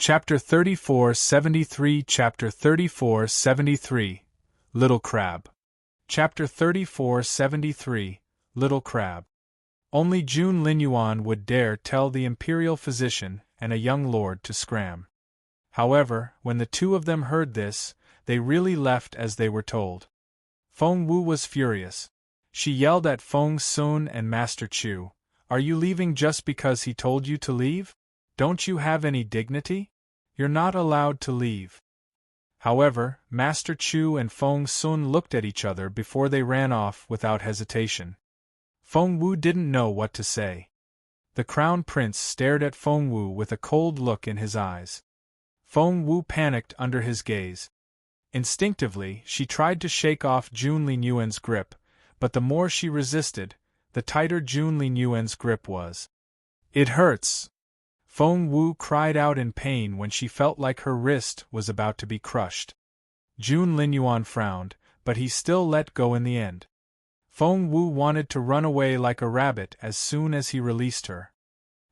Chapter 3473 Chapter 3473 Little Crab. Chapter 3473 Little Crab. Only June Linyuan would dare tell the imperial physician and a young lord to scram. However, when the two of them heard this, they really left as they were told. Feng Wu was furious. She yelled at Feng Sun and Master Chu, "Are you leaving just because he told you to leave? Don't you have any dignity? You're not allowed to leave." However, Master Chu and Feng Sun looked at each other before they ran off without hesitation. Feng Wu didn't know what to say. The Crown Prince stared at Feng Wu with a cold look in his eyes. Feng Wu panicked under his gaze. Instinctively, she tried to shake off June Linyuan's grip, but the more she resisted, the tighter June Linyuan's grip was. "It hurts!" Feng Wu cried out in pain when she felt like her wrist was about to be crushed. June Linyuan frowned, but he still let go in the end. Feng Wu wanted to run away like a rabbit as soon as he released her.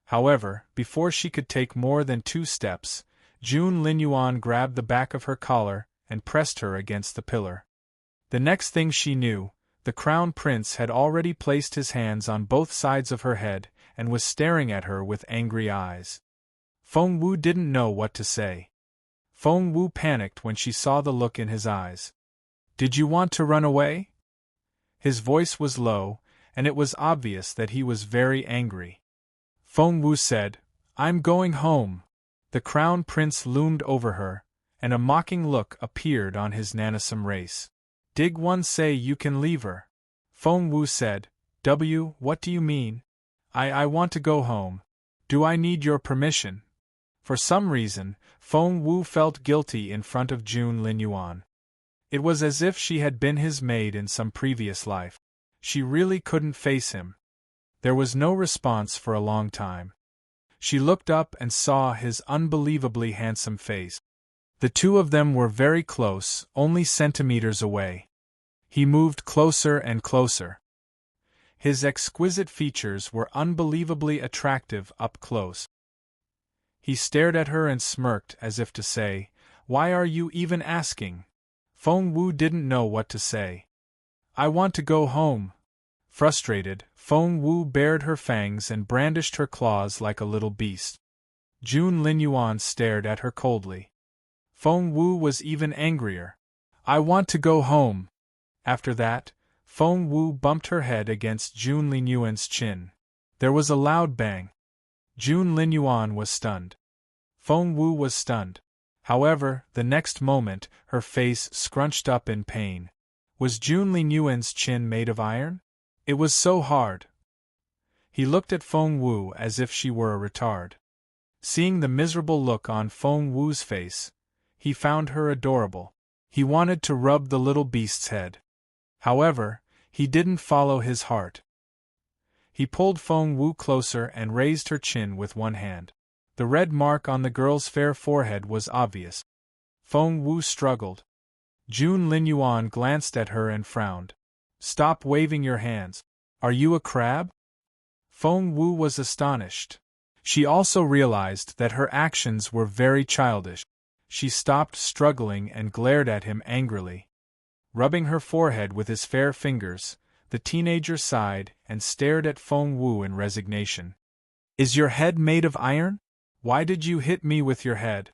However, before she could take more than 2 steps, June Linyuan grabbed the back of her collar and pressed her against the pillar. The next thing she knew, the Crown Prince had already placed his hands on both sides of her head and was staring at her with angry eyes. Feng Wu didn't know what to say. Feng Wu panicked when she saw the look in his eyes. "Did you want to run away?" His voice was low, and it was obvious that he was very angry. Feng Wu said, "I'm going home." The Crown Prince loomed over her, and a mocking look appeared on his nanosome race. "Did one say you can leave her?" Feng Wu said, What do you mean? I want to go home. Do I need your permission?" For some reason, Feng Wu felt guilty in front of June Linyuan. It was as if she had been his maid in some previous life. She really couldn't face him. There was no response for a long time. She looked up and saw his unbelievably handsome face. The two of them were very close, only centimeters away. He moved closer and closer. His exquisite features were unbelievably attractive up close. He stared at her and smirked as if to say, "Why are you even asking?" Feng Wu didn't know what to say. "I want to go home." Frustrated, Feng Wu bared her fangs and brandished her claws like a little beast. June Linyuan stared at her coldly. Feng Wu was even angrier. "I want to go home." After that, Feng Wu bumped her head against June Linyuan's chin. There was a loud bang. June Linyuan was stunned. Feng Wu was stunned. However, the next moment, her face scrunched up in pain. Was June Linyuan's chin made of iron? It was so hard. He looked at Feng Wu as if she were a retard. Seeing the miserable look on Feng Wu's face, he found her adorable. He wanted to rub the little beast's head. However, he didn't follow his heart. He pulled Feng Wu closer and raised her chin with one hand. The red mark on the girl's fair forehead was obvious. Feng Wu struggled. June Linyuan glanced at her and frowned. "Stop waving your hands. Are you a crab?" Feng Wu was astonished. She also realized that her actions were very childish. She stopped struggling and glared at him angrily. Rubbing her forehead with his fair fingers, the teenager sighed and stared at Feng Wu in resignation. "Is your head made of iron? Why did you hit me with your head?"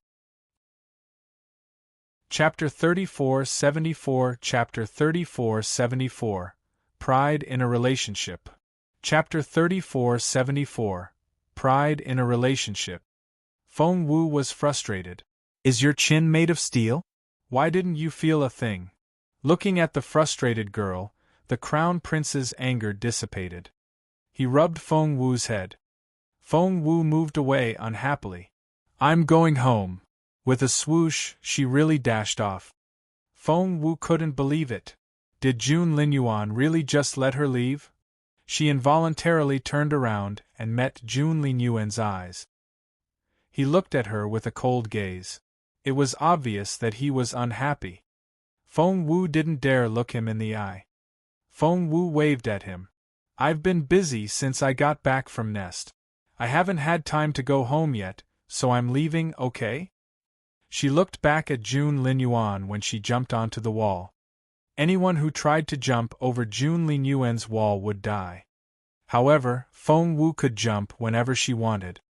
Chapter 3474 Chapter 3474 Pride in a Relationship. Chapter 3474 Pride in a Relationship. Feng Wu was frustrated. "Is your chin made of steel? Why didn't you feel a thing?" Looking at the frustrated girl, the Crown Prince's anger dissipated. He rubbed Feng Wu's head. Feng Wu moved away unhappily. "I'm going home." With a swoosh, she really dashed off. Feng Wu couldn't believe it. Did June Linyuan really just let her leave? She involuntarily turned around and met June Linyuan's eyes. He looked at her with a cold gaze. It was obvious that he was unhappy. Feng Wu didn't dare look him in the eye. Feng Wu waved at him. "I've been busy since I got back from Nest. I haven't had time to go home yet, So I'm leaving, okay? She looked back at Jun Linyuan when she jumped onto the wall. Anyone who tried to jump over Jun Linyuan's wall would die. However, Feng Wu could jump whenever she wanted.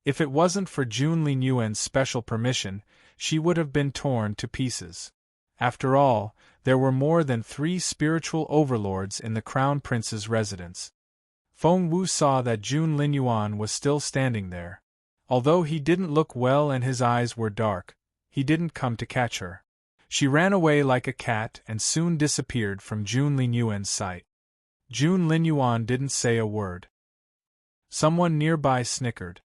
If it wasn't for Jun Linyuan's special permission, she would have been torn to pieces. After all, there were more than 3 spiritual overlords in the Crown Prince's residence. Feng Wu saw that Jun Linyuan was still standing there. Although he didn't look well and his eyes were dark, he didn't come to catch her. She ran away like a cat and soon disappeared from Jun Linyuan's sight. Jun Linyuan didn't say a word. Someone nearby snickered.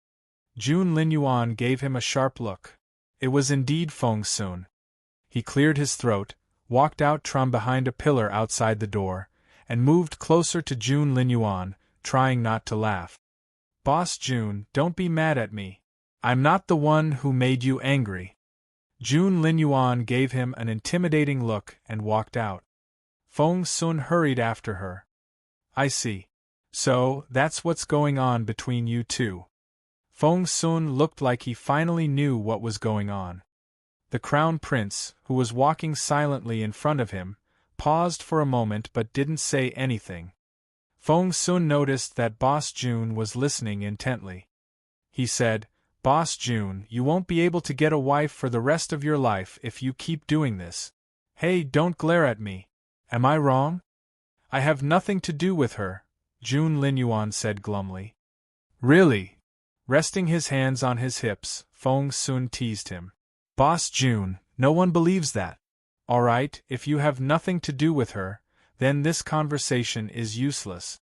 Jun Linyuan gave him a sharp look. It was indeed Feng Sun. He cleared his throat, walked out from behind a pillar outside the door, and moved closer to Jun Linyuan, trying not to laugh. Boss Jun, don't be mad at me. I'm not the one who made you angry. Jun Linyuan gave him an intimidating look and walked out. Feng Sun hurried after her. I see. So, that's what's going on between you two. Feng Sun looked like he finally knew what was going on. The Crown Prince, who was walking silently in front of him, paused for a moment but didn't say anything. Feng Sun noticed that Boss Jun was listening intently. He said, Boss Jun, you won't be able to get a wife for the rest of your life if you keep doing this. Hey, don't glare at me. Am I wrong? I have nothing to do with her, Jun Linyuan said glumly. Really? Resting his hands on his hips, Feng Sun teased him. Boss Jun, no one believes that. All right, if you have nothing to do with her, then this conversation is useless.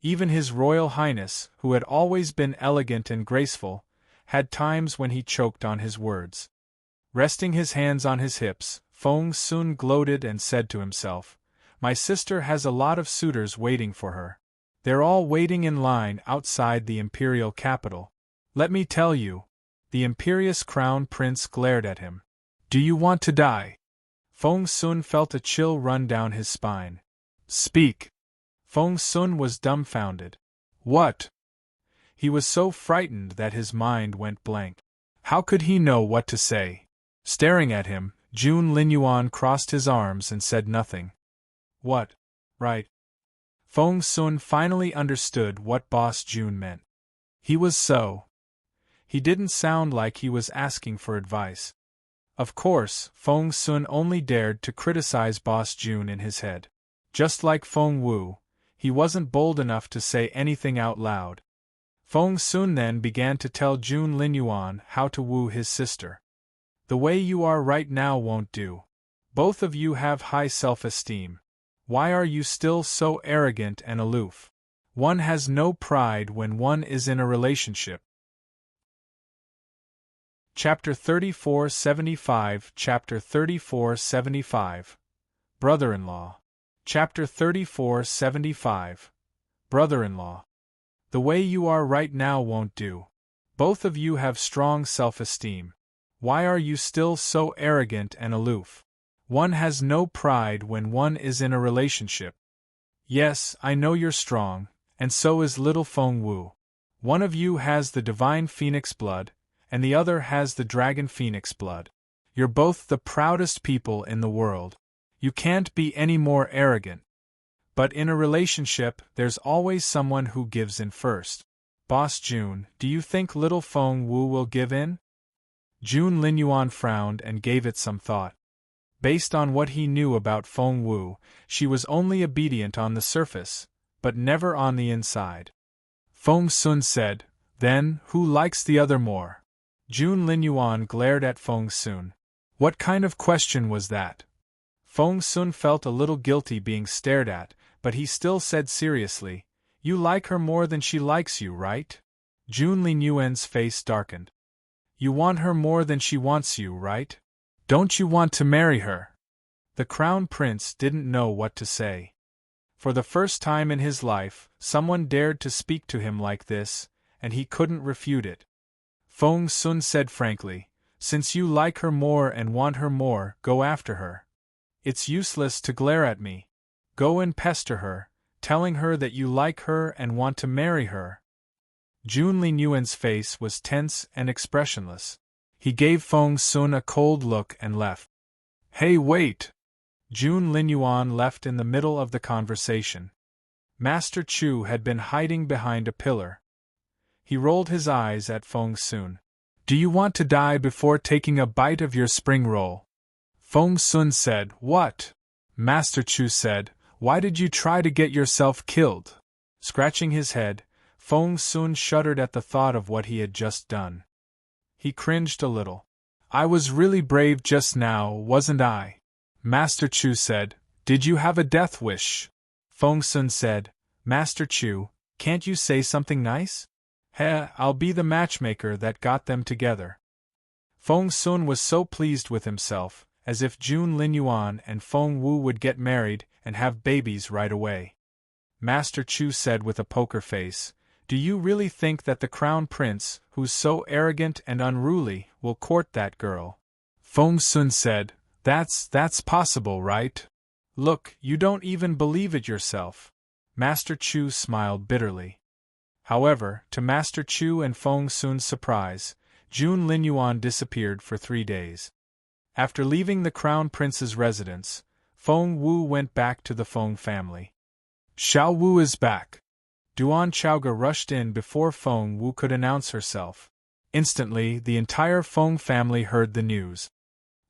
Even His Royal Highness, who had always been elegant and graceful, had times when he choked on his words. Resting his hands on his hips, Feng Sun gloated and said to himself, My sister has a lot of suitors waiting for her. They're all waiting in line outside the imperial capital. Let me tell you. The imperious Crown Prince glared at him. Do you want to die? Feng Sun felt a chill run down his spine. Speak. Feng Sun was dumbfounded. What? He was so frightened that his mind went blank. How could he know what to say? Staring at him, Jun Linyuan crossed his arms and said nothing. What? Right. Feng Sun finally understood what Boss Jun meant. He was so. He didn't sound like he was asking for advice. Of course, Feng Sun only dared to criticize Boss Jun in his head. Just like Feng Wu, he wasn't bold enough to say anything out loud. Feng Sun then began to tell Jun Linyuan how to woo his sister. The way you are right now won't do. Both of you have high self-esteem. Why are you still so arrogant and aloof? One has no pride when one is in a relationship. Chapter 3475 Chapter 3475 Brother-in-law. Chapter 3475 Brother-in-law. The way you are right now won't do. Both of you have strong self-esteem. Why are you still so arrogant and aloof? One has no pride when one is in a relationship. Yes, I know you're strong, and so is little Feng Wu. One of you has the divine phoenix blood, and the other has the dragon phoenix blood. You're both the proudest people in the world. You can't be any more arrogant. But in a relationship, there's always someone who gives in first. Boss Jun, do you think little Feng Wu will give in? Jun Linyuan frowned and gave it some thought. Based on what he knew about Feng Wu, she was only obedient on the surface, but never on the inside. Feng Sun said, Then, who likes the other more? Jun Linyuan glared at Feng Sun. What kind of question was that? Feng Sun felt a little guilty being stared at, but he still said seriously, You like her more than she likes you, right? Jun Linyuan's face darkened. You want her more than she wants you, right? Don't you want to marry her? The Crown Prince didn't know what to say. For the first time in his life, someone dared to speak to him like this, and he couldn't refute it. Feng Sun said frankly, Since you like her more and want her more, go after her. It's useless to glare at me. Go and pester her, telling her that you like her and want to marry her. Jun Linyuan's face was tense and expressionless. He gave Feng Sun a cold look and left. Hey, wait! Jun Linyuan left in the middle of the conversation. Master Chu had been hiding behind a pillar. He rolled his eyes at Feng Sun. Do you want to die before taking a bite of your spring roll? Feng Sun said, What? Master Chu said, Why did you try to get yourself killed? Scratching his head, Feng Sun shuddered at the thought of what he had just done. He cringed a little. I was really brave just now, wasn't I? Master Chu said, Did you have a death wish? Feng Sun said, Master Chu, can't you say something nice? I'll be the matchmaker that got them together. Feng Sun was so pleased with himself, as if Jun Linyuan and Feng Wu would get married and have babies right away. Master Chu said with a poker face, Do you really think that the crown prince, who's so arrogant and unruly, will court that girl? Feng Sun said, That's possible, right? Look, you don't even believe it yourself. Master Chu smiled bitterly. However, to Master Chu and Feng Sun's surprise, Jun Linyuan disappeared for 3 days. After leaving the crown prince's residence, Feng Wu went back to the Feng family. Xiao Wu is back. Duan Chaoga rushed in before Feng Wu could announce herself. Instantly, the entire Feng family heard the news.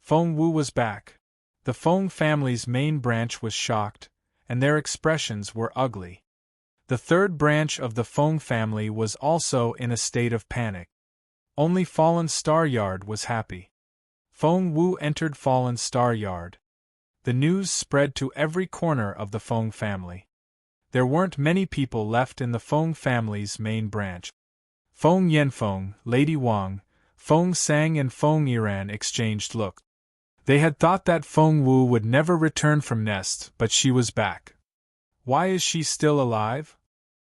Feng Wu was back. The Feng family's main branch was shocked, and their expressions were ugly. The third branch of the Feng family was also in a state of panic. Only Fallen Star Yard was happy. Feng Wu entered Fallen Star Yard. The news spread to every corner of the Feng family. There weren't many people left in the Feng family's main branch. Feng Yanfeng, Lady Wang, Feng Sang and Feng Yiran exchanged looks. They had thought that Feng Wu would never return from Nest, but she was back. Why is she still alive?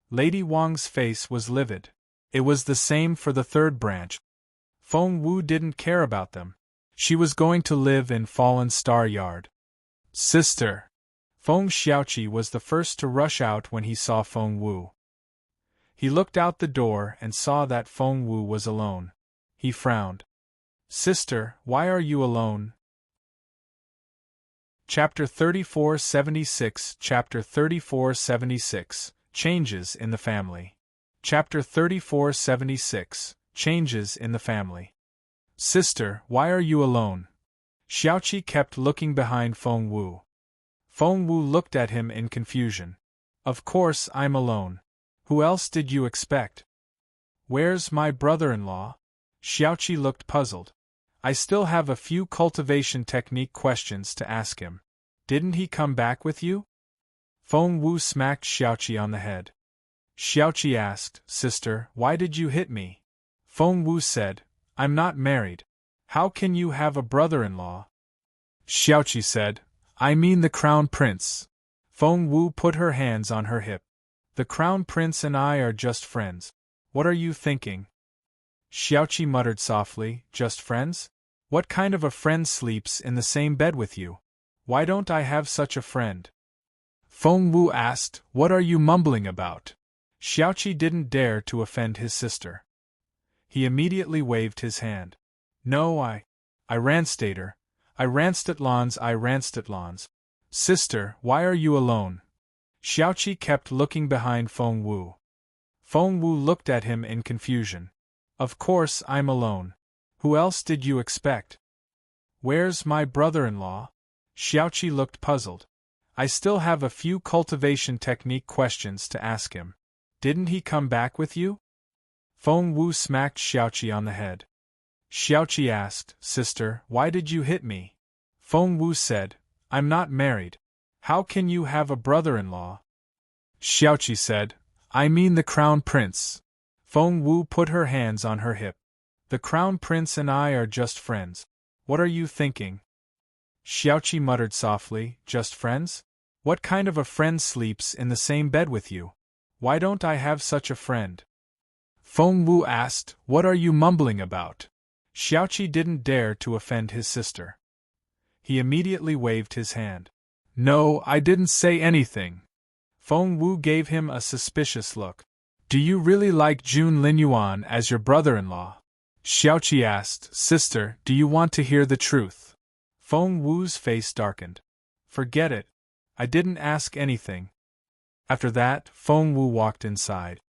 Lady Wang's face was livid. It was the same for the third branch. Feng Wu didn't care about them. She was going to live in Fallen Star Yard. Sister! Feng Xiaoqi was the first to rush out when he saw Feng Wu. He looked out the door and saw that Feng Wu was alone. He frowned. Sister, why are you alone? Chapter 3476 Chapter 3476 Changes in the Family. Chapter 3476 Changes in the Family. Sister, why are you alone? Xiaoqi kept looking behind Feng Wu. Feng Wu looked at him in confusion. Of course I'm alone. Who else did you expect? Where's my brother-in-law? Xiaoqi looked puzzled. I still have a few cultivation technique questions to ask him. Didn't he come back with you? Feng Wu smacked Xiaoqi on the head. Xiaoqi asked, Sister, why did you hit me? Feng Wu said, I'm not married. How can you have a brother-in-law? Xiaoqi said, I mean the crown prince. Feng Wu put her hands on her hip. The crown prince and I are just friends. What are you thinking? Xiaoqi muttered softly, Just friends? What kind of a friend sleeps in the same bed with you? Why don't I have such a friend? Feng Wu asked, What are you mumbling about? Xiaoqi didn't dare to offend his sister. He immediately waved his hand. No, I Ranstater. I Ranstatlons. Sister, why are you alone? Xiaoqi kept looking behind Feng Wu. Feng Wu looked at him in confusion. Of course I'm alone. Who else did you expect? Where's my brother-in-law? Xiaoqi looked puzzled. I still have a few cultivation technique questions to ask him. Didn't he come back with you? Feng Wu smacked Xiaoqi on the head. Xiaoqi asked, Sister, why did you hit me? Feng Wu said, I'm not married. How can you have a brother-in-law? Xiaoqi said, I mean the crown prince. Feng Wu put her hands on her hip. The crown prince and I are just friends. What are you thinking? Xiaoqi muttered softly, Just friends? What kind of a friend sleeps in the same bed with you? Why don't I have such a friend? Feng Wu asked, What are you mumbling about? Xiaoqi didn't dare to offend his sister. He immediately waved his hand. No, I didn't say anything. Feng Wu gave him a suspicious look. Do you really like Jun Linyuan as your brother-in-law? Xiaoqi asked. Sister, do you want to hear the truth? Feng Wu's face darkened. Forget it. I didn't ask anything. After that, Feng Wu walked inside.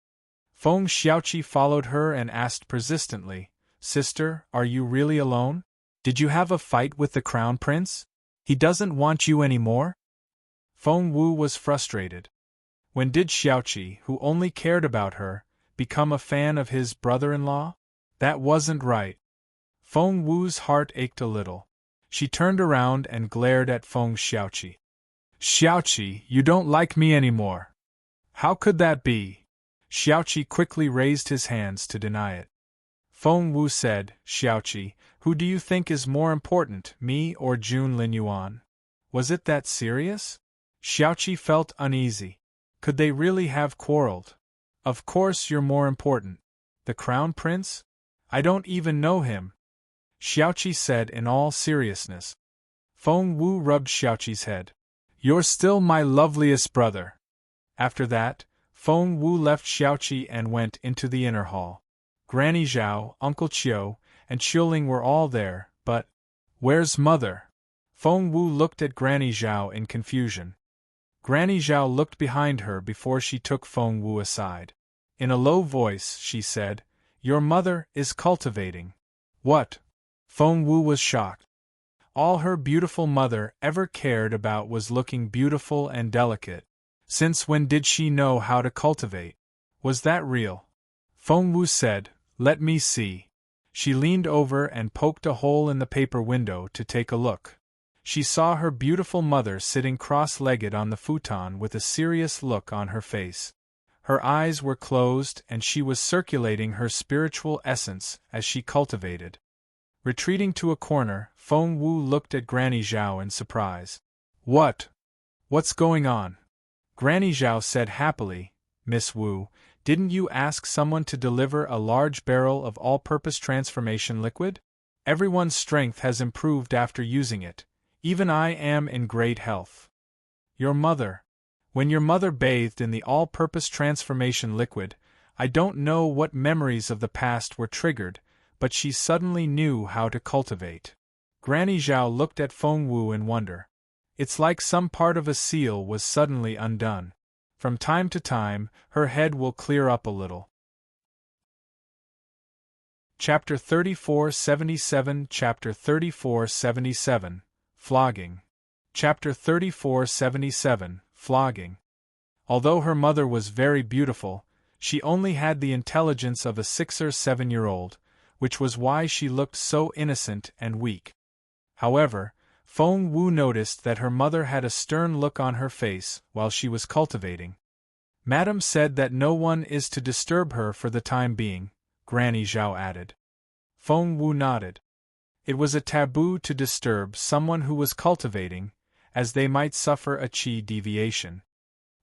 Feng Xiaoqi followed her and asked persistently, Sister, are you really alone? Did you have a fight with the crown prince? He doesn't want you anymore? Feng Wu was frustrated. When did Xiaoqi, who only cared about her, become a fan of his brother-in-law? That wasn't right. Feng Wu's heart ached a little. She turned around and glared at Feng Xiaoqi. Xiaoqi, you don't like me anymore. How could that be? Xiaoqi quickly raised his hands to deny it. Feng Wu said, Xiaoqi, who do you think is more important, me or Jun Linyuan? Was it that serious? Xiaoqi felt uneasy. Could they really have quarreled? Of course you're more important. The crown prince? I don't even know him. Xiaoqi said in all seriousness. Feng Wu rubbed Xiaoqi's head. You're still my loveliest brother. After that, Feng Wu left Xiaoqi and went into the inner hall. Granny Zhao, Uncle Qiu, and Qiuling were all there, but where's Mother? Feng Wu looked at Granny Zhao in confusion. Granny Zhao looked behind her before she took Feng Wu aside. In a low voice, she said, Your mother is cultivating. What? Feng Wu was shocked. All her beautiful mother ever cared about was looking beautiful and delicate. Since when did she know how to cultivate? Was that real? Feng Wu said, Let me see. She leaned over and poked a hole in the paper window to take a look. She saw her beautiful mother sitting cross-legged on the futon with a serious look on her face. Her eyes were closed and she was circulating her spiritual essence as she cultivated. Retreating to a corner, Feng Wu looked at Granny Zhao in surprise. What? What's going on? Granny Zhao said happily, Miss Wu, didn't you ask someone to deliver a large barrel of all-purpose transformation liquid? Everyone's strength has improved after using it. Even I am in great health. Your mother. When your mother bathed in the all-purpose transformation liquid, I don't know what memories of the past were triggered, but she suddenly knew how to cultivate. Granny Zhao looked at Feng Wu in wonder. It's like some part of a seal was suddenly undone. From time to time, her head will clear up a little. Chapter 3477 Chapter 3477 Flogging. Chapter 3477 Flogging. Although her mother was very beautiful, she only had the intelligence of a 6 or 7-year-old, which was why she looked so innocent and weak. However, Feng Wu noticed that her mother had a stern look on her face while she was cultivating. Madam said that no one is to disturb her for the time being, Granny Zhao added. Feng Wu nodded. It was a taboo to disturb someone who was cultivating, as they might suffer a qi deviation.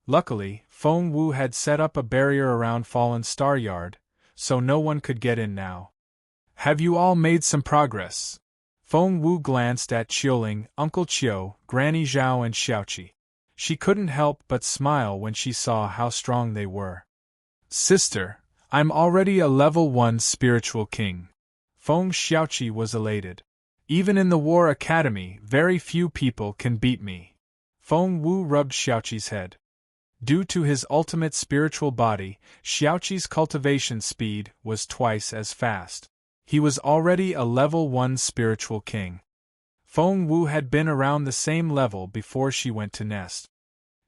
Luckily, Feng Wu had set up a barrier around Fallen Star Yard, so no one could get in now. Have you all made some progress? Feng Wu glanced at Qiuling, Uncle Qiu, Granny Zhao and Xiaoqi. She couldn't help but smile when she saw how strong they were. Sister, I'm already a level 1 spiritual king. Feng Xiaoqi was elated. Even in the War Academy, very few people can beat me. Feng Wu rubbed Xiaoqi's head. Due to his ultimate spiritual body, Xiaoqi's cultivation speed was twice as fast. He was already a level 1 spiritual king. Feng Wu had been around the same level before she went to nest.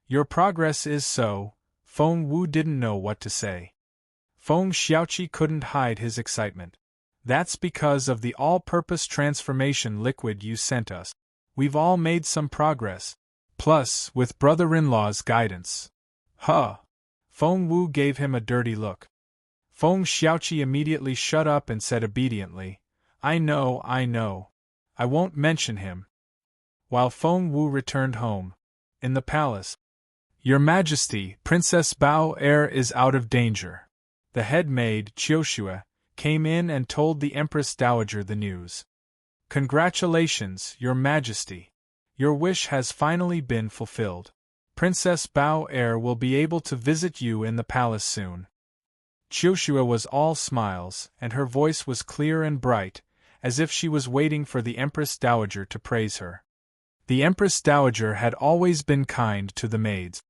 Your progress is so. Feng Wu didn't know what to say. Feng Xiaoqi couldn't hide his excitement. That's because of the all-purpose transformation liquid you sent us. We've all made some progress. Plus, with brother-in-law's guidance. Huh. Feng Wu gave him a dirty look. Feng Xiaoqi immediately shut up and said obediently, I know. I won't mention him. While Feng Wu returned home. In the palace. Your Majesty, Princess Bao Er is out of danger. The head maid, Qiushue, came in and told the Empress Dowager the news. Congratulations, Your Majesty. Your wish has finally been fulfilled. Princess Bao Er will be able to visit you in the palace soon. Qiushua was all smiles, and her voice was clear and bright, as if she was waiting for the Empress Dowager to praise her. The Empress Dowager had always been kind to the maids.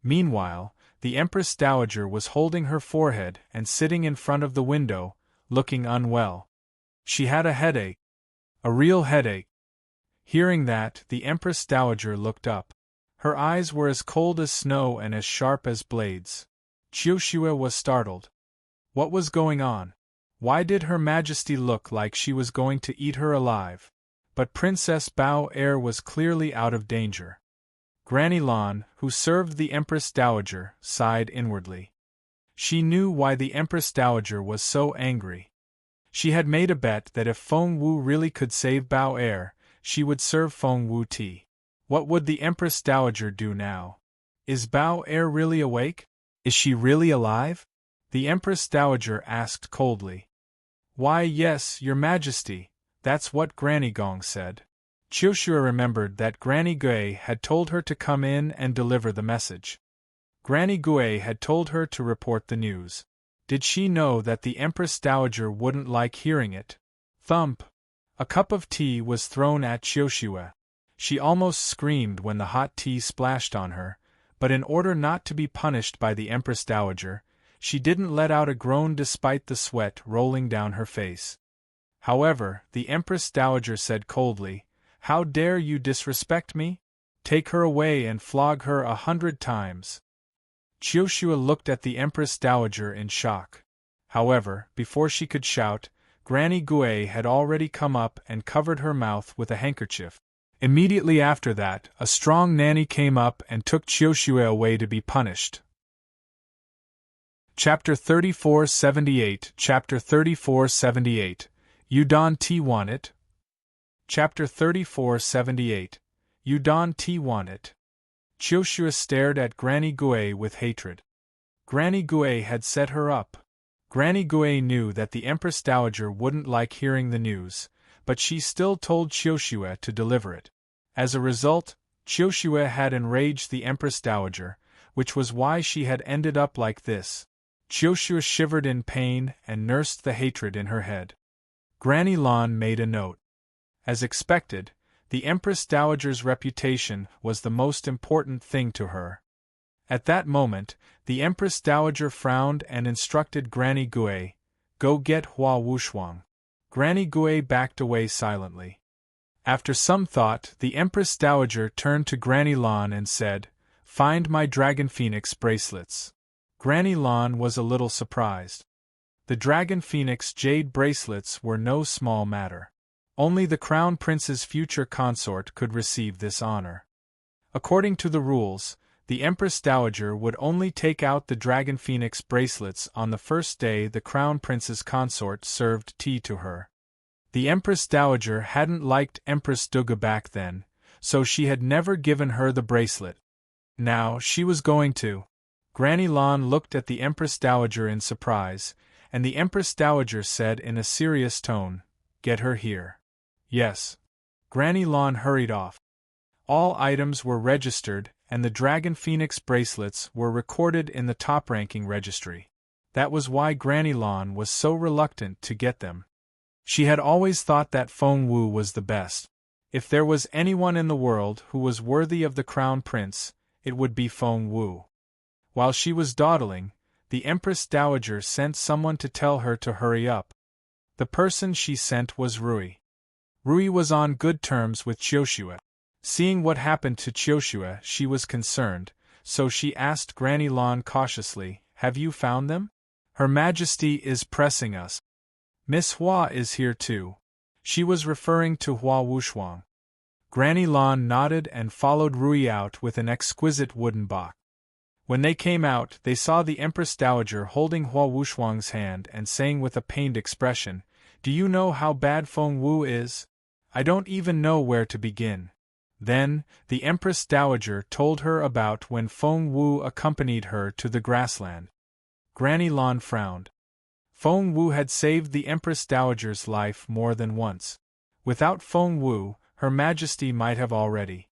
Meanwhile, the Empress Dowager was holding her forehead and sitting in front of the window, looking unwell. She had a headache. A real headache. Hearing that, the Empress Dowager looked up. Her eyes were as cold as snow and as sharp as blades. Qiushua was startled. What was going on? Why did Her Majesty look like she was going to eat her alive? But Princess Bao Er was clearly out of danger. Granny Lan, who served the Empress Dowager, sighed inwardly. She knew why the Empress Dowager was so angry. She had made a bet that if Feng Wu really could save Bao Er, she would serve Feng Wu tea. What would the Empress Dowager do now? Is Bao Er really awake? Is she really alive? The Empress Dowager asked coldly. Why, yes, Your Majesty, that's what Granny Gong said. Qiushua remembered that Granny Gui had told her to come in and deliver the message. Granny Gui had told her to report the news. Did she know that the Empress Dowager wouldn't like hearing it? Thump! A cup of tea was thrown at Qiushua. She almost screamed when the hot tea splashed on her, but in order not to be punished by the Empress Dowager, she didn't let out a groan despite the sweat rolling down her face. However, the Empress Dowager said coldly, "How dare you disrespect me? Take her away and flog her 100 times." Qiushua looked at the Empress Dowager in shock. However, before she could shout, Granny Gui had already come up and covered her mouth with a handkerchief. Immediately after that, a strong nanny came up and took Qiushua away to be punished. Chapter 3478 Chapter 3478 Udon Ti Want It? Chapter 3478 Udon Ti Want It? Qiushua stared at Granny Gui with hatred. Granny Gui had set her up. Granny Gui knew that the Empress Dowager wouldn't like hearing the news, but she still told Qiushua to deliver it. As a result, Qiushua had enraged the Empress Dowager, which was why she had ended up like this. Qiushua shivered in pain and nursed the hatred in her head. Granny Lan made a note. As expected, the Empress Dowager's reputation was the most important thing to her. At that moment, the Empress Dowager frowned and instructed Granny Gui, "Go get Hua Wushuang." Granny Gui backed away silently. After some thought, the Empress Dowager turned to Granny Lan and said, "Find my Dragon Phoenix bracelets." Granny Lan was a little surprised. The Dragon Phoenix jade bracelets were no small matter. Only the Crown Prince's future consort could receive this honor. According to the rules, the Empress Dowager would only take out the Dragon Phoenix bracelets on the first day the Crown Prince's consort served tea to her. The Empress Dowager hadn't liked Empress Duga back then, so she had never given her the bracelet. Now she was going to. Granny Lan looked at the Empress Dowager in surprise, and the Empress Dowager said in a serious tone, "Get her here." Yes. Granny Lan hurried off. All items were registered, and the Dragon Phoenix bracelets were recorded in the top-ranking registry. That was why Granny Lan was so reluctant to get them. She had always thought that Feng Wu was the best. If there was anyone in the world who was worthy of the Crown Prince, it would be Feng Wu. While she was dawdling, the Empress Dowager sent someone to tell her to hurry up. The person she sent was Rui. Rui was on good terms with Qiushua. Seeing what happened to Qiushua, she was concerned, so she asked Granny Lan cautiously, "Have you found them? Her Majesty is pressing us." "Miss Hua is here too." She was referring to Hua Wushuang. Granny Lan nodded and followed Rui out with an exquisite wooden box. When they came out, they saw the Empress Dowager holding Hua Wushuang's hand and saying with a pained expression, "Do you know how bad Feng Wu is? I don't even know where to begin." Then, the Empress Dowager told her about when Feng Wu accompanied her to the grassland. Granny Lan frowned. Feng Wu had saved the Empress Dowager's life more than once. Without Feng Wu, Her Majesty might have already.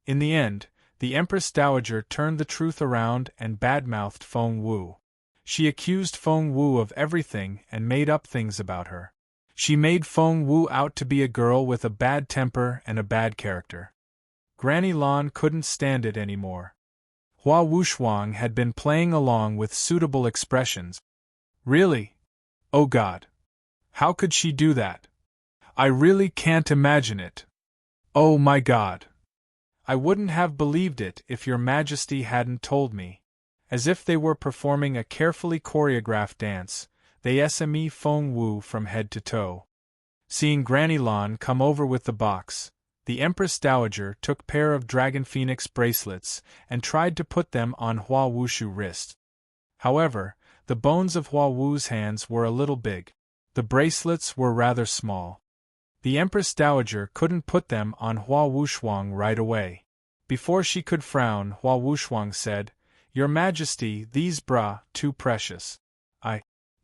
In the end, the Empress Dowager turned the truth around and badmouthed Feng Wu. She accused Feng Wu of everything and made up things about her. She made Feng Wu out to be a girl with a bad temper and a bad character. Granny Lan couldn't stand it anymore. Hua Wuxuang had been playing along with suitable expressions. Really? Oh God! How could she do that? I really can't imagine it. Oh my God! I wouldn't have believed it if your Majesty hadn't told me. As if they were performing a carefully choreographed dance, they SME Feng Wu from head to toe. Seeing Granny Lan come over with the box, the Empress Dowager took pair of Dragon Phoenix bracelets and tried to put them on Hua Wushu's wrist. However, the bones of Hua Wu's hands were a little big. The bracelets were rather small. The Empress Dowager couldn't put them on Hua Wuxuang right away. Before she could frown, Hua Wuxuang said, "Your Majesty, these bra, too precious."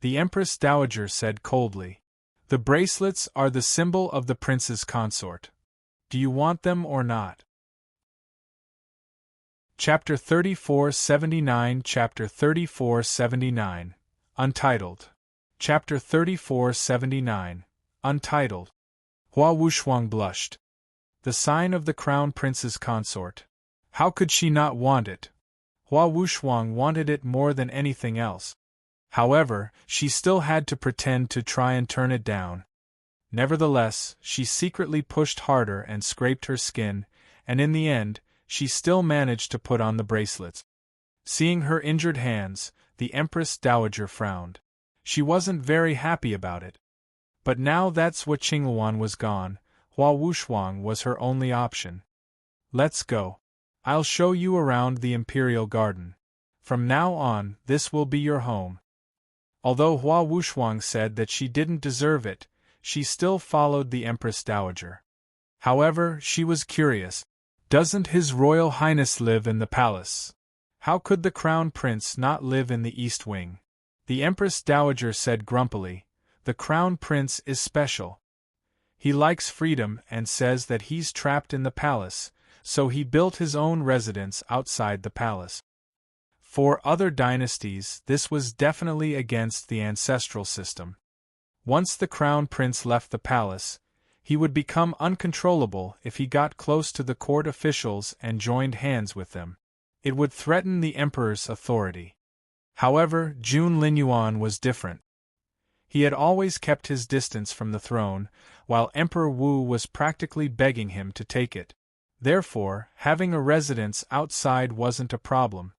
The Empress Dowager said coldly. "The bracelets are the symbol of the prince's consort. Do you want them or not?" Chapter 3479 Chapter 3479 Untitled. Chapter 3479 Untitled. Hua Wuxuang blushed. The sign of the Crown Prince's consort. How could she not want it? Hua Wuxuang wanted it more than anything else. However, she still had to pretend to try and turn it down. Nevertheless, she secretly pushed harder and scraped her skin, and in the end, she still managed to put on the bracelets. Seeing her injured hands, the Empress Dowager frowned. She wasn't very happy about it. But now that Qingluan was gone, Hua Wuxuang was her only option. "Let's go. I'll show you around the Imperial Garden. From now on, this will be your home." Although Hua Wuxuang said that she didn't deserve it, she still followed the Empress Dowager. However, she was curious. Doesn't His Royal Highness live in the palace? How could the Crown Prince not live in the East Wing? The Empress Dowager said grumpily, "The Crown Prince is special. He likes freedom and says that he's trapped in the palace, so he built his own residence outside the palace." For other dynasties, this was definitely against the ancestral system. Once the Crown Prince left the palace, he would become uncontrollable if he got close to the court officials and joined hands with them. It would threaten the emperor's authority. However, Jun Linyuan was different. He had always kept his distance from the throne, while Emperor Wu was practically begging him to take it. Therefore, having a residence outside wasn't a problem.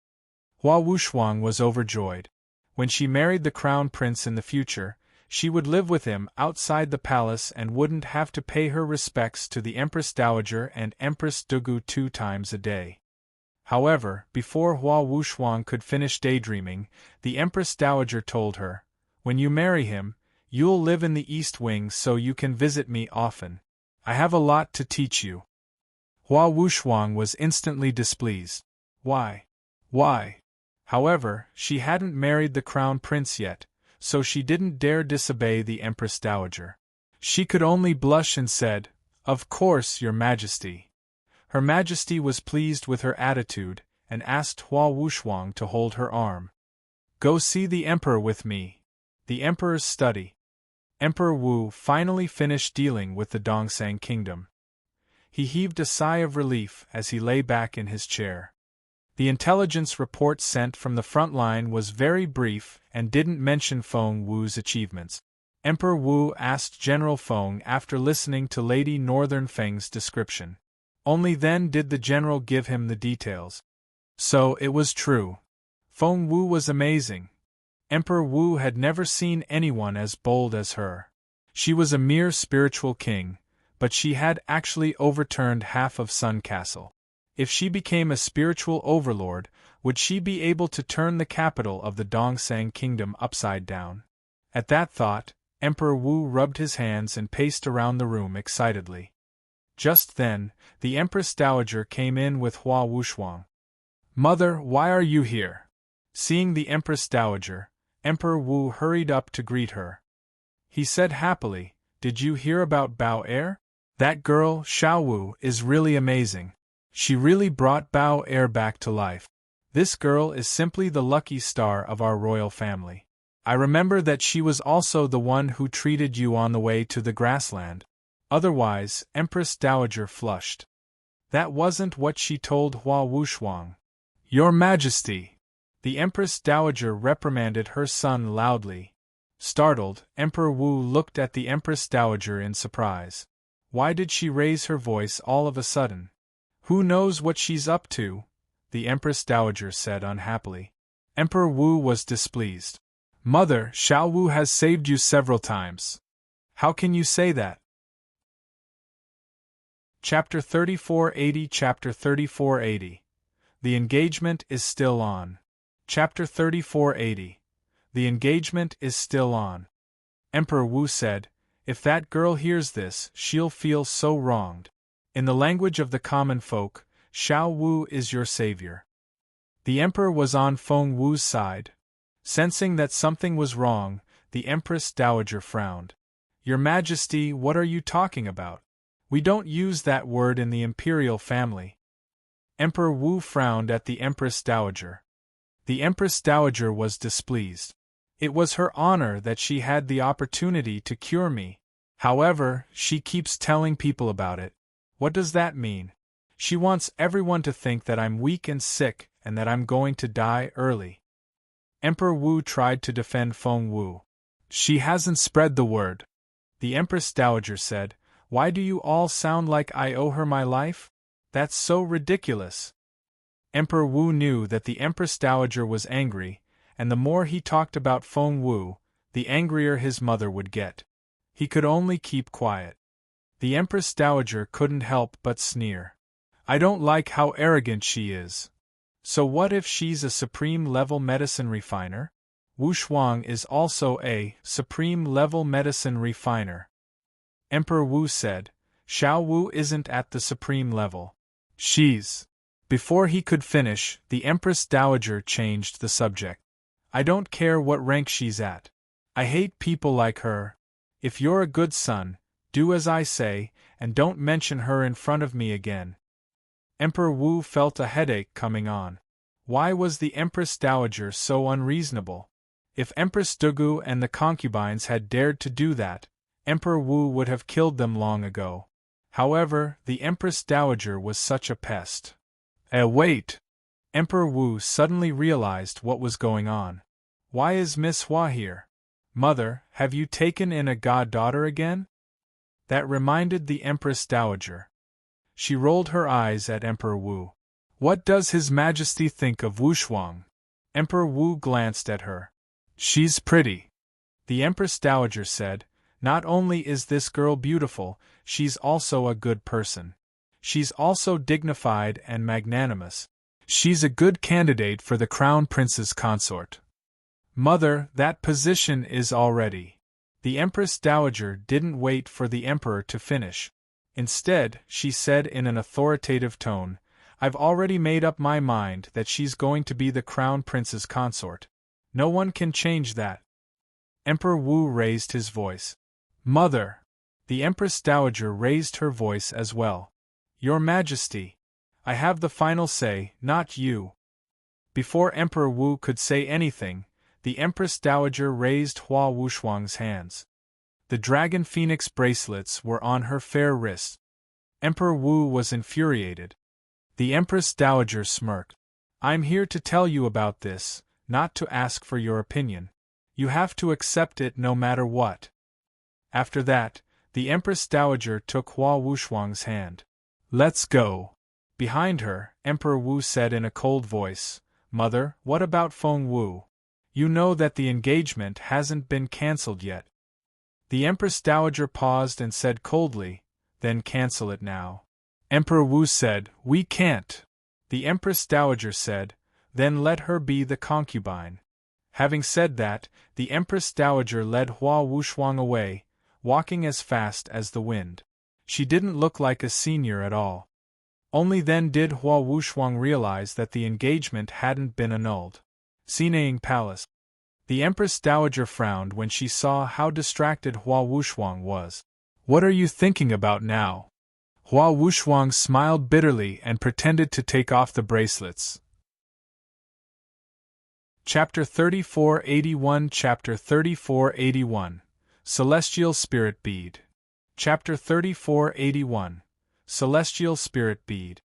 Hua Wuxuang was overjoyed. When she married the Crown Prince in the future, she would live with him outside the palace and wouldn't have to pay her respects to the Empress Dowager and Empress Dugu 2 times a day. However, before Hua Wuxuang could finish daydreaming, the Empress Dowager told her, "When you marry him, you'll live in the East Wing so you can visit me often. I have a lot to teach you." Hua Wuxuang was instantly displeased. Why? However, she hadn't married the Crown Prince yet, so she didn't dare disobey the Empress Dowager. She could only blush and said, "Of course, Your Majesty." Her Majesty was pleased with her attitude, and asked Hua Wuxuang to hold her arm. "Go see the Emperor with me." The Emperor's study. Emperor Wu finally finished dealing with the Dongsang Kingdom. He heaved a sigh of relief as he lay back in his chair. The intelligence report sent from the front line was very brief and didn't mention Feng Wu's achievements. Emperor Wu asked General Feng after listening to Lady Northern Feng's description. Only then did the general give him the details. So it was true. Feng Wu was amazing. Emperor Wu had never seen anyone as bold as her. She was a mere spiritual king, but she had actually overturned half of Sun Castle. If she became a spiritual overlord, would she be able to turn the capital of the Dongsang Kingdom upside down? At that thought, Emperor Wu rubbed his hands and paced around the room excitedly. Just then, the Empress Dowager came in with Hua Wuxuang. "Mother, why are you here?" Seeing the Empress Dowager, Emperor Wu hurried up to greet her. He said happily, "Did you hear about Bao Er? That girl, Xiao Wu, is really amazing. She really brought Bao Er back to life." This girl is simply the lucky star of our royal family. I remember that she was also the one who treated you on the way to the grassland. Otherwise, Empress Dowager flushed. That wasn't what she told Hua Wushwang. Your Majesty! The Empress Dowager reprimanded her son loudly. Startled, Emperor Wu looked at the Empress Dowager in surprise. Why did she raise her voice all of a sudden? Who knows what she's up to? The Empress Dowager said unhappily. Emperor Wu was displeased. Mother, Xiao Wu has saved you several times. How can you say that? Chapter 3480 Chapter 3480 The engagement is still on. Chapter 3480 The engagement is still on. Emperor Wu said, if that girl hears this, she'll feel so wronged. In the language of the common folk, Xiao Wu is your savior. The emperor was on Feng Wu's side. Sensing that something was wrong, the Empress Dowager frowned. Your Majesty, what are you talking about? We don't use that word in the imperial family. Emperor Wu frowned at the Empress Dowager. The Empress Dowager was displeased. It was her honor that she had the opportunity to cure me. However, she keeps telling people about it. What does that mean? She wants everyone to think that I'm weak and sick and that I'm going to die early. Emperor Wu tried to defend Feng Wu. She hasn't spread the word. The Empress Dowager said, why do you all sound like I owe her my life? That's so ridiculous. Emperor Wu knew that the Empress Dowager was angry, and the more he talked about Feng Wu, the angrier his mother would get. He could only keep quiet. The Empress Dowager couldn't help but sneer. I don't like how arrogant she is. So what if she's a supreme-level medicine refiner? Wu Shuang is also a supreme-level medicine refiner. Emperor Wu said, Xiao Wu isn't at the supreme level. She's. Before he could finish, the Empress Dowager changed the subject. I don't care what rank she's at. I hate people like her. If you're a good son, do as I say, and don't mention her in front of me again. Emperor Wu felt a headache coming on. Why was the Empress Dowager so unreasonable? If Empress Dugu and the concubines had dared to do that, Emperor Wu would have killed them long ago. However, the Empress Dowager was such a pest. Wait! Emperor Wu suddenly realized what was going on. Why is Miss Hua here? Mother, have you taken in a goddaughter again? That reminded the Empress Dowager. She rolled her eyes at Emperor Wu. What does His Majesty think of Wu Shuang? Emperor Wu glanced at her. She's pretty. The Empress Dowager said, not only is this girl beautiful, she's also a good person. She's also dignified and magnanimous. She's a good candidate for the Crown Prince's consort. Mother, that position is already. The Empress Dowager didn't wait for the Emperor to finish. Instead, she said in an authoritative tone, I've already made up my mind that she's going to be the Crown Prince's consort. No one can change that. Emperor Wu raised his voice. Mother! The Empress Dowager raised her voice as well. Your Majesty! I have the final say, not you. Before Emperor Wu could say anything, the Empress Dowager raised Hua Wushuang's hands. The dragon phoenix bracelets were on her fair wrist. Emperor Wu was infuriated. The Empress Dowager smirked. I'm here to tell you about this, not to ask for your opinion. You have to accept it no matter what. After that, the Empress Dowager took Hua Wushuang's hand. Let's go. Behind her, Emperor Wu said in a cold voice, Mother, what about Feng Wu? You know that the engagement hasn't been cancelled yet. The Empress Dowager paused and said coldly, Then cancel it now. Emperor Wu said, We can't. The Empress Dowager said, Then let her be the concubine. Having said that, the Empress Dowager led Hua Wushuang away, walking as fast as the wind. She didn't look like a senior at all. Only then did Hua Wushuang realize that the engagement hadn't been annulled. Sinaying Palace. The Empress Dowager frowned when she saw how distracted Hua Wushuang was. What are you thinking about now? Hua Wushuang smiled bitterly and pretended to take off the bracelets. Chapter 3481 Chapter 3481 Celestial Spirit Bead. Chapter 3481 Celestial Spirit Bead.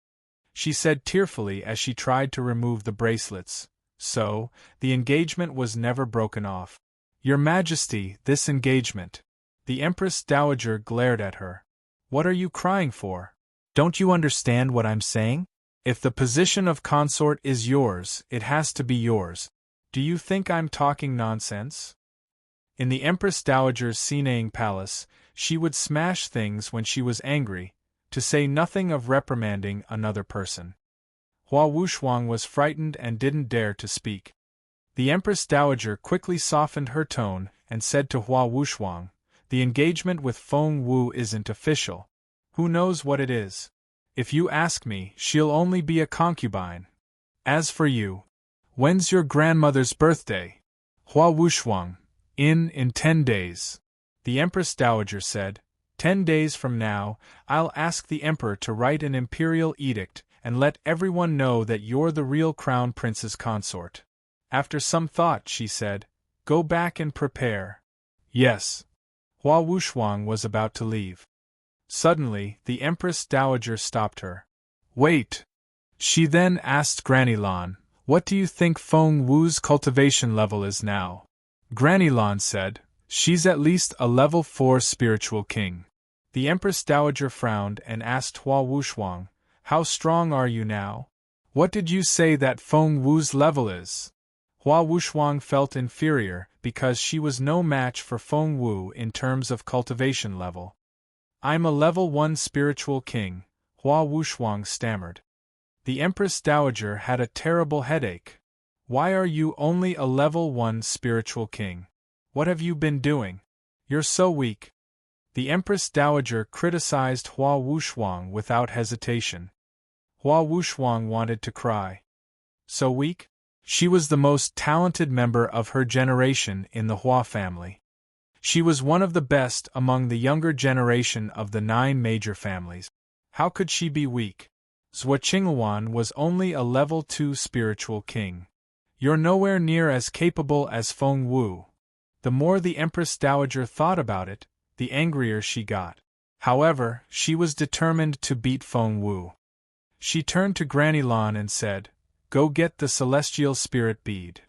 She said tearfully as she tried to remove the bracelets. So, the engagement was never broken off. Your Majesty, this engagement. The Empress Dowager glared at her. What are you crying for? Don't you understand what I'm saying? If the position of consort is yours, it has to be yours. Do you think I'm talking nonsense? In the Empress Dowager's Sinang palace, she would smash things when she was angry, to say nothing of reprimanding another person. Hua Wuxuang was frightened and didn't dare to speak. The Empress Dowager quickly softened her tone and said to Hua Wuxuang, "The engagement with Feng Wu isn't official. Who knows what it is? If you ask me, she'll only be a concubine. As for you, when's your grandmother's birthday?" Hua Wuxuang, in 10 days. The Empress Dowager said, 10 days from now, I'll ask the Emperor to write an imperial edict and let everyone know that you're the real Crown Prince's consort. After some thought, she said, "Go back and prepare." Yes. Hua Wuxuang was about to leave. Suddenly, the Empress Dowager stopped her. Wait. She then asked Granny Lan, "What do you think Feng Wu's cultivation level is now?" Granny Lan said, "She's at least a level 4 spiritual king." The Empress Dowager frowned and asked Hua Wuxuang, "How strong are you now? What did you say that Feng Wu's level is?" Hua Wuxuang felt inferior because she was no match for Feng Wu in terms of cultivation level. "I'm a level 1 spiritual king," Hua Wuxuang stammered. The Empress Dowager had a terrible headache. "Why are you only a level 1 spiritual king? What have you been doing? You're so weak." The Empress Dowager criticized Hua Wuxuang without hesitation. Hua Wuxuang wanted to cry. So weak? She was the most talented member of her generation in the Hua family. She was one of the best among the younger generation of the 9 major families. How could she be weak? Zhou Qingluan was only a level 2 spiritual king. You're nowhere near as capable as Feng Wu. The more the Empress Dowager thought about it, the angrier she got. However, she was determined to beat Feng Wu. She turned to Granny Lan and said, "Go get the celestial spirit bead."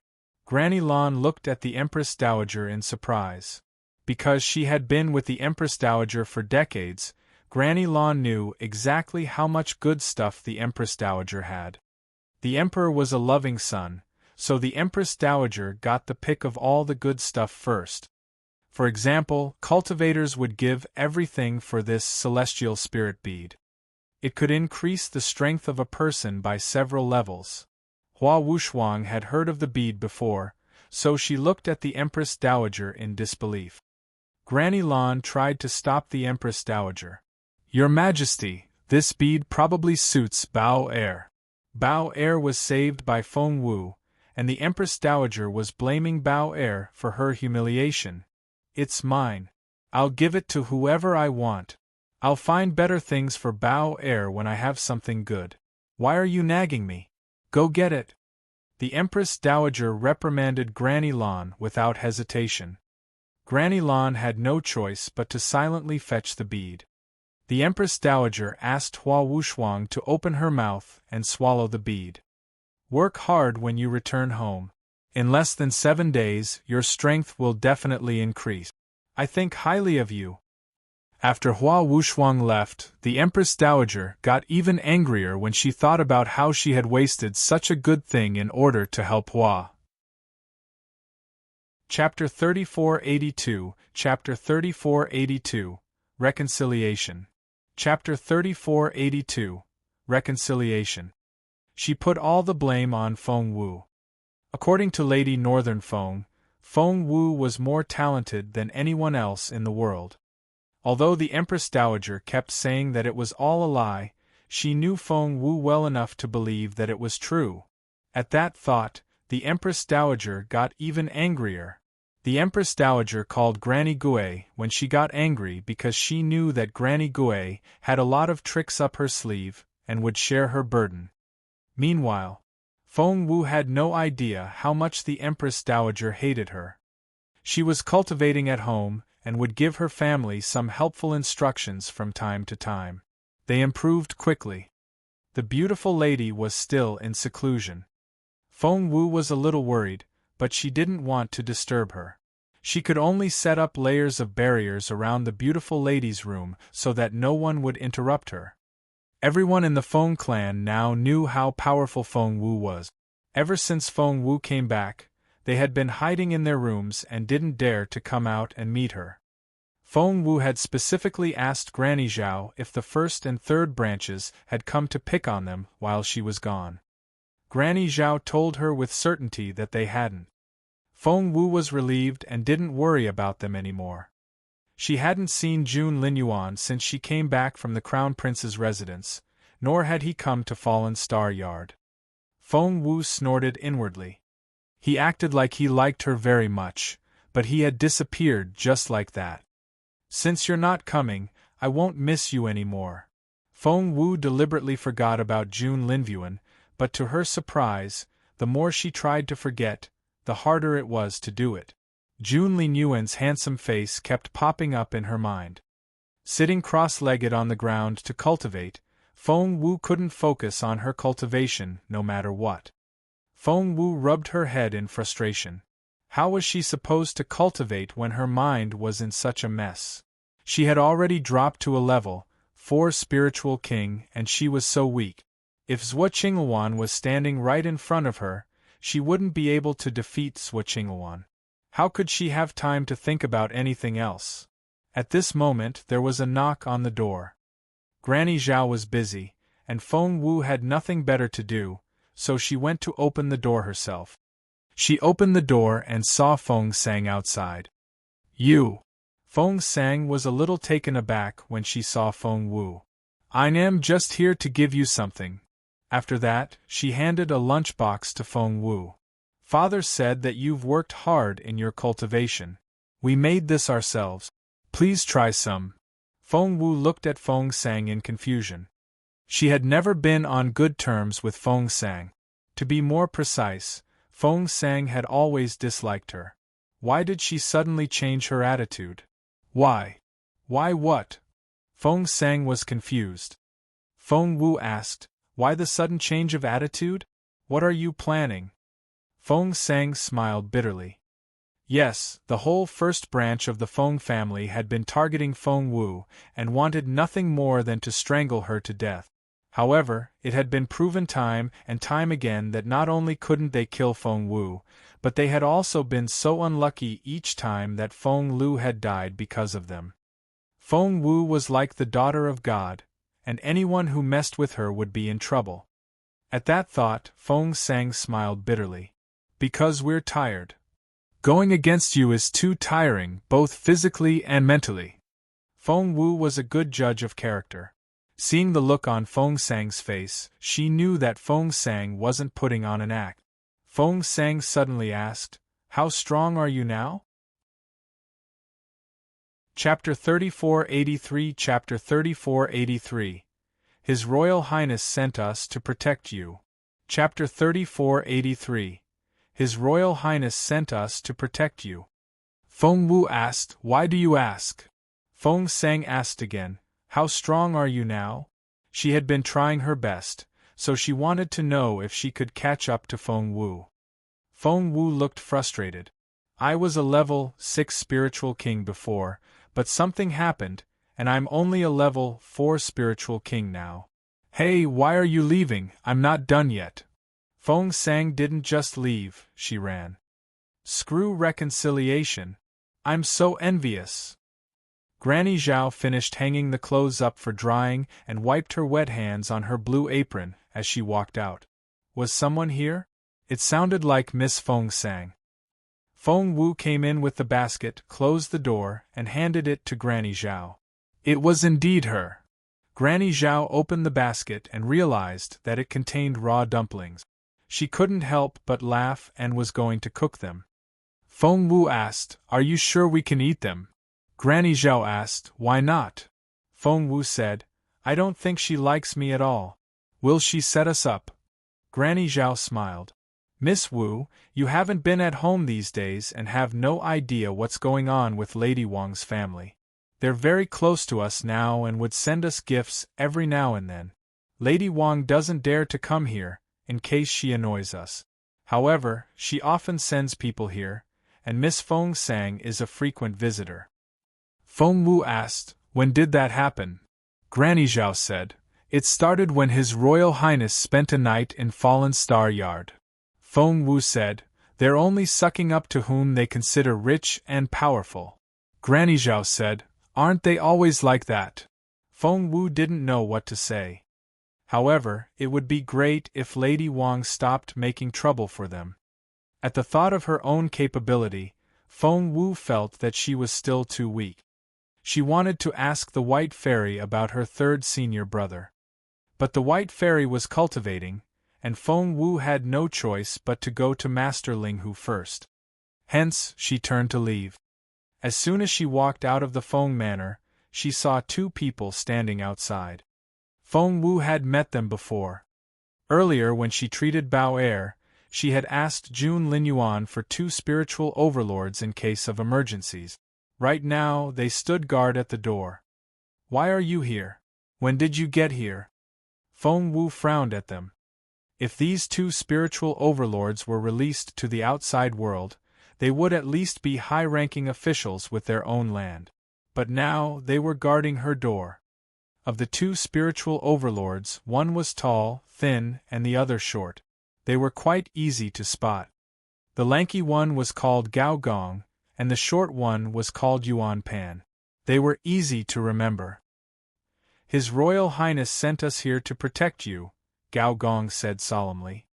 Granny Lan looked at the Empress Dowager in surprise. Because she had been with the Empress Dowager for decades, Granny Lan knew exactly how much good stuff the Empress Dowager had. The Emperor was a loving son, so the Empress Dowager got the pick of all the good stuff first. For example, cultivators would give everything for this celestial spirit bead. It could increase the strength of a person by several levels. Hua Wuxuang had heard of the bead before, so she looked at the Empress Dowager in disbelief. Granny Lan tried to stop the Empress Dowager. "Your Majesty, this bead probably suits Bao Er." Bao Er was saved by Feng Wu, and the Empress Dowager was blaming Bao Er for her humiliation. "It's mine. I'll give it to whoever I want. I'll find better things for Bao Er when I have something good. Why are you nagging me? Go get it." The Empress Dowager reprimanded Granny Lan without hesitation. Granny Lan had no choice but to silently fetch the bead. The Empress Dowager asked Hua Wuxuang to open her mouth and swallow the bead. "Work hard when you return home. In less than 7 days, your strength will definitely increase. I think highly of you." After Hua Wuxuang left, the Empress Dowager got even angrier when she thought about how she had wasted such a good thing in order to help Hua. Chapter 3482 Chapter 3482 Reconciliation. Chapter 3482 Reconciliation. She put all the blame on Feng Wu. According to Lady Northern Feng, Feng Wu was more talented than anyone else in the world. Although the Empress Dowager kept saying that it was all a lie, she knew Feng Wu well enough to believe that it was true. At that thought, the Empress Dowager got even angrier. The Empress Dowager called Granny Gui when she got angry because she knew that Granny Gui had a lot of tricks up her sleeve and would share her burden. Meanwhile, Feng Wu had no idea how much the Empress Dowager hated her. She was cultivating at home, and would give her family some helpful instructions from time to time. They improved quickly. The beautiful lady was still in seclusion. Feng Wu was a little worried, but she didn't want to disturb her. She could only set up layers of barriers around the beautiful lady's room so that no one would interrupt her. Everyone in the Feng clan now knew how powerful Feng Wu was. Ever since Feng Wu came back, they had been hiding in their rooms and didn't dare to come out and meet her. Feng Wu had specifically asked Granny Zhao if the first and third branches had come to pick on them while she was gone. Granny Zhao told her with certainty that they hadn't. Feng Wu was relieved and didn't worry about them anymore. She hadn't seen Jun Linyuan since she came back from the Crown Prince's residence, nor had he come to Fallen Star Yard. Feng Wu snorted inwardly. He acted like he liked her very much, but he had disappeared just like that. Since you're not coming, I won't miss you anymore. Feng Wu deliberately forgot about Jun Linyuan, but to her surprise, the more she tried to forget, the harder it was to do it. Jun Linyuan's handsome face kept popping up in her mind. Sitting cross-legged on the ground to cultivate, Feng Wu couldn't focus on her cultivation no matter what. Feng Wu rubbed her head in frustration. How was she supposed to cultivate when her mind was in such a mess? She had already dropped to a level 4 spiritual king and she was so weak. If Zhuo Qingluan was standing right in front of her, she wouldn't be able to defeat Zhuo Qingluan. How could she have time to think about anything else? At this moment there was a knock on the door. Granny Zhao was busy, and Feng Wu had nothing better to do, so she went to open the door herself. She opened the door and saw Feng Sang outside. You! Feng Sang was a little taken aback when she saw Feng Wu. I am just here to give you something. After that, she handed a lunchbox to Feng Wu. Father said that you've worked hard in your cultivation. We made this ourselves. Please try some. Feng Wu looked at Feng Sang in confusion. She had never been on good terms with Feng Sang. To be more precise, Feng Sang had always disliked her. Why did she suddenly change her attitude? Why? Why what? Feng Sang was confused. Feng Wu asked, why the sudden change of attitude? What are you planning? Feng Sang smiled bitterly. Yes, the whole first branch of the Feng family had been targeting Feng Wu and wanted nothing more than to strangle her to death. However, it had been proven time and time again that not only couldn't they kill Feng Wu, but they had also been so unlucky each time that Feng Lu had died because of them. Feng Wu was like the daughter of God, and anyone who messed with her would be in trouble. At that thought, Feng Sang smiled bitterly. Because we're tired. Going against you is too tiring, both physically and mentally. Feng Wu was a good judge of character. Seeing the look on Feng Sang's face, she knew that Feng Sang wasn't putting on an act. Feng Sang suddenly asked, how strong are you now? Chapter 3483 Chapter 3483 His Royal Highness sent us to protect you. Chapter 3483 His Royal Highness sent us to protect you. Feng Wu asked, why do you ask? Feng Sang asked again, how strong are you now? She had been trying her best, so she wanted to know if she could catch up to Feng Wu. Feng Wu looked frustrated. I was a level 6 spiritual king before, but something happened, and I'm only a level 4 spiritual king now. Hey, why are you leaving? I'm not done yet. Feng Sang didn't just leave, she ran. Screw reconciliation. I'm so envious. Granny Zhao finished hanging the clothes up for drying and wiped her wet hands on her blue apron as she walked out. Was someone here? It sounded like Miss Feng Sang. Feng Wu came in with the basket, closed the door, and handed it to Granny Zhao. It was indeed her. Granny Zhao opened the basket and realized that it contained raw dumplings. She couldn't help but laugh and was going to cook them. Feng Wu asked, are you sure we can eat them? Granny Zhao asked, why not? Feng Wu said, I don't think she likes me at all. Will she set us up? Granny Zhao smiled. Miss Wu, you haven't been at home these days and have no idea what's going on with Lady Wang's family. They're very close to us now and would send us gifts every now and then. Lady Wang doesn't dare to come here, in case she annoys us. However, she often sends people here, and Miss Feng Sang is a frequent visitor. Feng Wu asked, when did that happen? Granny Zhao said, it started when His Royal Highness spent a night in Fallen Star Yard. Feng Wu said, they're only sucking up to whom they consider rich and powerful. Granny Zhao said, aren't they always like that? Feng Wu didn't know what to say. However, it would be great if Lady Wang stopped making trouble for them. At the thought of her own capability, Feng Wu felt that she was still too weak. She wanted to ask the White Fairy about her third senior brother. But the White Fairy was cultivating, and Feng Wu had no choice but to go to Master Ling Hu first. Hence, she turned to leave. As soon as she walked out of the Feng Manor, she saw two people standing outside. Feng Wu had met them before. Earlier, when she treated Bao Er, she had asked Jun Linyuan for 2 spiritual overlords in case of emergencies. Right now, they stood guard at the door. Why are you here? When did you get here? Feng Wu frowned at them. If these 2 spiritual overlords were released to the outside world, they would at least be high-ranking officials with their own land. But now, they were guarding her door. Of the 2 spiritual overlords, one was tall, thin, and the other short. They were quite easy to spot. The lanky one was called Gao Gong, and the short one was called Yuan Pan. They were easy to remember. His Royal Highness sent us here to protect you, Gao Gong said solemnly.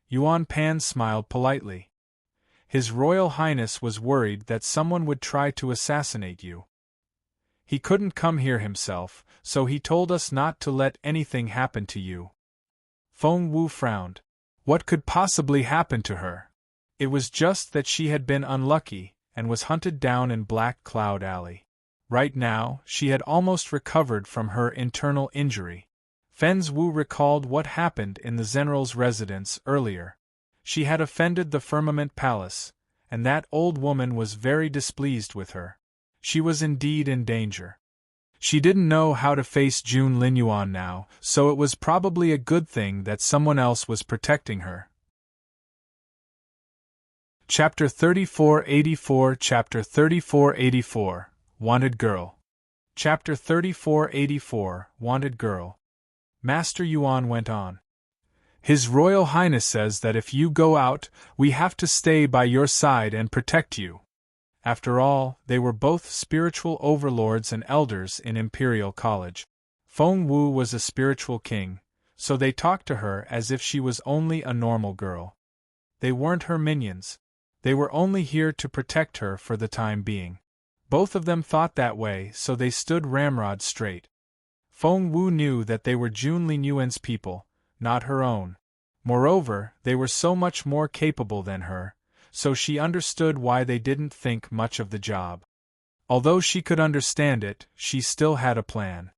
Yuan Pan smiled politely. His Royal Highness was worried that someone would try to assassinate you. He couldn't come here himself, so he told us not to let anything happen to you. Feng Wu frowned. What could possibly happen to her? It was just that she had been unlucky, and was hunted down in Black Cloud Alley. Right now, she had almost recovered from her internal injury. Feng Wu recalled what happened in the general's residence earlier. She had offended the Firmament Palace, and that old woman was very displeased with her. She was indeed in danger. She didn't know how to face Jun Linyuan now, so it was probably a good thing that someone else was protecting her. Chapter 3484 Chapter 3484 Wanted Girl. Chapter 3484 Wanted Girl. Master Yuan went on. His Royal Highness says that if you go out, we have to stay by your side and protect you. After all, they were both spiritual overlords and elders in Imperial College. Feng Wu was a spiritual king, so they talked to her as if she was only a normal girl. They weren't her minions. They were only here to protect her for the time being. Both of them thought that way, so they stood ramrod straight. Feng Wu knew that they were Jun Linyuan's people, not her own. Moreover, they were so much more capable than her, so she understood why they didn't think much of the job. Although she could understand it, she still had a plan.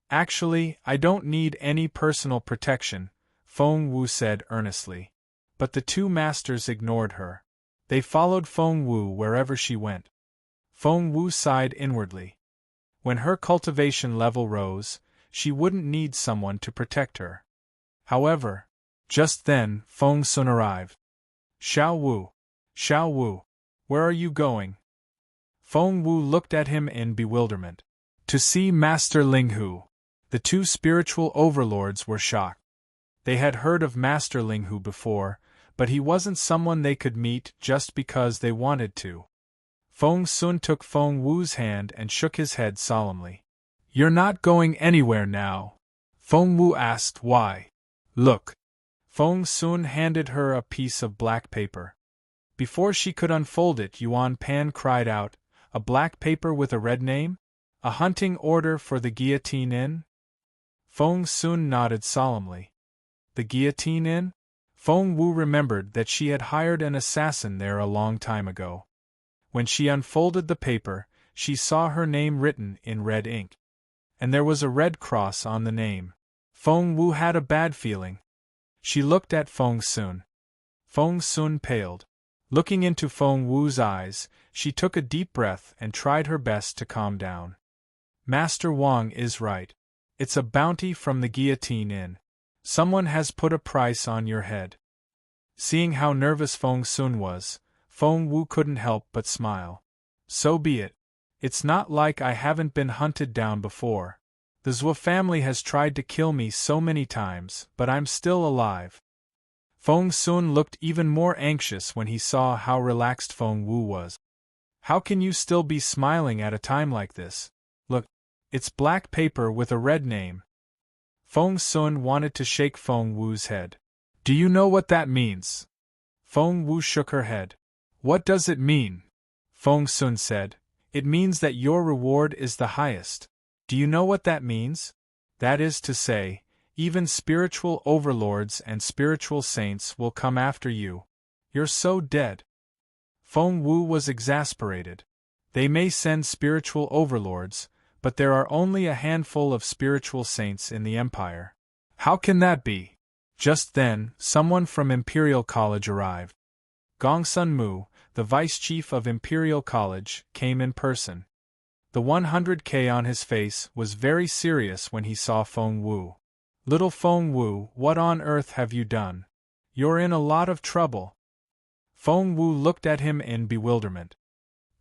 Actually, I don't need any personal protection, Feng Wu said earnestly. But the 2 masters ignored her. They followed Feng Wu wherever she went. Feng Wu sighed inwardly. When her cultivation level rose, she wouldn't need someone to protect her. However, just then, Feng Sun arrived. Xiao Wu, where are you going? Feng Wu looked at him in bewilderment. To see Master Ling Hu. The 2 spiritual overlords were shocked. They had heard of Master Ling Hu before, but he wasn't someone they could meet just because they wanted to. Feng Sun took Feng Wu's hand and shook his head solemnly. You're not going anywhere now. Feng Wu asked why. Look. Feng Sun handed her a piece of black paper. Before she could unfold it, Yuan Pan cried out, a black paper with a red name? A hunting order for the Guillotine Inn? Feng Sun nodded solemnly. The Guillotine Inn? Feng Wu remembered that she had hired an assassin there a long time ago. When she unfolded the paper, she saw her name written in red ink. And there was a red cross on the name. Feng Wu had a bad feeling. She looked at Feng Sun. Feng Sun paled. Looking into Feng Wu's eyes, she took a deep breath and tried her best to calm down. Master Wang is right. It's a bounty from the Guillotine Inn. Someone has put a price on your head. Seeing how nervous Feng Sun was, Feng Wu couldn't help but smile. So be it. It's not like I haven't been hunted down before. The Zhou family has tried to kill me so many times, but I'm still alive. Feng Sun looked even more anxious when he saw how relaxed Feng Wu was. How can you still be smiling at a time like this? Look, it's black paper with a red name. Feng Sun wanted to shake Feng Wu's head. Do you know what that means? Feng Wu shook her head. What does it mean? Feng Sun said. It means that your reward is the highest. Do you know what that means? That is to say, even spiritual overlords and spiritual saints will come after you. You're so dead. Feng Wu was exasperated. They may send spiritual overlords, but there are only a handful of spiritual saints in the Empire. How can that be? Just then, someone from Imperial College arrived. Gongsun Mu, the vice chief of Imperial College, came in person. The 100K on his face was very serious when he saw Feng Wu. Little Feng Wu, what on earth have you done? You're in a lot of trouble. Feng Wu looked at him in bewilderment.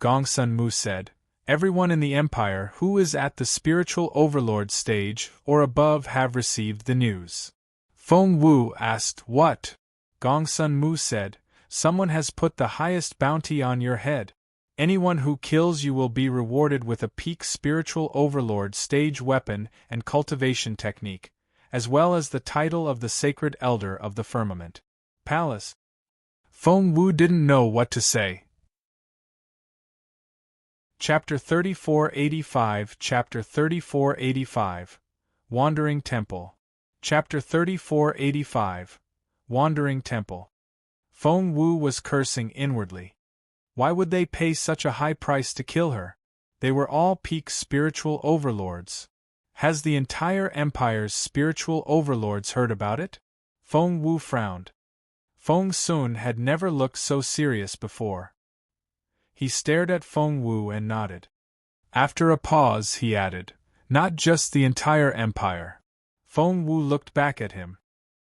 Gongsun Mu said, Everyone in the Empire who is at the spiritual overlord stage or above have received the news. Feng Wu asked, What? Gongsun Mu said, Someone has put the highest bounty on your head. Anyone who kills you will be rewarded with a peak spiritual overlord stage weapon and cultivation technique, as well as the title of the Sacred Elder of the Firmament Palace. Feng Wu didn't know what to say. Chapter 3485 Chapter 3485 Wandering Temple. Chapter 3485 Wandering Temple. Feng Wu was cursing inwardly. Why would they pay such a high price to kill her? They were all peak spiritual overlords. Has the entire Empire's spiritual overlords heard about it? Feng Wu frowned. Feng Sun had never looked so serious before. He stared at Feng Wu and nodded. After a pause, he added, Not just the entire Empire. Feng Wu looked back at him.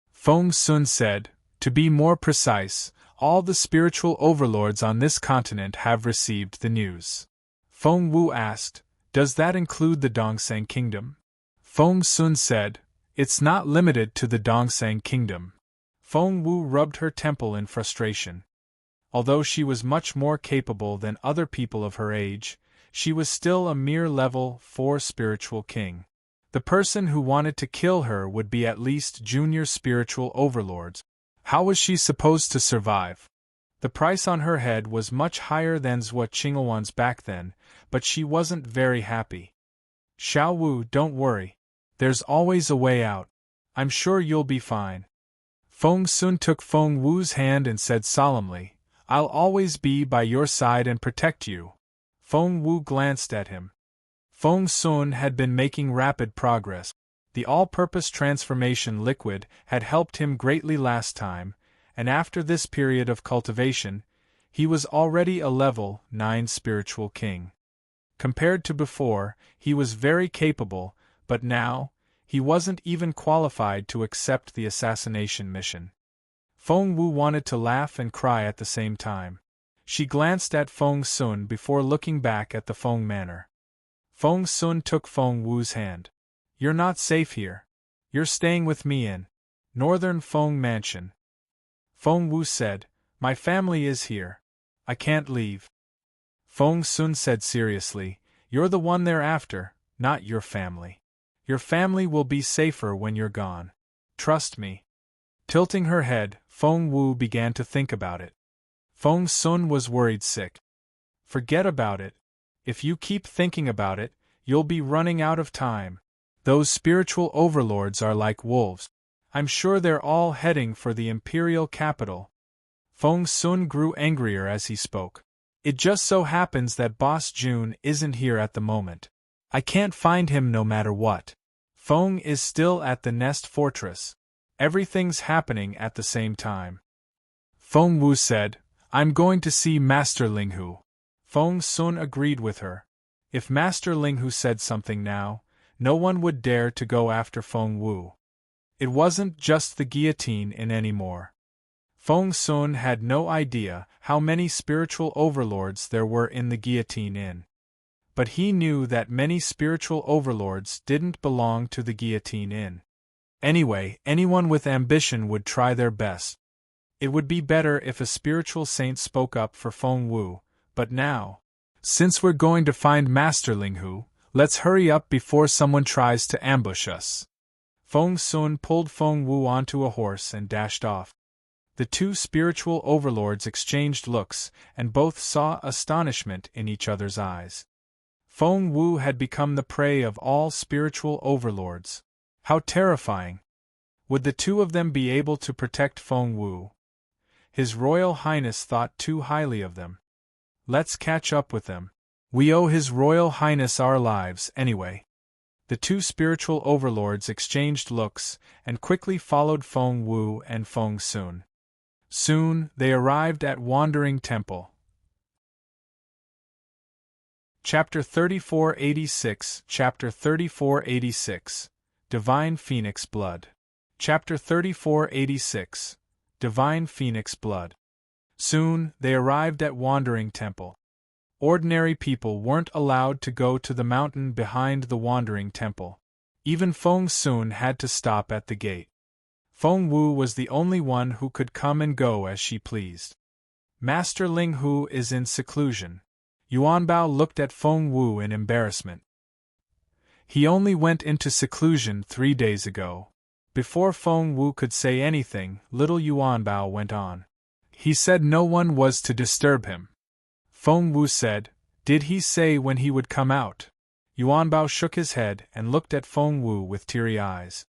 Feng Sun said, To be more precise, all the spiritual overlords on this continent have received the news. Feng Wu asked, Does that include the Dongsang Kingdom? Feng Sun said, It's not limited to the Dongsang Kingdom. Feng Wu rubbed her temple in frustration. Although she was much more capable than other people of her age, she was still a mere level 4 spiritual king. The person who wanted to kill her would be at least junior spiritual overlords. How was she supposed to survive? The price on her head was much higher than Zhou Qinghuan's back then, but she wasn't very happy. Xiao Wu, don't worry. There's always a way out. I'm sure you'll be fine. Feng Sun took Feng Wu's hand and said solemnly, I'll always be by your side and protect you. Feng Wu glanced at him. Feng Sun had been making rapid progress. The all-purpose transformation liquid had helped him greatly last time, and after this period of cultivation, he was already a level 9 spiritual king. Compared to before, he was very capable, but now, he wasn't even qualified to accept the assassination mission. Feng Wu wanted to laugh and cry at the same time. She glanced at Feng Sun before looking back at the Feng Manor. Feng Sun took Feng Wu's hand. You're not safe here. You're staying with me in Northern Feng Mansion. Feng Wu said, My family is here. I can't leave. Feng Sun said seriously, You're the one they're after, not your family. Your family will be safer when you're gone. Trust me. Tilting her head, Feng Wu began to think about it. Feng Sun was worried sick. Forget about it. If you keep thinking about it, you'll be running out of time. Those spiritual overlords are like wolves. I'm sure they're all heading for the imperial capital. Feng Sun grew angrier as he spoke. It just so happens that Boss Jun isn't here at the moment. I can't find him no matter what. Feng is still at the Nest Fortress. Everything's happening at the same time. Feng Wu said, I'm going to see Master Linghu. Feng Sun agreed with her. If Master Linghu said something now, no one would dare to go after Feng Wu. It wasn't just the guillotine in anymore. Feng Sun had no idea how many spiritual overlords there were in the guillotine inn. But he knew that many spiritual overlords didn't belong to the guillotine inn. Anyway, anyone with ambition would try their best. It would be better if a spiritual saint spoke up for Feng Wu, but now, since we're going to find Master Linghu, let's hurry up before someone tries to ambush us. Feng Sun pulled Feng Wu onto a horse and dashed off. The two spiritual overlords exchanged looks, and both saw astonishment in each other's eyes. Feng Wu had become the prey of all spiritual overlords. How terrifying! Would the two of them be able to protect Feng Wu? His Royal Highness thought too highly of them. Let's catch up with them. We owe His Royal Highness our lives, anyway. The two spiritual overlords exchanged looks, and quickly followed Feng Wu and Feng Sun. Soon, they arrived at Wandering Temple. Chapter 3486 Chapter 3486 Divine Phoenix Blood. Chapter 3486 Divine Phoenix Blood. Soon, they arrived at Wandering Temple. Ordinary people weren't allowed to go to the mountain behind the Wandering Temple. Even Feng Sun had to stop at the gate. Feng Wu was the only one who could come and go as she pleased. Master Linghu is in seclusion. Yuanbao looked at Feng Wu in embarrassment. He only went into seclusion 3 days ago. Before Feng Wu could say anything, little Yuanbao went on. He said no one was to disturb him. Feng Wu said, Did he say when he would come out? Yuanbao shook his head and looked at Feng Wu with teary eyes.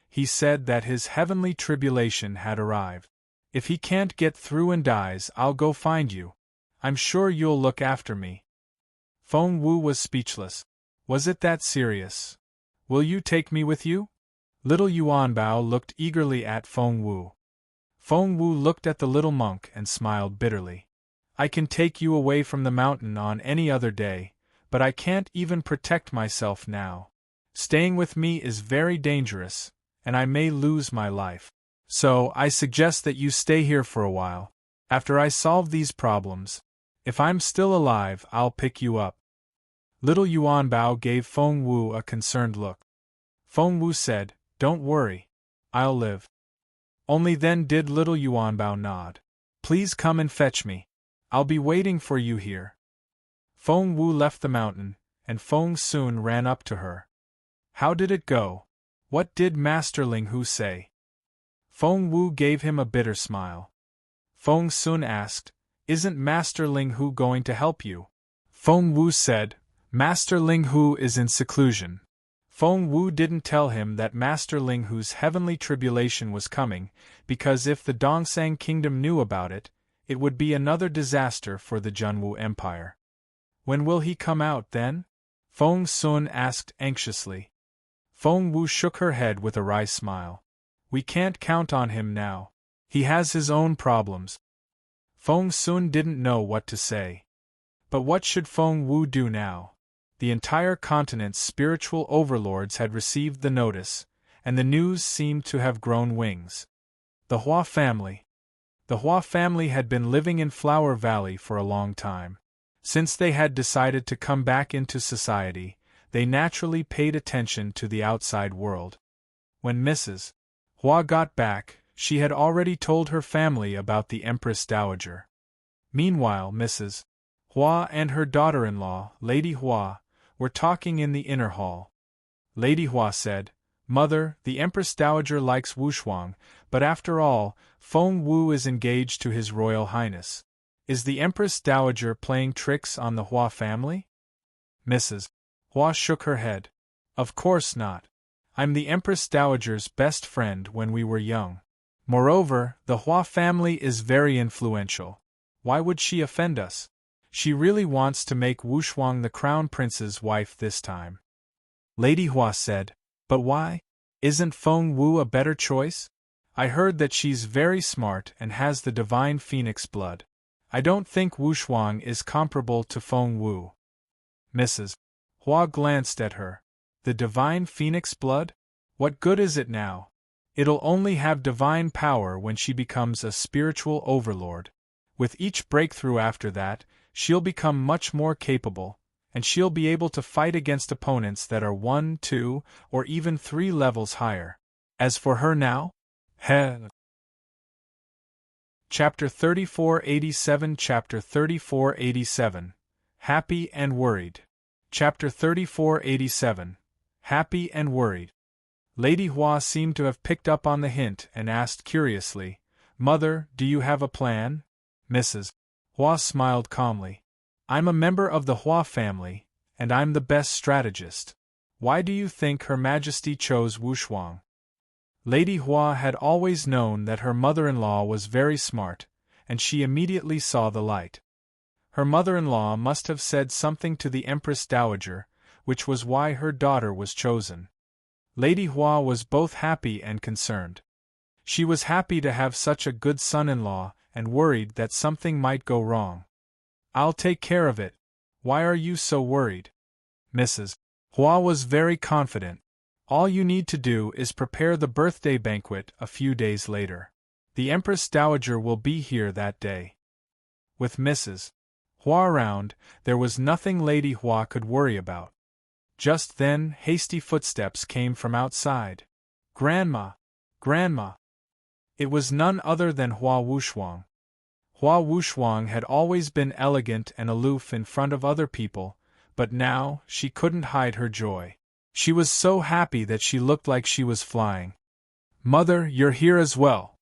He said that his heavenly tribulation had arrived. If he can't get through and dies, I'll go find you. I'm sure you'll look after me. Feng Wu was speechless. Was it that serious? Will you take me with you? Little Yuanbao looked eagerly at Feng Wu. Feng Wu looked at the little monk and smiled bitterly. I can take you away from the mountain on any other day, but I can't even protect myself now. Staying with me is very dangerous, and I may lose my life. So, I suggest that you stay here for a while. After I solve these problems, if I'm still alive, I'll pick you up. Little Yuanbao gave Feng Wu a concerned look. Feng Wu said, Don't worry. I'll live. Only then did little Yuanbao nod. Please come and fetch me. I'll be waiting for you here. Feng Wu left the mountain, and Feng Sun ran up to her. How did it go? What did Master Linghu say? Feng Wu gave him a bitter smile. Feng Sun asked, Isn't Master Linghu going to help you? Feng Wu said, Master Linghu is in seclusion. Feng Wu didn't tell him that Master Linghu's heavenly tribulation was coming, because if the Dongsang kingdom knew about it, it would be another disaster for the Junwu Empire. When will he come out, then? Feng Sun asked anxiously. Feng Wu shook her head with a wry smile. We can't count on him now. He has his own problems. Feng Sun didn't know what to say. But what should Feng Wu do now? The entire continent's spiritual overlords had received the notice, and the news seemed to have grown wings. The Hua family. The Hua family had been living in Flower Valley for a long time. Since they had decided to come back into society, they naturally paid attention to the outside world. When Mrs. Hua got back, she had already told her family about the Empress Dowager. Meanwhile, Mrs. Hua and her daughter-in-law, Lady Hua, were talking in the inner hall. Lady Hua said, Mother, the Empress Dowager likes Wushuang, but after all, Feng Wu is engaged to His Royal Highness. Is the Empress Dowager playing tricks on the Hua family? Mrs. Hua shook her head. Of course not. I'm the Empress Dowager's best friend when we were young. Moreover, the Hua family is very influential. Why would she offend us? She really wants to make Wushuang the crown prince's wife this time. Lady Hua said, But why? Isn't Feng Wu a better choice? I heard that she's very smart and has the divine phoenix blood. I don't think Wu Shuang is comparable to Feng Wu. Mrs. Hua glanced at her. The divine phoenix blood? What good is it now? It'll only have divine power when she becomes a spiritual overlord. With each breakthrough after that, she'll become much more capable, and she'll be able to fight against opponents that are 1, 2, or even 3 levels higher. As for her now? Heh. Chapter 3487 Chapter 3487 Happy and Worried. Chapter 3487 Happy and Worried. Lady Hua seemed to have picked up on the hint and asked curiously, Mother, do you have a plan? Mrs. Hua smiled calmly. I'm a member of the Hua family, and I'm the best strategist. Why do you think Her Majesty chose Wu Shuang? Lady Hua had always known that her mother-in-law was very smart, and she immediately saw the light. Her mother-in-law must have said something to the Empress Dowager, which was why her daughter was chosen. Lady Hua was both happy and concerned. She was happy to have such a good son-in-law and worried that something might go wrong. I'll take care of it. Why are you so worried? Mrs. Hua was very confident. All you need to do is prepare the birthday banquet a few days later. The Empress Dowager will be here that day. With Mrs. Hua around, there was nothing Lady Hua could worry about. Just then, hasty footsteps came from outside. Grandma! Grandma! It was none other than Hua Wushuang. Hua Wushuang had always been elegant and aloof in front of other people, but now she couldn't hide her joy. She was so happy that she looked like she was flying. Mother, you're here as well.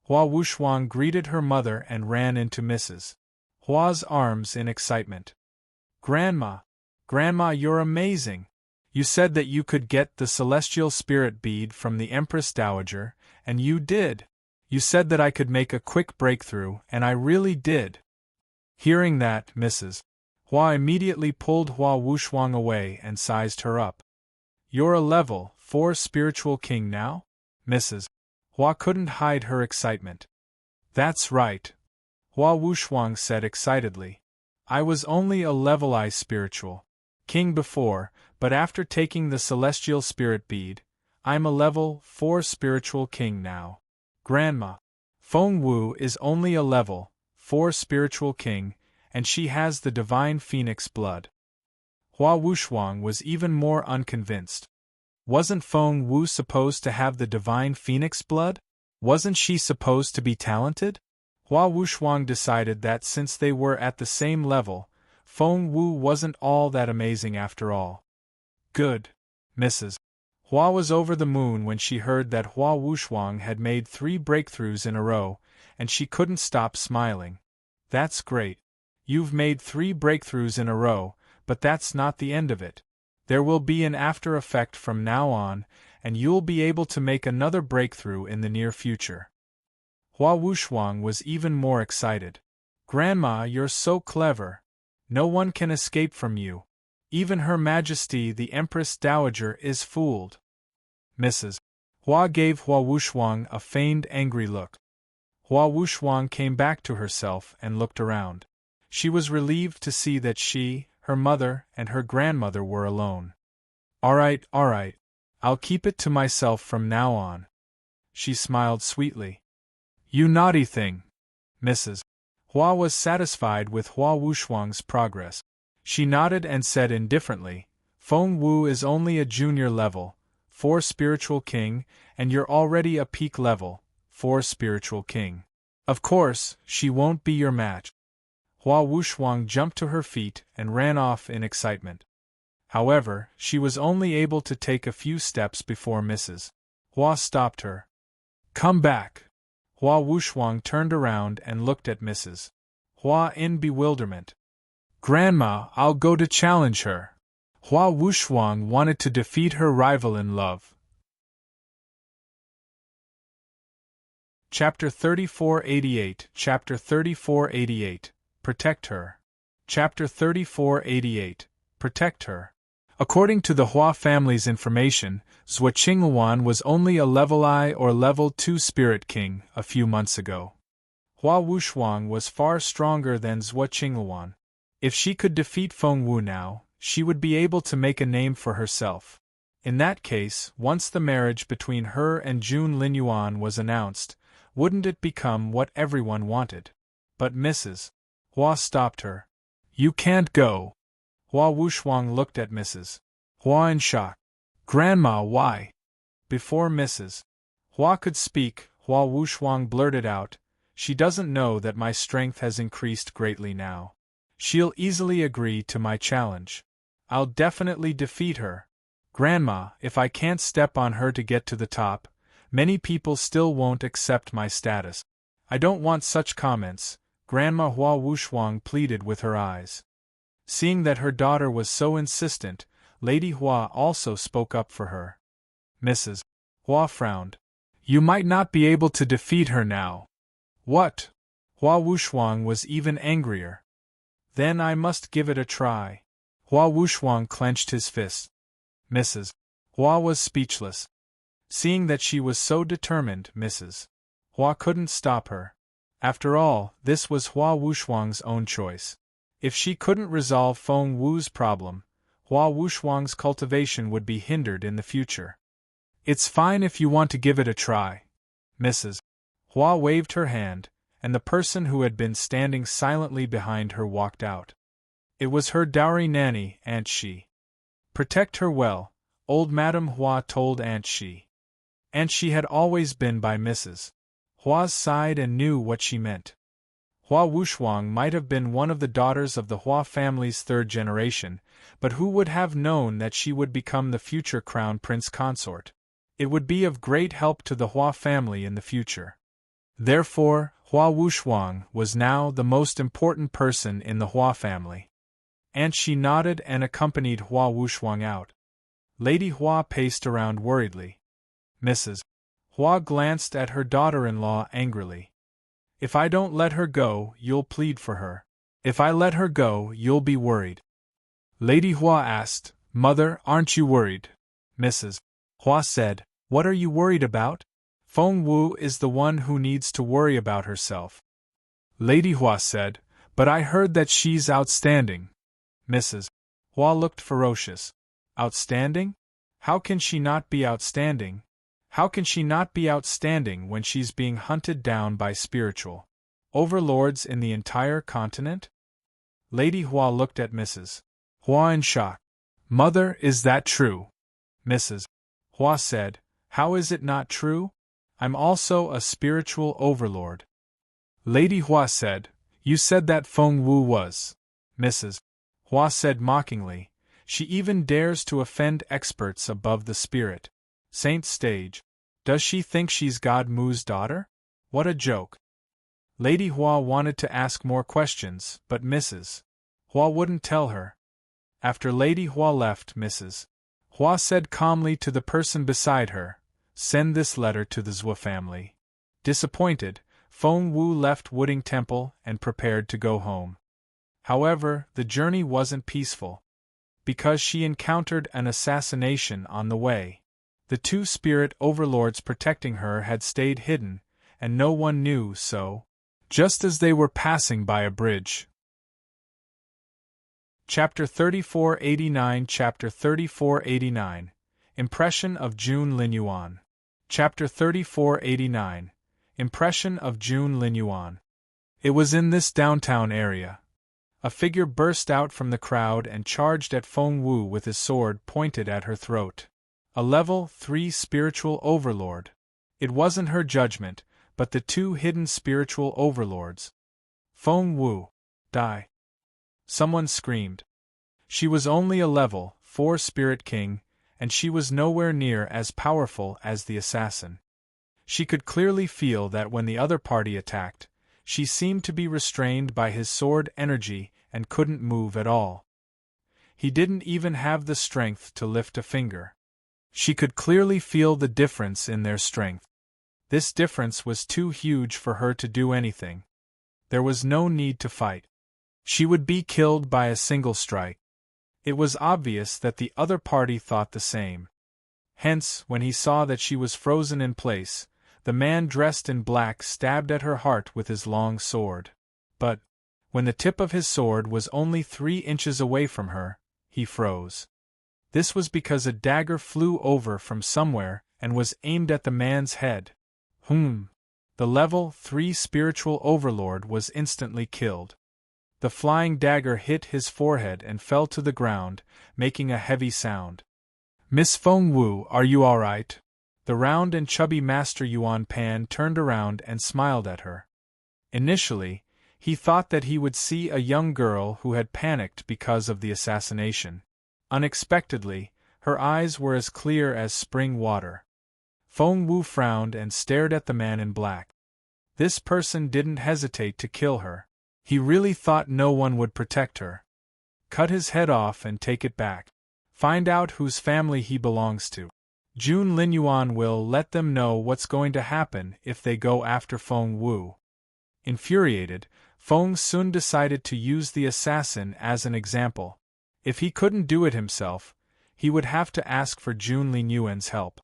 Hua Wushuang greeted her mother and ran into Mrs. Hua's arms in excitement. Grandma! Grandma, you're amazing! You said that you could get the celestial spirit bead from the Empress Dowager, and you did. You said that I could make a quick breakthrough, and I really did. Hearing that, Mrs. Hua immediately pulled Hua Wushuang away and sized her up. You're a level 4 spiritual king now? Mrs. Hua couldn't hide her excitement. That's right, Hua Wushuang said excitedly. I was only a level I spiritual king before, but after taking the celestial spirit bead, I'm a level 4 spiritual king now. Grandma, Feng Wu is only a level 4 spiritual king, and she has the divine phoenix blood. Hua Wushuang was even more unconvinced. Wasn't Feng Wu supposed to have the divine phoenix blood? Wasn't she supposed to be talented? Hua Wushuang decided that since they were at the same level, Feng Wu wasn't all that amazing after all. Good. Mrs. Hua was over the moon when she heard that Hua Wushuang had made 3 breakthroughs in a row, and she couldn't stop smiling. That's great. You've made 3 breakthroughs in a row, but that's not the end of it. There will be an after effect from now on, and you'll be able to make another breakthrough in the near future. Hua Wushuang was even more excited. Grandma, you're so clever. No one can escape from you. Even Her Majesty the Empress Dowager is fooled. Mrs. Hua gave Hua Wushuang a feigned angry look. Hua Wushuang came back to herself and looked around. She was relieved to see that she, her mother, and her grandmother were alone. All right, I'll keep it to myself from now on. She smiled sweetly. You naughty thing. Mrs. Hua was satisfied with Hua Wushuang's progress. She nodded and said indifferently, Feng Wu is only a junior level 4 spiritual king, and you're already a peak level 4 spiritual king. Of course, she won't be your match. Hua Wushuang jumped to her feet and ran off in excitement. However, she was only able to take a few steps before Mrs. Hua stopped her. Come back! Hua Wushuang turned around and looked at Mrs. Hua in bewilderment. Grandma, I'll go to challenge her. Hua Wushuang wanted to defeat her rival in love. Chapter 3488 Chapter 3488 Protect her. Chapter 3488 Protect her. According to the Hua family's information, Zhuo Qingluan was only a level I or level 2 spirit king a few months ago. Hua Wushuang was far stronger than Zhuo Qingluan. If she could defeat Feng Wu now, she would be able to make a name for herself. In that case, once the marriage between her and Jun Linyuan was announced, wouldn't it become what everyone wanted? But Mrs. Hua stopped her. You can't go. Hua Wushuang looked at Mrs. Hua in shock. Grandma, why? Before Mrs. Hua could speak, Hua Wushuang blurted out, she doesn't know that my strength has increased greatly now. She'll easily agree to my challenge. I'll definitely defeat her. Grandma, if I can't step on her to get to the top, many people still won't accept my status. I don't want such comments, Grandma Hua Wushuang pleaded with her eyes. Seeing that her daughter was so insistent, Lady Hua also spoke up for her. Mrs. Hua frowned. You might not be able to defeat her now. What? Hua Wushuang was even angrier. Then I must give it a try. Hua Wushuang clenched his fist. Mrs. Hua was speechless. Seeing that she was so determined, Mrs. Hua couldn't stop her. After all, this was Hua Wushuang's own choice. If she couldn't resolve Feng Wu's problem, Hua Wushuang's cultivation would be hindered in the future. It's fine if you want to give it a try. Mrs. Hua waved her hand, and the person who had been standing silently behind her walked out. It was her dowry nanny, Aunt Shi. Protect her well, old Madame Hua told Aunt Shi. Aunt Shi had always been by Mrs. Hua's side and knew what she meant. Hua Wushuang might have been one of the daughters of the Hua family's third generation, but who would have known that she would become the future crown prince consort? It would be of great help to the Hua family in the future. Therefore, Hua Wushuang was now the most important person in the Hua family. Aunt Shi nodded and accompanied Hua Wushuang out. Lady Hua paced around worriedly. Mrs. Hua glanced at her daughter-in-law angrily. If I don't let her go, you'll plead for her. If I let her go, you'll be worried. Lady Hua asked, Mother, aren't you worried? Mrs. Hua said, What are you worried about? Feng Wu is the one who needs to worry about herself. Lady Hua said, But I heard that she's outstanding. Mrs. Hua looked ferocious. Outstanding? How can she not be outstanding? How can she not be outstanding when she's being hunted down by spiritual overlords in the entire continent? Lady Hua looked at Mrs. Hua in shock. Mother, is that true? Mrs. Hua said, How is it not true? I'm also a spiritual overlord. Lady Hua said, You said that Feng Wu was. Mrs. Hua said mockingly, She even dares to offend experts above the spirit saint stage. Does she think she's God Mu's daughter? What a joke. Lady Hua wanted to ask more questions, but Mrs. Hua wouldn't tell her. After Lady Hua left, Mrs. Hua said calmly to the person beside her, Send this letter to the Zhuo family. Disappointed, Feng Wu left Wooding Temple and prepared to go home. However, the journey wasn't peaceful. Because she encountered an assassination on the way. The two spirit overlords protecting her had stayed hidden, and no one knew so, just as they were passing by a bridge. Chapter 3489 Chapter 3489 Impression of Jun Linyuan. Chapter 3489 Impression of Jun Linyuan. It was in this downtown area. A figure burst out from the crowd and charged at Feng Wu with his sword pointed at her throat. A level 3 spiritual overlord. It wasn't her judgment, but the two hidden spiritual overlords. Feng Wu, die. Someone screamed. She was only a level 4 spirit king, and she was nowhere near as powerful as the assassin. She could clearly feel that when the other party attacked, she seemed to be restrained by his sword energy and couldn't move at all. He didn't even have the strength to lift a finger. She could clearly feel the difference in their strength. This difference was too huge for her to do anything. There was no need to fight. She would be killed by a single strike. It was obvious that the other party thought the same. Hence, when he saw that she was frozen in place, the man dressed in black stabbed at her heart with his long sword. But, when the tip of his sword was only 3 inches away from her, he froze. This was because a dagger flew over from somewhere and was aimed at the man's head. The level 3 spiritual overlord was instantly killed. The flying dagger hit his forehead and fell to the ground, making a heavy sound. "Miss Feng Wu, are you all right?" The round and chubby Master Yuan Pan turned around and smiled at her. Initially, he thought that he would see a young girl who had panicked because of the assassination. Unexpectedly, her eyes were as clear as spring water. Feng Wu frowned and stared at the man in black. This person didn't hesitate to kill her. He really thought no one would protect her. Cut his head off and take it back. Find out whose family he belongs to. Jun Linyuan will let them know what's going to happen if they go after Feng Wu. Infuriated, Feng Sun decided to use the assassin as an example. If he couldn't do it himself, he would have to ask for Jun Linyuan's help.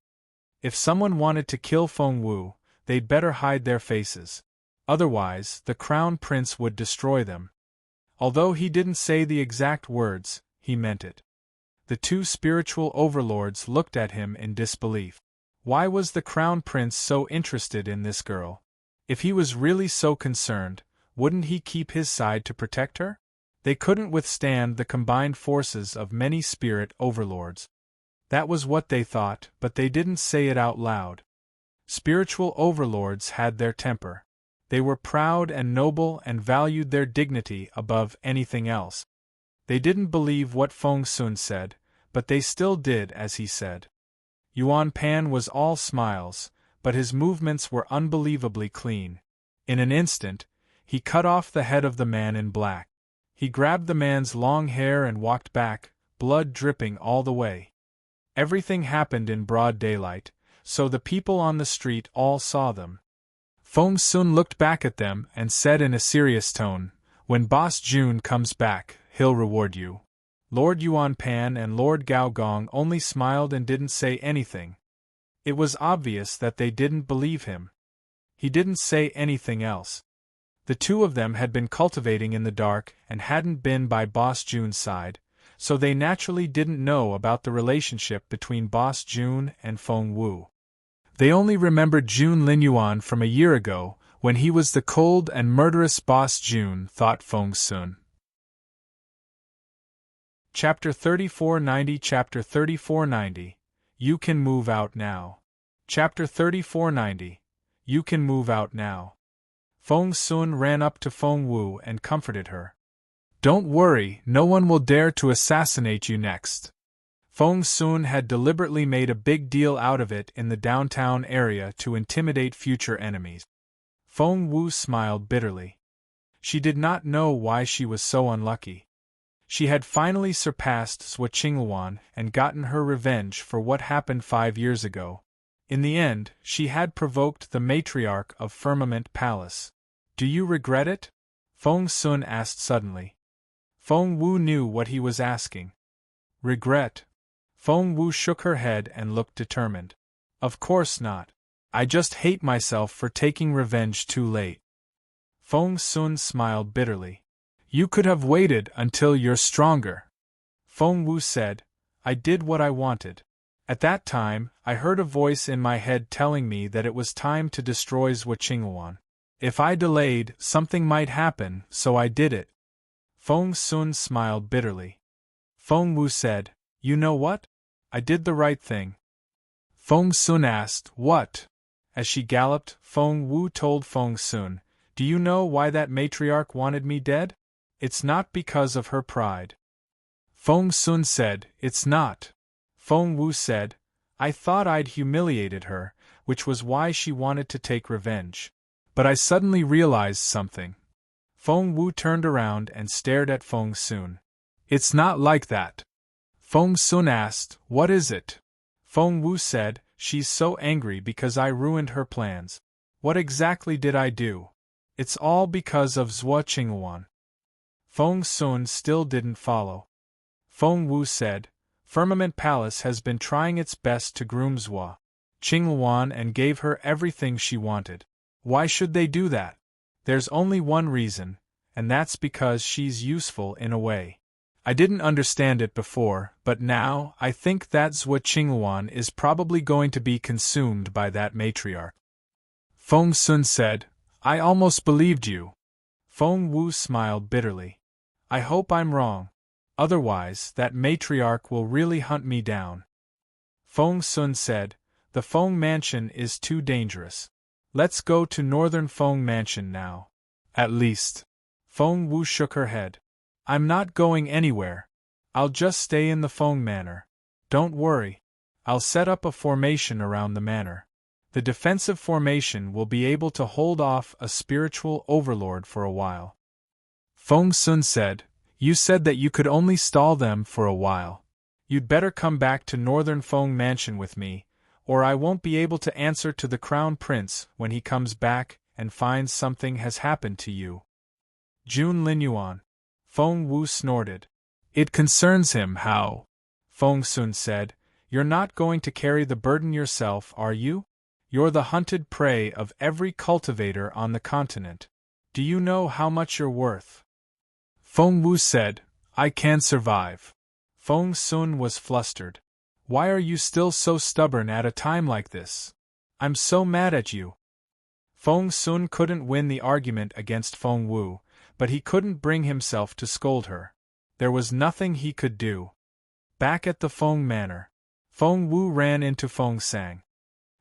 If someone wanted to kill Feng Wu, they'd better hide their faces. Otherwise, the Crown Prince would destroy them. Although he didn't say the exact words, he meant it. The 2 spiritual overlords looked at him in disbelief. Why was the Crown Prince so interested in this girl? If he was really so concerned, wouldn't he keep his side to protect her? They couldn't withstand the combined forces of many spirit overlords. That was what they thought, but they didn't say it out loud. Spiritual overlords had their temper. They were proud and noble and valued their dignity above anything else. They didn't believe what Feng Sun said, but they still did as he said. Yuan Pan was all smiles, but his movements were unbelievably clean. In an instant, he cut off the head of the man in black. He grabbed the man's long hair and walked back, blood dripping all the way. Everything happened in broad daylight, so the people on the street all saw them. Feng Sun looked back at them and said in a serious tone, "When Boss Jun comes back, he'll reward you." Lord Yuan Pan and Lord Gao Gong only smiled and didn't say anything. It was obvious that they didn't believe him. He didn't say anything else. The 2 of them had been cultivating in the dark and hadn't been by Boss Jun's side, so they naturally didn't know about the relationship between Boss Jun and Feng Wu. They only remembered Jun Linyuan from a year ago, when he was the cold and murderous Boss Jun, thought Feng Sun. Chapter 3490 Chapter 3490 You Can Move Out Now. Chapter 3490 You Can Move Out Now. Feng Sun ran up to Feng Wu and comforted her. "Don't worry, no one will dare to assassinate you next." Feng Sun had deliberately made a big deal out of it in the downtown area to intimidate future enemies. Feng Wu smiled bitterly. She did not know why she was so unlucky. She had finally surpassed Sua Qingluan and gotten her revenge for what happened 5 years ago. In the end, she had provoked the matriarch of Firmament Palace. "Do you regret it?" Feng Sun asked suddenly. Feng Wu knew what he was asking. "Regret?" Feng Wu shook her head and looked determined. "Of course not. I just hate myself for taking revenge too late." Feng Sun smiled bitterly. "You could have waited until you're stronger." Feng Wu said, "I did what I wanted. At that time, I heard a voice in my head telling me that it was time to destroy Sua Qingluan. If I delayed, something might happen, so I did it." Feng Sun smiled bitterly. Feng Wu said, "You know what? I did the right thing." Feng Sun asked, "What?" As she galloped, Feng Wu told Feng Sun, "Do you know why that matriarch wanted me dead? It's not because of her pride." Feng Sun said, "It's not." Feng Wu said, "I thought I'd humiliated her, which was why she wanted to take revenge. But I suddenly realized something." Feng Wu turned around and stared at Feng Sun. "It's not like that." Feng Sun asked, "What is it?" Feng Wu said, "She's so angry because I ruined her plans." "What exactly did I do?" "It's all because of Sua Qingluan." Feng Sun still didn't follow. Feng Wu said, Firmament Palace has been trying its best to groom Zhua Qingluan and gave her everything she wanted. Why should they do that? There's only one reason, and that's because she's useful in a way. I didn't understand it before, but now I think that Zhua Qingluan is probably going to be consumed by that matriarch. Feng Sun said, I almost believed you. Feng Wu smiled bitterly. I hope I'm wrong. Otherwise, that matriarch will really hunt me down. Feng Sun said, The Feng Mansion is too dangerous. Let's go to Northern Feng Mansion now. At least. Feng Wu shook her head. I'm not going anywhere. I'll just stay in the Feng Manor. Don't worry. I'll set up a formation around the manor. The defensive formation will be able to hold off a spiritual overlord for a while. Feng Sun said, You said that you could only stall them for a while. You'd better come back to Northern Feng Mansion with me, or I won't be able to answer to the Crown Prince when he comes back and finds something has happened to you. June Linyuan. Feng Wu snorted. It concerns him how? Feng Sun said, You're not going to carry the burden yourself, are you? You're the hunted prey of every cultivator on the continent. Do you know how much you're worth? Feng Wu said, I can survive. Feng Sun was flustered. Why are you still so stubborn at a time like this? I'm so mad at you. Feng Sun couldn't win the argument against Feng Wu, but he couldn't bring himself to scold her. There was nothing he could do. Back at the Feng Manor, Feng Wu ran into Feng Sang.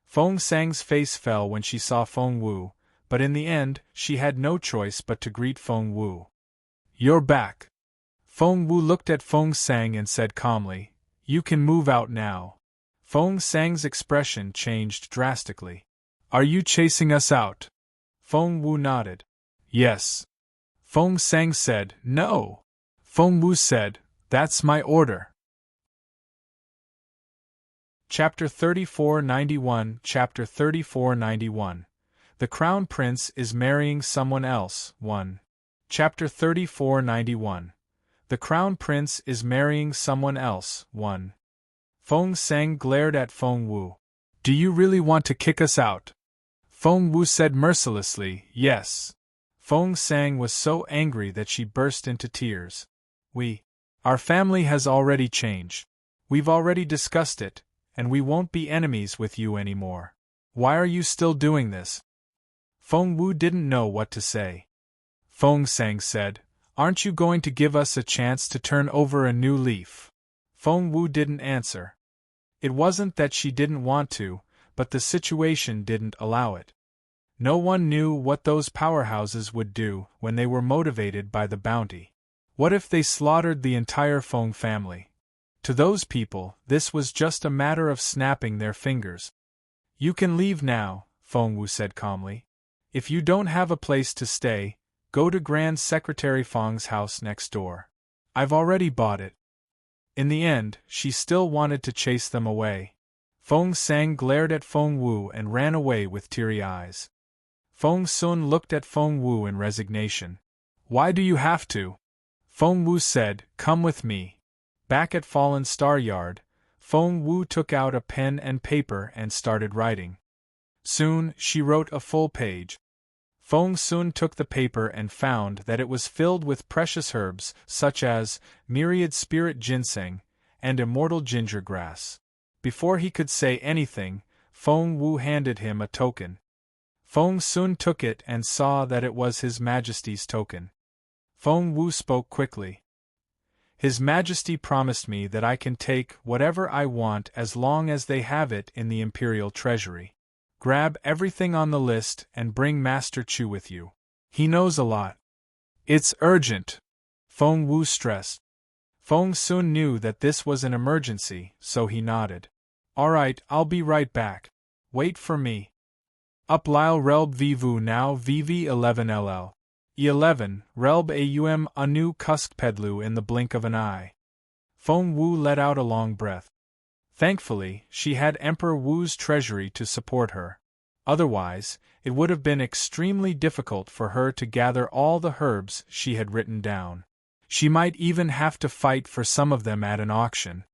Feng Sang's face fell when she saw Feng Wu, but in the end, she had no choice but to greet Feng Wu. You're back. Feng Wu looked at Feng Sang and said calmly, You can move out now. Feng Sang's expression changed drastically. Are you chasing us out? Feng Wu nodded. Yes. Feng Sang said, No. Feng Wu said, That's my order. Chapter 3491 Chapter 3491 The Crown Prince is marrying someone else. 1. Chapter 3491 The Crown Prince is marrying someone else. 1. Feng Sang glared at Feng Wu. Do you really want to kick us out? Feng Wu said mercilessly, Yes. Feng Sang was so angry that she burst into tears. Our family has already changed. We've already discussed it, and we won't be enemies with you anymore. Why are you still doing this? Feng Wu didn't know what to say. Feng Sang said, Aren't you going to give us a chance to turn over a new leaf? Feng Wu didn't answer. It wasn't that she didn't want to, but the situation didn't allow it. No one knew what those powerhouses would do when they were motivated by the bounty. What if they slaughtered the entire Feng family? To those people, this was just a matter of snapping their fingers. You can leave now, Feng Wu said calmly. If you don't have a place to stay, go to Grand Secretary Feng's house next door. I've already bought it. In the end, she still wanted to chase them away. Feng Sang glared at Feng Wu and ran away with teary eyes. Feng Sun looked at Feng Wu in resignation. Why do you have to? Feng Wu said, Come with me. Back at Fallen Star Yard, Feng Wu took out a pen and paper and started writing. Soon, she wrote a full page. Feng Sun took the paper and found that it was filled with precious herbs such as myriad spirit ginseng and immortal ginger grass. Before he could say anything, Feng Wu handed him a token. Feng Sun took it and saw that it was His Majesty's token. Feng Wu spoke quickly. His Majesty promised me that I can take whatever I want as long as they have it in the Imperial Treasury. Grab everything on the list and bring Master Chu with you. He knows a lot. It's urgent, Feng Wu stressed. Feng Sun knew that this was an emergency, so he nodded. All right, I'll be right back. Wait for me. Up Lyle Relb Vivu now VV 11LL. E11, Relb Aum Anu Kusk Pedlu in the blink of an eye. Feng Wu let out a long breath. Thankfully, she had Emperor Wu's treasury to support her. Otherwise, it would have been extremely difficult for her to gather all the herbs she had written down. She might even have to fight for some of them at an auction.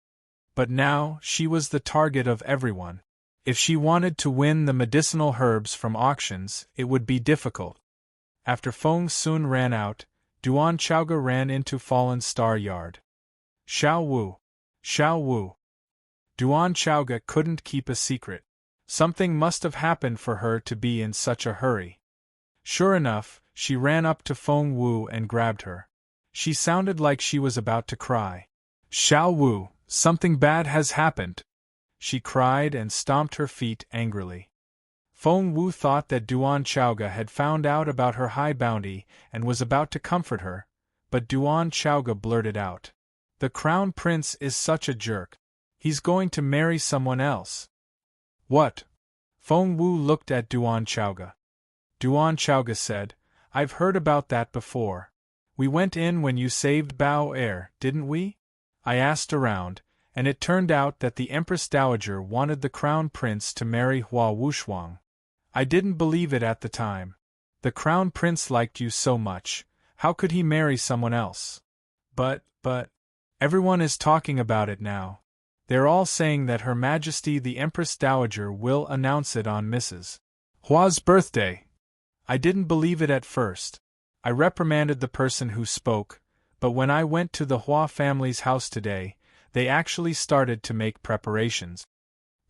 But now, she was the target of everyone. If she wanted to win the medicinal herbs from auctions, it would be difficult. After Feng Sun ran out, Duan Chaoga ran into Fallen Star Yard. Xiao Wu! Xiao Wu! Duan Chaoga couldn't keep a secret. Something must have happened for her to be in such a hurry. Sure enough, she ran up to Feng Wu and grabbed her. She sounded like she was about to cry. Xiao Wu, something bad has happened! She cried and stomped her feet angrily. Feng Wu thought that Duan Chaoga had found out about her high bounty and was about to comfort her, but Duan Chaoga blurted out. The Crown Prince is such a jerk. He's going to marry someone else. What? Feng Wu looked at Duan Chaoga. Duan Chaoga said, I've heard about that before. We went in when you saved Bao Er, didn't we? I asked around, and it turned out that the Empress Dowager wanted the Crown Prince to marry Hua Wushuang. I didn't believe it at the time. The Crown Prince liked you so much, how could he marry someone else? But, everyone is talking about it now. They're all saying that Her Majesty the Empress Dowager will announce it on Mrs. Hua's birthday. I didn't believe it at first. I reprimanded the person who spoke, but when I went to the Hua family's house today, they actually started to make preparations.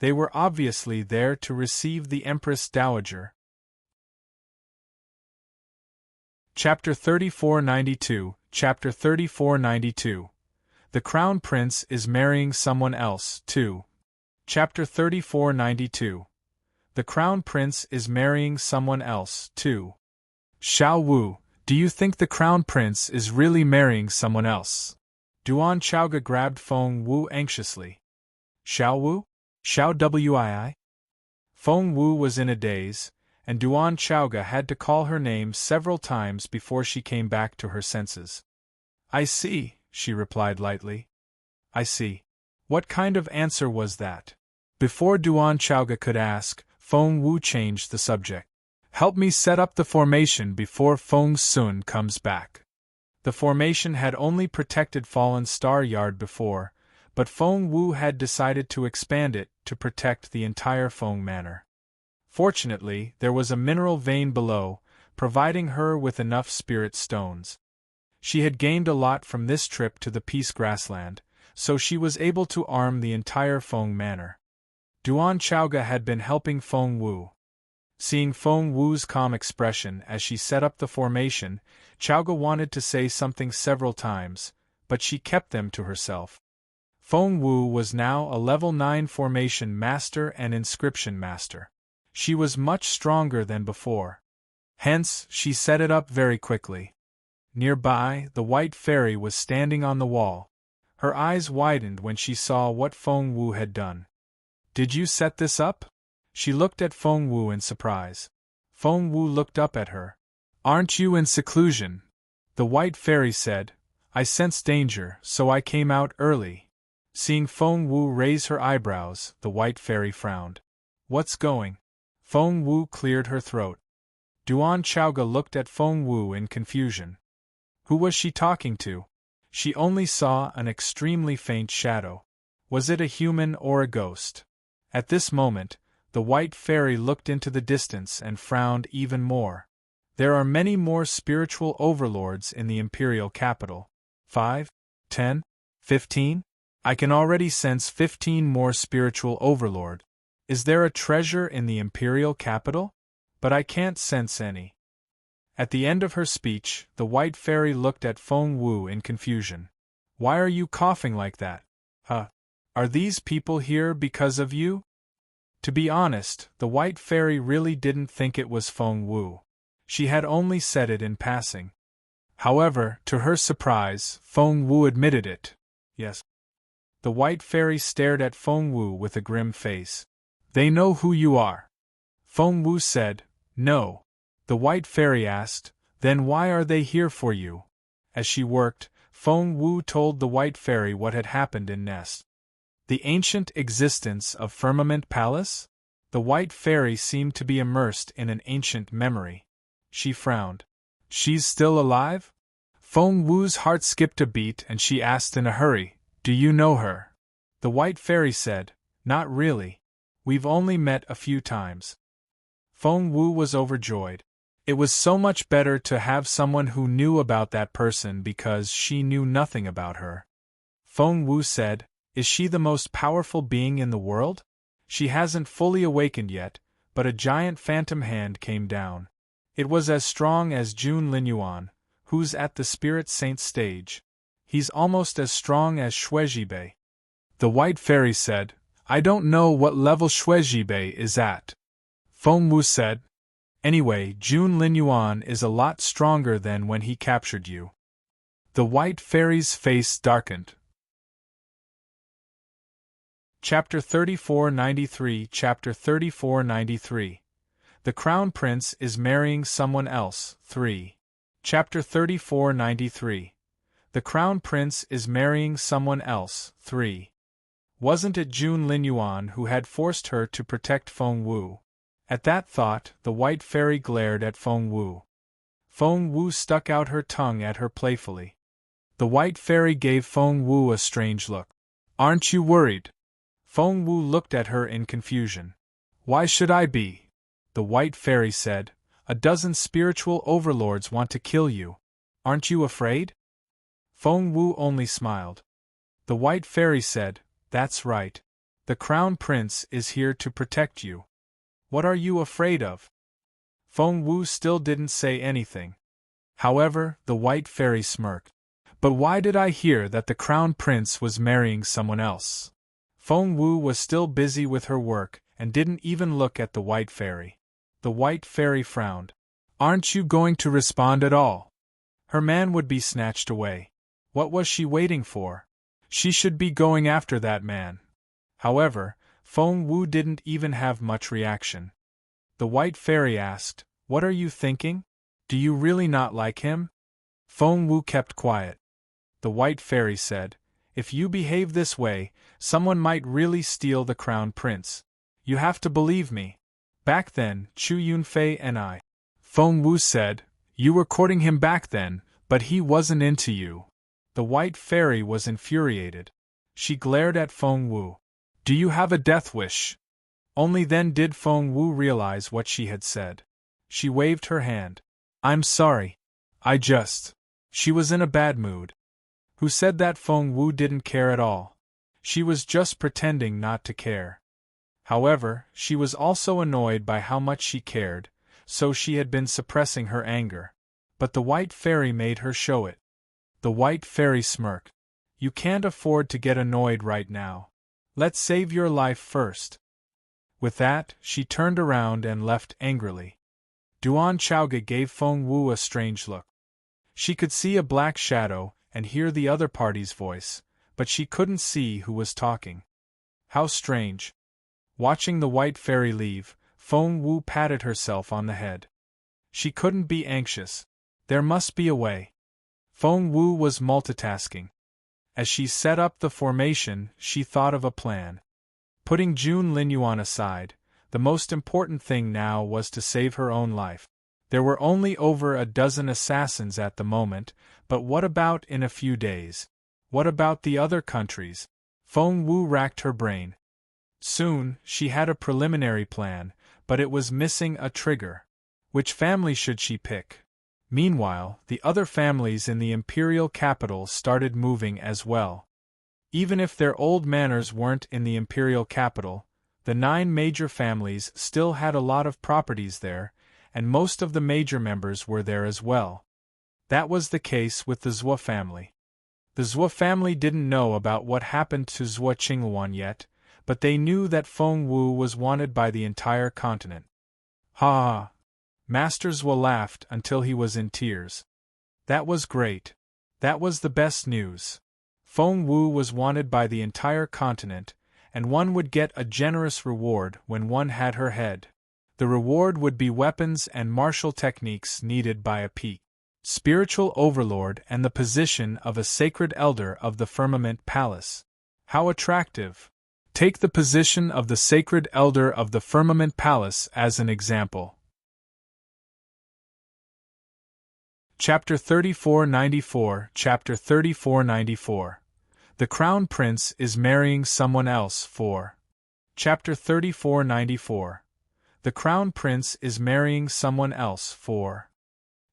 They were obviously there to receive the Empress Dowager. Chapter 3492, Chapter 3492. The Crown Prince is marrying someone else, too. Chapter 3492. The Crown Prince is marrying someone else, too. Xiao Wu, do you think the Crown Prince is really marrying someone else? Duan Chaoga grabbed Feng Wu anxiously. Xiao Wu? Xiao Wii? Feng Wu was in a daze, and Duan Chaoga had to call her name several times before she came back to her senses. I see, she replied lightly. I see. What kind of answer was that? Before Duan Chaoga could ask, Feng Wu changed the subject. Help me set up the formation before Feng Sun comes back. The formation had only protected Fallen Star Yard before, but Feng Wu had decided to expand it to protect the entire Feng Manor. Fortunately, there was a mineral vein below, providing her with enough spirit stones. She had gained a lot from this trip to the Peace Grassland, so she was able to arm the entire Feng Manor. Duan Chaoga had been helping Feng Wu. Seeing Feng Wu's calm expression as she set up the formation, Chaoga wanted to say something several times, but she kept them to herself. Feng Wu was now a level 9 formation master and inscription master. She was much stronger than before. Hence, she set it up very quickly. Nearby, the white fairy was standing on the wall. Her eyes widened when she saw what Feng Wu had done. Did you set this up? She looked at Feng Wu in surprise. Feng Wu looked up at her. Aren't you in seclusion? The white fairy said. I sensed danger, so I came out early. Seeing Feng Wu raise her eyebrows, the white fairy frowned. What's going? Feng Wu cleared her throat. Duan Chaoga looked at Feng Wu in confusion. Who was she talking to? She only saw an extremely faint shadow. Was it a human or a ghost? At this moment, the white fairy looked into the distance and frowned even more. There are many more spiritual overlords in the imperial capital. 5, 10, 15? I can already sense 15 more spiritual overlord. Is there a treasure in the imperial capital? But I can't sense any. At the end of her speech, the white fairy looked at Feng Wu in confusion. Why are you coughing like that? Are these people here because of you? To be honest, the white fairy really didn't think it was Feng Wu. She had only said it in passing. However, to her surprise, Feng Wu admitted it. Yes. The white fairy stared at Feng Wu with a grim face. They know who you are. Feng Wu said, No. The white fairy asked, Then why are they here for you? As she worked, Feng Wu told the white fairy what had happened in Nest. The ancient existence of Firmament Palace? The white fairy seemed to be immersed in an ancient memory. She frowned. She's still alive? Feng Wu's heart skipped a beat and she asked in a hurry, "Do you know her?" The White Fairy said, "Not really. We've only met a few times." Feng Wu was overjoyed. It was so much better to have someone who knew about that person because she knew nothing about her. Feng Wu said, "Is she the most powerful being in the world?" "She hasn't fully awakened yet, but a giant phantom hand came down. It was as strong as Jun Linyuan, who's at the Spirit Saint stage. He's almost as strong as Shuejibe." The White Fairy said, "I don't know what level Shuejibe is at." Feng Wu said, "Anyway, Jun Linyuan is a lot stronger than when he captured you." The White Fairy's face darkened. Chapter 3493 Chapter 3493 The Crown Prince is marrying someone else. 3. Chapter 3493 The Crown Prince is marrying someone else. 3. Wasn't it Jun Linyuan who had forced her to protect Feng Wu? At that thought, the White Fairy glared at Feng Wu. Feng Wu stuck out her tongue at her playfully. The White Fairy gave Feng Wu a strange look. "Aren't you worried?" Feng Wu looked at her in confusion. "Why should I be?" The White Fairy said, "A dozen spiritual overlords want to kill you. Aren't you afraid?" Feng Wu only smiled. The White Fairy said, "That's right. The Crown Prince is here to protect you. What are you afraid of?" Feng Wu still didn't say anything. However, the White Fairy smirked. "But why did I hear that the Crown Prince was marrying someone else?" Feng Wu was still busy with her work, and didn't even look at the White Fairy. The White Fairy frowned. "Aren't you going to respond at all? Her man would be snatched away. What was she waiting for? She should be going after that man." However, Feng Wu didn't even have much reaction. The White Fairy asked, "What are you thinking? Do you really not like him?" Feng Wu kept quiet. The White Fairy said, "If you behave this way, someone might really steal the Crown Prince. You have to believe me. Back then, Chu Yunfei and I." Feng Wu said, "You were courting him back then, but he wasn't into you." The White Fairy was infuriated. She glared at Feng Wu. "Do you have a death wish?" Only then did Feng Wu realize what she had said. She waved her hand. "I'm sorry. She was in a bad mood." Who said that Feng Wu didn't care at all? She was just pretending not to care. However, she was also annoyed by how much she cared, so she had been suppressing her anger. But the White Fairy made her show it. The White Fairy smirked. "You can't afford to get annoyed right now. Let's save your life first." With that, she turned around and left angrily. Duan Chaoge gave Feng Wu a strange look. She could see a black shadow and hear the other party's voice, but she couldn't see who was talking. How strange. Watching the White Fairy leave, Feng Wu patted herself on the head. She couldn't be anxious. There must be a way. Feng Wu was multitasking. As she set up the formation, she thought of a plan. Putting Jun Linyuan aside, the most important thing now was to save her own life. There were only over a dozen assassins at the moment, but what about in a few days? What about the other countries? Feng Wu racked her brain. Soon, she had a preliminary plan, but it was missing a trigger. Which family should she pick? Meanwhile, the other families in the imperial capital started moving as well. Even if their old manors weren't in the imperial capital, the 9 major families still had a lot of properties there, and most of the major members were there as well. That was the case with the Zhuo family. The Zhuo family didn't know about what happened to Zhuo Qingluan yet, but they knew that Feng Wu was wanted by the entire continent. Ha ha! Master Zhuo laughed until he was in tears. That was great. That was the best news. Feng Wu was wanted by the entire continent, and one would get a generous reward when one had her head. The reward would be weapons and martial techniques needed by a peak spiritual overlord and the position of a sacred elder of the Firmament Palace. How attractive! Take the position of the sacred elder of the Firmament Palace as an example. Chapter 3494 Chapter 3494 The Crown Prince is marrying someone else for. Chapter 3494 The Crown Prince is marrying someone else for.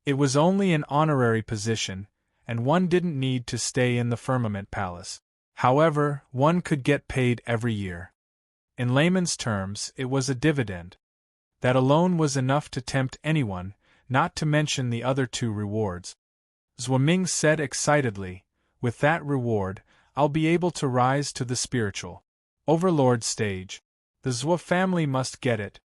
It was only an honorary position, and one didn't need to stay in the Firmament Palace. However, one could get paid every year. In layman's terms, it was a dividend. That alone was enough to tempt anyone, not to mention the other two rewards. Zhuo Ming said excitedly, with that reward, I'll be able to rise to the spiritual overlord stage. The Zhuo family must get it.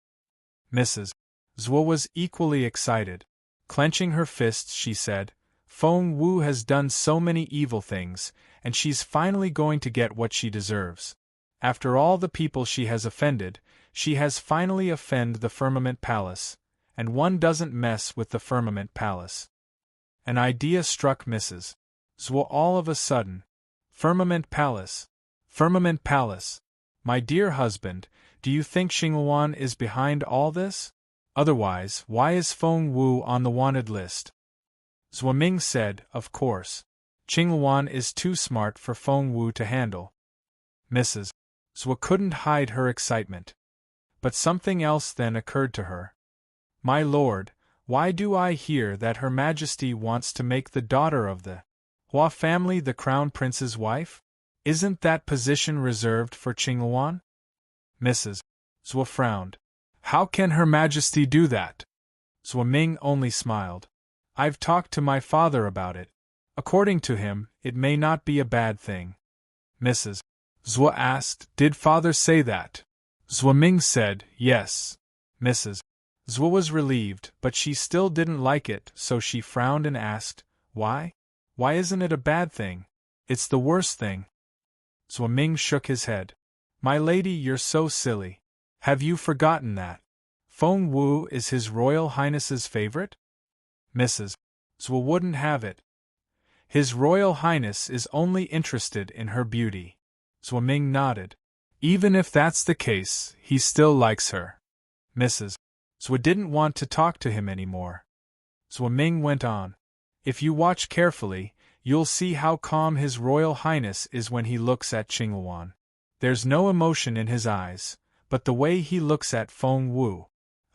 Mrs. Zhuo was equally excited. Clenching her fists, she said, Feng Wu has done so many evil things, and she's finally going to get what she deserves. After all the people she has offended, she has finally offended the Firmament Palace, and one doesn't mess with the Firmament Palace. An idea struck Mrs. Zhuo all of a sudden. Firmament Palace. Firmament Palace. My dear husband, do you think Xingluan is behind all this? Otherwise, why is Feng Wu on the wanted list? Zhuo Ming said, of course. Qingluan is too smart for Feng Wu to handle. Mrs. Zhuo couldn't hide her excitement. But something else then occurred to her. My lord, why do I hear that Her Majesty wants to make the daughter of the Hua family the Crown Prince's wife? Isn't that position reserved for Qingluan? Mrs. Zhuo frowned. How can Her Majesty do that? Zhuo Ming only smiled. I've talked to my father about it. According to him, it may not be a bad thing. Mrs. Zhuo asked, Did father say that? Zhuo Ming said, yes. Mrs. Zhuo was relieved, but she still didn't like it, so she frowned and asked, Why? Why isn't it a bad thing? It's the worst thing. Zhuo Ming shook his head. My lady, you're so silly. Have you forgotten that Feng Wu is His Royal Highness's favorite? Mrs. Zhuo wouldn't have it. His Royal Highness is only interested in her beauty. Zhuo Ming nodded. Even if that's the case, he still likes her. Mrs. Zhuo didn't want to talk to him anymore. Zhuo Ming went on. If you watch carefully, you'll see how calm His Royal Highness is when he looks at Qingluan. There's no emotion in his eyes, but the way he looks at Feng Wu.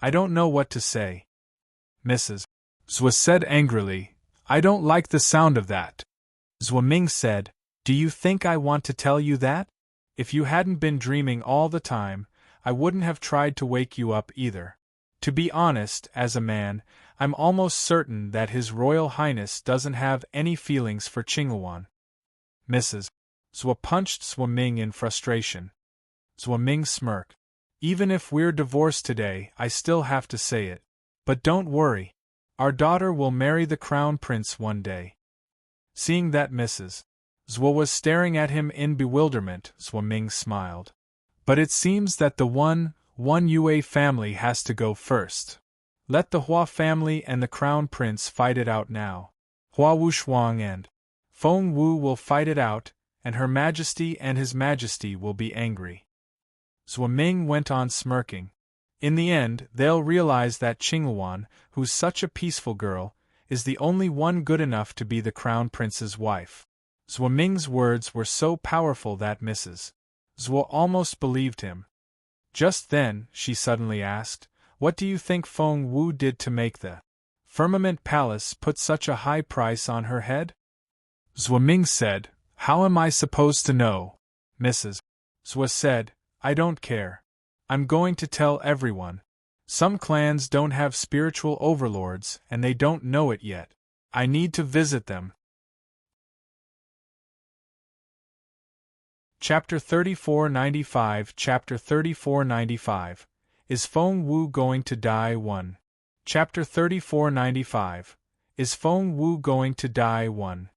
I don't know what to say. Mrs. Zhuo said angrily, I don't like the sound of that. Zhuo Ming said, Do you think I want to tell you that? If you hadn't been dreaming all the time, I wouldn't have tried to wake you up either. To be honest, as a man, I'm almost certain that His Royal Highness doesn't have any feelings for Qingluan. Mrs. Zhuo punched Zhuo Ming in frustration. Zhuo Ming smirked. Even if we're divorced today, I still have to say it. But don't worry. Our daughter will marry the Crown Prince one day. Seeing that Mrs. Zhuo was staring at him in bewilderment, Zhuo Ming smiled. But it seems that the one Yue family has to go first. Let the Hua family and the Crown Prince fight it out now. Hua Wuxuang and Feng Wu will fight it out, and Her Majesty and His Majesty will be angry. Zhuo Ming went on smirking. In the end, they'll realize that Qingluan, who's such a peaceful girl, is the only one good enough to be the Crown Prince's wife. Zhuo Ming's words were so powerful that Mrs. Zhuo almost believed him. Just then, she suddenly asked, What do you think Feng Wu did to make the Firmament Palace put such a high price on her head? Zhuo Ming said, How am I supposed to know? Mrs. Zhuo said, I don't care. I'm going to tell everyone. Some clans don't have spiritual overlords and they don't know it yet. I need to visit them. Chapter 3495 Chapter 3495 Is Feng Wu going to die 1? Chapter 3495 Is Feng Wu going to die 1?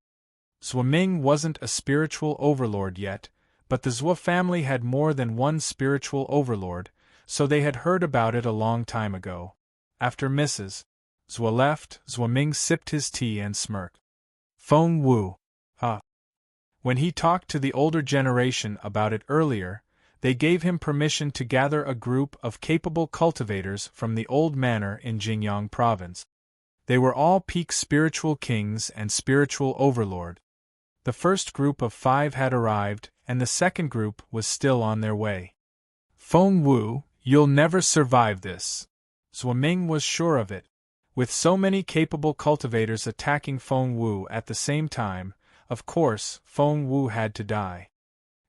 Zhuo Ming wasn't a spiritual overlord yet, but the Zhuo family had more than one spiritual overlord, so they had heard about it a long time ago. After Mrs. Zhuo left, Zhuo Ming sipped his tea and smirked. Feng Wu. When he talked to the older generation about it earlier, they gave him permission to gather a group of capable cultivators from the old manor in Jingyang province. They were all peak spiritual kings and spiritual overlord. The first group of 5 had arrived, and the second group was still on their way. Feng Wu, you'll never survive this. Zhuo Ming was sure of it. With so many capable cultivators attacking Feng Wu at the same time, of course, Feng Wu had to die.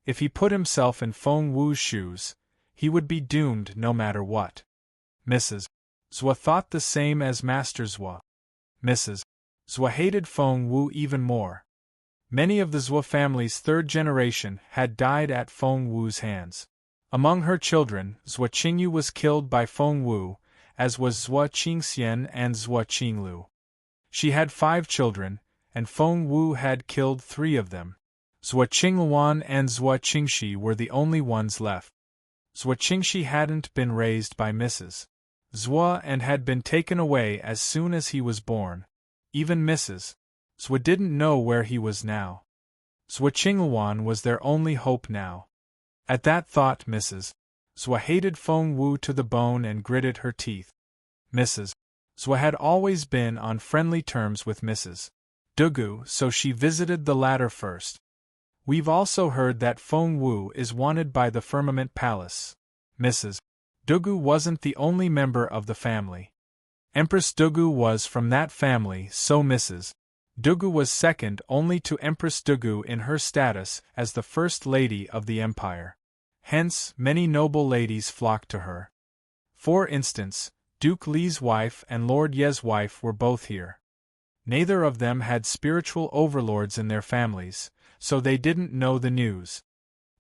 If he put himself in Feng Wu's shoes, he would be doomed no matter what. Mrs. Zhuo thought the same as Master Zhuo. Mrs. Zhuo hated Feng Wu even more. Many of the Zhuo family's third generation had died at Feng Wu's hands. Among her children, Zhuo Qingyu was killed by Feng Wu, as was Zhuo Qingxian and Zhuo Qinglu. She had 5 children, and Feng Wu had killed 3 of them. Zhuo Qingluan and Zhuo Qingxi were the only ones left. Zhuo Qingxi hadn't been raised by Mrs. Zhuo and had been taken away as soon as he was born. Even Mrs. Zhuo didn't know where he was now. Zhuo Qingluan was their only hope now. At that thought, Mrs. Zhuo hated Feng Wu to the bone and gritted her teeth. Mrs. Zhuo had always been on friendly terms with Mrs. Dugu, so she visited the latter first. We've also heard that Feng Wu is wanted by the Firmament Palace. Mrs. Dugu wasn't the only member of the family. Empress Dugu was from that family, so Mrs. Dugu was second only to Empress Dugu in her status as the First Lady of the Empire. Hence, many noble ladies flocked to her. For instance, Duke Li's wife and Lord Ye's wife were both here. Neither of them had spiritual overlords in their families, so they didn't know the news.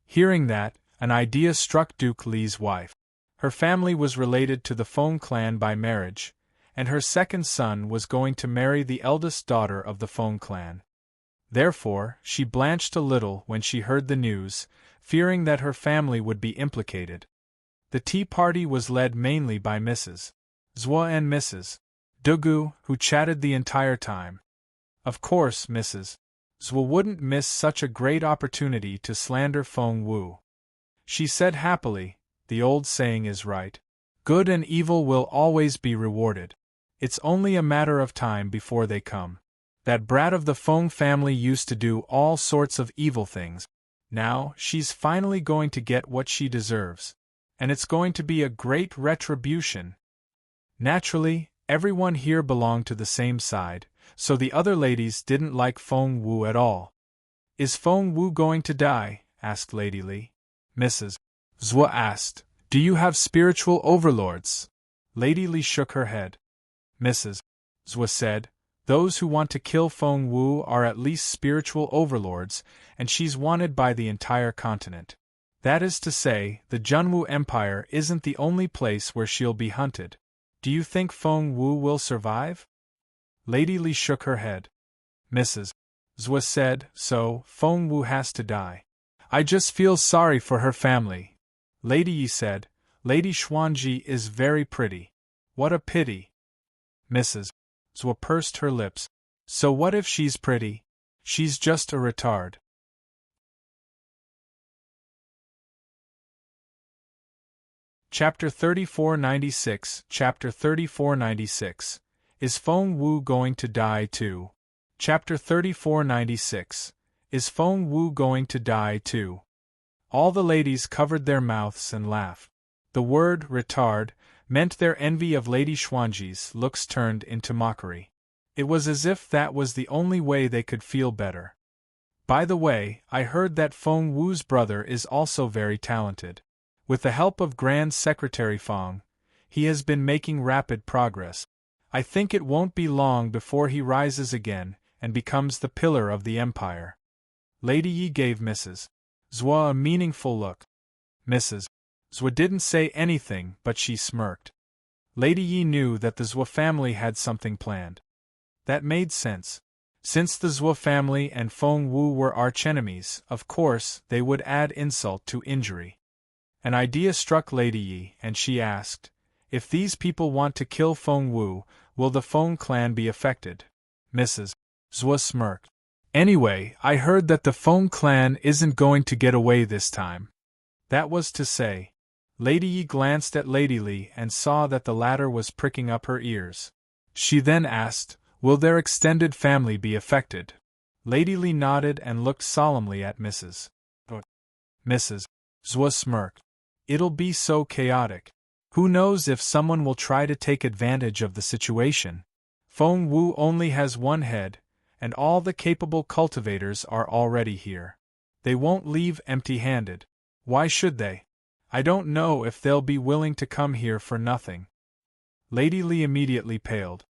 Hearing that, an idea struck Duke Li's wife. Her family was related to the Feng clan by marriage, and her second son was going to marry the eldest daughter of the Feng clan. Therefore, she blanched a little when she heard the news, fearing that her family would be implicated. The tea party was led mainly by Mrs. Zhuo and Mrs. Dugu, who chatted the entire time. Of course, Mrs. Zhuo wouldn't miss such a great opportunity to slander Feng Wu. She said happily, the old saying is right. Good and evil will always be rewarded. It's only a matter of time before they come. That brat of the Feng family used to do all sorts of evil things. Now, she's finally going to get what she deserves. And it's going to be a great retribution. Naturally, everyone here belonged to the same side, so the other ladies didn't like Feng Wu at all. Is Feng Wu going to die? Asked Lady Li. Mrs. Zhuo asked, Do you have spiritual overlords? Lady Li shook her head. Mrs. Zhuo said, Those who want to kill Feng Wu are at least spiritual overlords, and she's wanted by the entire continent. That is to say, the Junwu Empire isn't the only place where she'll be hunted. Do you think Feng Wu will survive? Lady Li shook her head. Mrs. Zhuo said, So, Feng Wu has to die. I just feel sorry for her family. Lady Yi said, Lady Xuanji is very pretty. What a pity. Mrs. Zhuo pursed her lips. So what if she's pretty? She's just a retard. Chapter 3496. Chapter 3496. Is Feng Wu going to die too? Chapter 3496. Is Feng Wu going to die too? All the ladies covered their mouths and laughed. The word retard meant their envy of Lady Xuanji's looks turned into mockery. It was as if that was the only way they could feel better. By the way, I heard that Feng Wu's brother is also very talented. With the help of Grand Secretary Feng, he has been making rapid progress. I think it won't be long before he rises again and becomes the pillar of the empire. Lady Yi gave Mrs. Zhuo a meaningful look. Mrs. Zhuo didn't say anything, but she smirked. Lady Yi knew that the Zhuo family had something planned. That made sense. Since the Zhuo family and Feng Wu were archenemies, of course, they would add insult to injury. An idea struck Lady Yi, and she asked, If these people want to kill Feng Wu, will the Feng clan be affected? Mrs. Zhuo smirked. Anyway, I heard that the Feng clan isn't going to get away this time. That was to say. Lady Yi glanced at Lady Li and saw that the latter was pricking up her ears. She then asked, "Will their extended family be affected?" Lady Li nodded and looked solemnly at Mrs. Zhou smirked. "It'll be so chaotic. Who knows if someone will try to take advantage of the situation? Feng Wu only has one head, and all the capable cultivators are already here. They won't leave empty-handed. Why should they? I don't know if they'll be willing to come here for nothing." Lady Li immediately paled.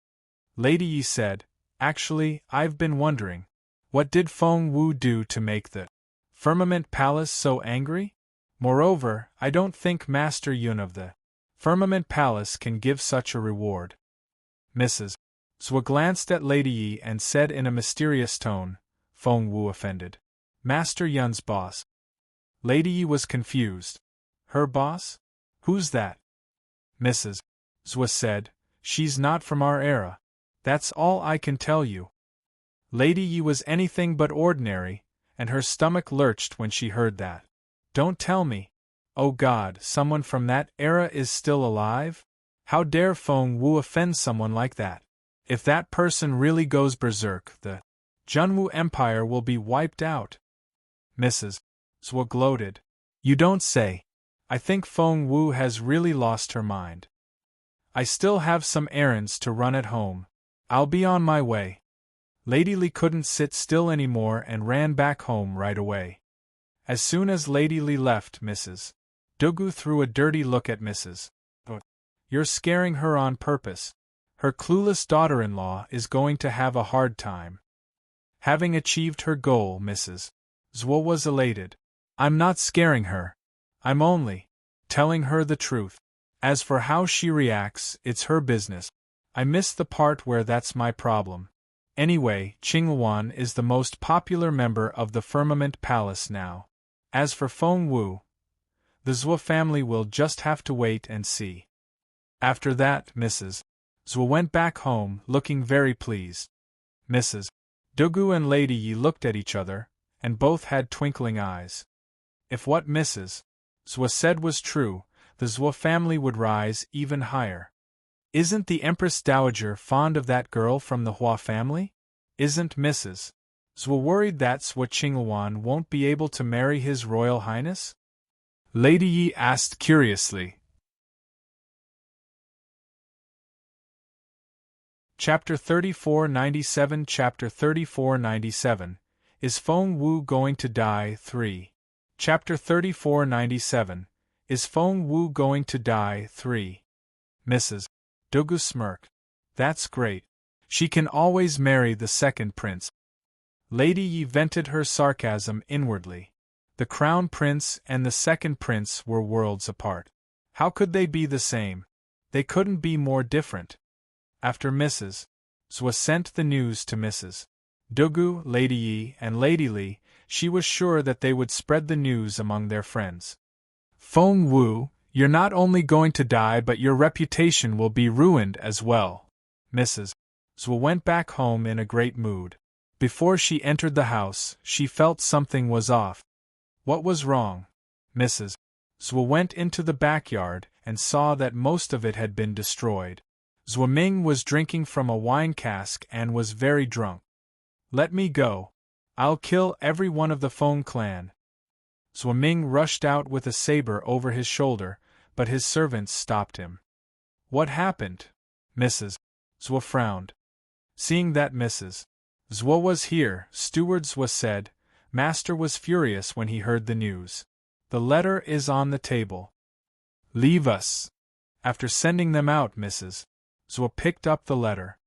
Lady Yi said, "Actually, I've been wondering, what did Feng Wu do to make the Firmament Palace so angry? Moreover, I don't think Master Yun of the Firmament Palace can give such a reward." Mrs. Zhou glanced at Lady Yi and said in a mysterious tone, "Feng Wu offended Master Yun's boss." Lady Yi was confused. "Her boss? Who's that?" Mrs. Zhou said, "She's not from our era. That's all I can tell you." Lady Yi was anything but ordinary, and her stomach lurched when she heard that. "Don't tell me. Oh God, someone from that era is still alive? How dare Feng Wu offend someone like that? If that person really goes berserk, the Junwu Empire will be wiped out." Mrs. Zhou gloated. "You don't say. I think Feng Wu has really lost her mind. I still have some errands to run at home. I'll be on my way." Lady Li couldn't sit still anymore and ran back home right away. As soon as Lady Li left, Mrs. Dugu threw a dirty look at Mrs. Zhou. "You're scaring her on purpose. Her clueless daughter-in-law is going to have a hard time." Having achieved her goal, Mrs. Zhou was elated. "I'm not scaring her. I'm only telling her the truth. As for how she reacts, it's her business. I miss the part where that's my problem. Anyway, Qingluan is the most popular member of the Firmament Palace now. As for Feng Wu, the Zhou family will just have to wait and see." After that, Mrs. Zhou went back home, looking very pleased. Mrs. Dugu and Lady Yi looked at each other, and both had twinkling eyes. If what Mrs. Zhou said was true, the Zhou family would rise even higher. Isn't the Empress Dowager fond of that girl from the Hua family? Isn't Mrs. Zhou worried that Zhou Qingluan won't be able to marry His Royal Highness? Lady Yi asked curiously. Chapter 3497 Chapter 3497 Is Feng Wu Going to Die? 3. Chapter 3497 Is Feng Wu Going to Die? 3. Mrs. Dugu smirked. "That's great. She can always marry the second prince." Lady Yi vented her sarcasm inwardly. The crown prince and the second prince were worlds apart. How could they be the same? They couldn't be more different. After Mrs. Zhou sent the news to Mrs. Dugu, Lady Yi, and Lady Li, she was sure that they would spread the news among their friends. "Feng Wu, you're not only going to die but your reputation will be ruined as well." Mrs. Zhou went back home in a great mood. Before she entered the house, she felt something was off. What was wrong? Mrs. Zhou went into the backyard and saw that most of it had been destroyed. Zhou Ming was drinking from a wine cask and was very drunk. "Let me go. I'll kill every one of the Feng clan." Zhou Ming rushed out with a saber over his shoulder, but his servants stopped him. "What happened?" Mrs. Zhou frowned. Seeing that Mrs. Zhou was here, Steward Zhou said, "Master was furious when he heard the news. The letter is on the table. Leave us." After sending them out, Mrs. Zhou picked up the letter.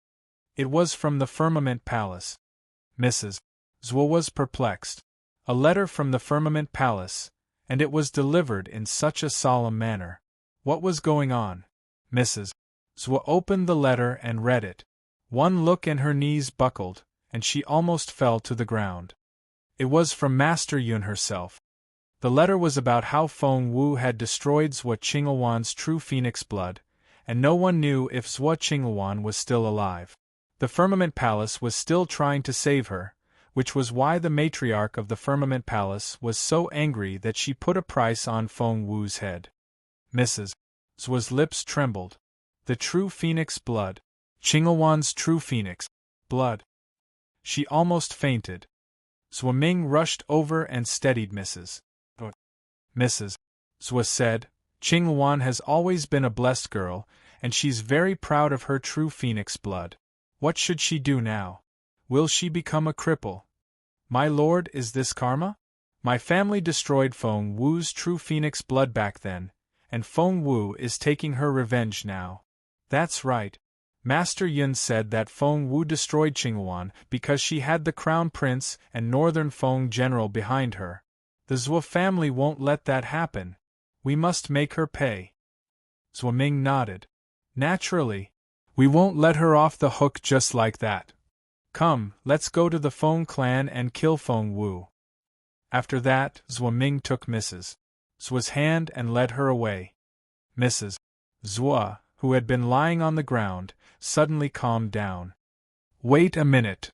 It was from the Firmament Palace. Mrs. Zhou was perplexed. A letter from the Firmament Palace, and it was delivered in such a solemn manner. What was going on? Mrs. Zhou opened the letter and read it. One look and her knees buckled, and she almost fell to the ground. It was from Master Yun herself. The letter was about how Feng Wu had destroyed Zhou Qingluan's true phoenix blood, and no one knew if Zhou Qingluan was still alive. The Firmament Palace was still trying to save her, which was why the matriarch of the Firmament Palace was so angry that she put a price on Feng Wu's head. Mrs. Zhou's lips trembled. The true phoenix blood. Qingluan's true phoenix, blood. She almost fainted. Zhuo Ming rushed over and steadied Mrs. Mrs. Zhuo said, Qingluan has always been a blessed girl, and she's very proud of her true phoenix blood. What should she do now? Will she become a cripple? My lord, is this karma? My family destroyed Feng Wu's true phoenix blood back then, and Feng Wu is taking her revenge now. That's right. Master Yun said that Feng Wu destroyed Qingluan because she had the crown prince and northern Feng general behind her. The Zhuo family won't let that happen. We must make her pay. Zhuo Ming nodded. Naturally. We won't let her off the hook just like that. Come, let's go to the Feng clan and kill Feng Wu. After that, Zhuo Ming took Mrs. Zhuo's hand and led her away. Mrs. Zhuo, who had been lying on the ground, suddenly calmed down. Wait a minute.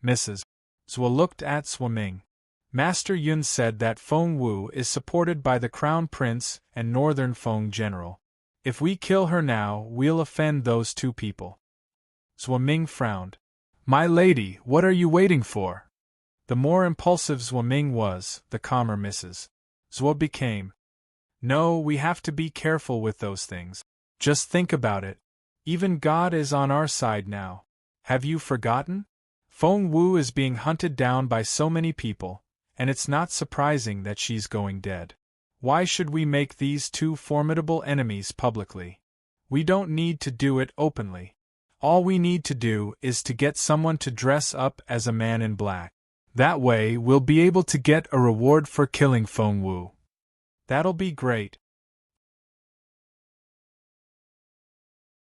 Mrs. Zhuo looked at Zhuo Ming. Master Yun said that Feng Wu is supported by the Crown Prince and Northern Feng General. If we kill her now, we'll offend those two people. Zhuo Ming frowned. My lady, what are you waiting for? The more impulsive Zhuo Ming was, the calmer Mrs. Zhuo became. No, we have to be careful with those things. Just think about it. Even God is on our side now. Have you forgotten? Feng Wu is being hunted down by so many people, and it's not surprising that she's going dead. Why should we make these two formidable enemies publicly? We don't need to do it openly. All we need to do is to get someone to dress up as a man in black. That way we'll be able to get a reward for killing Feng Wu. That'll be great.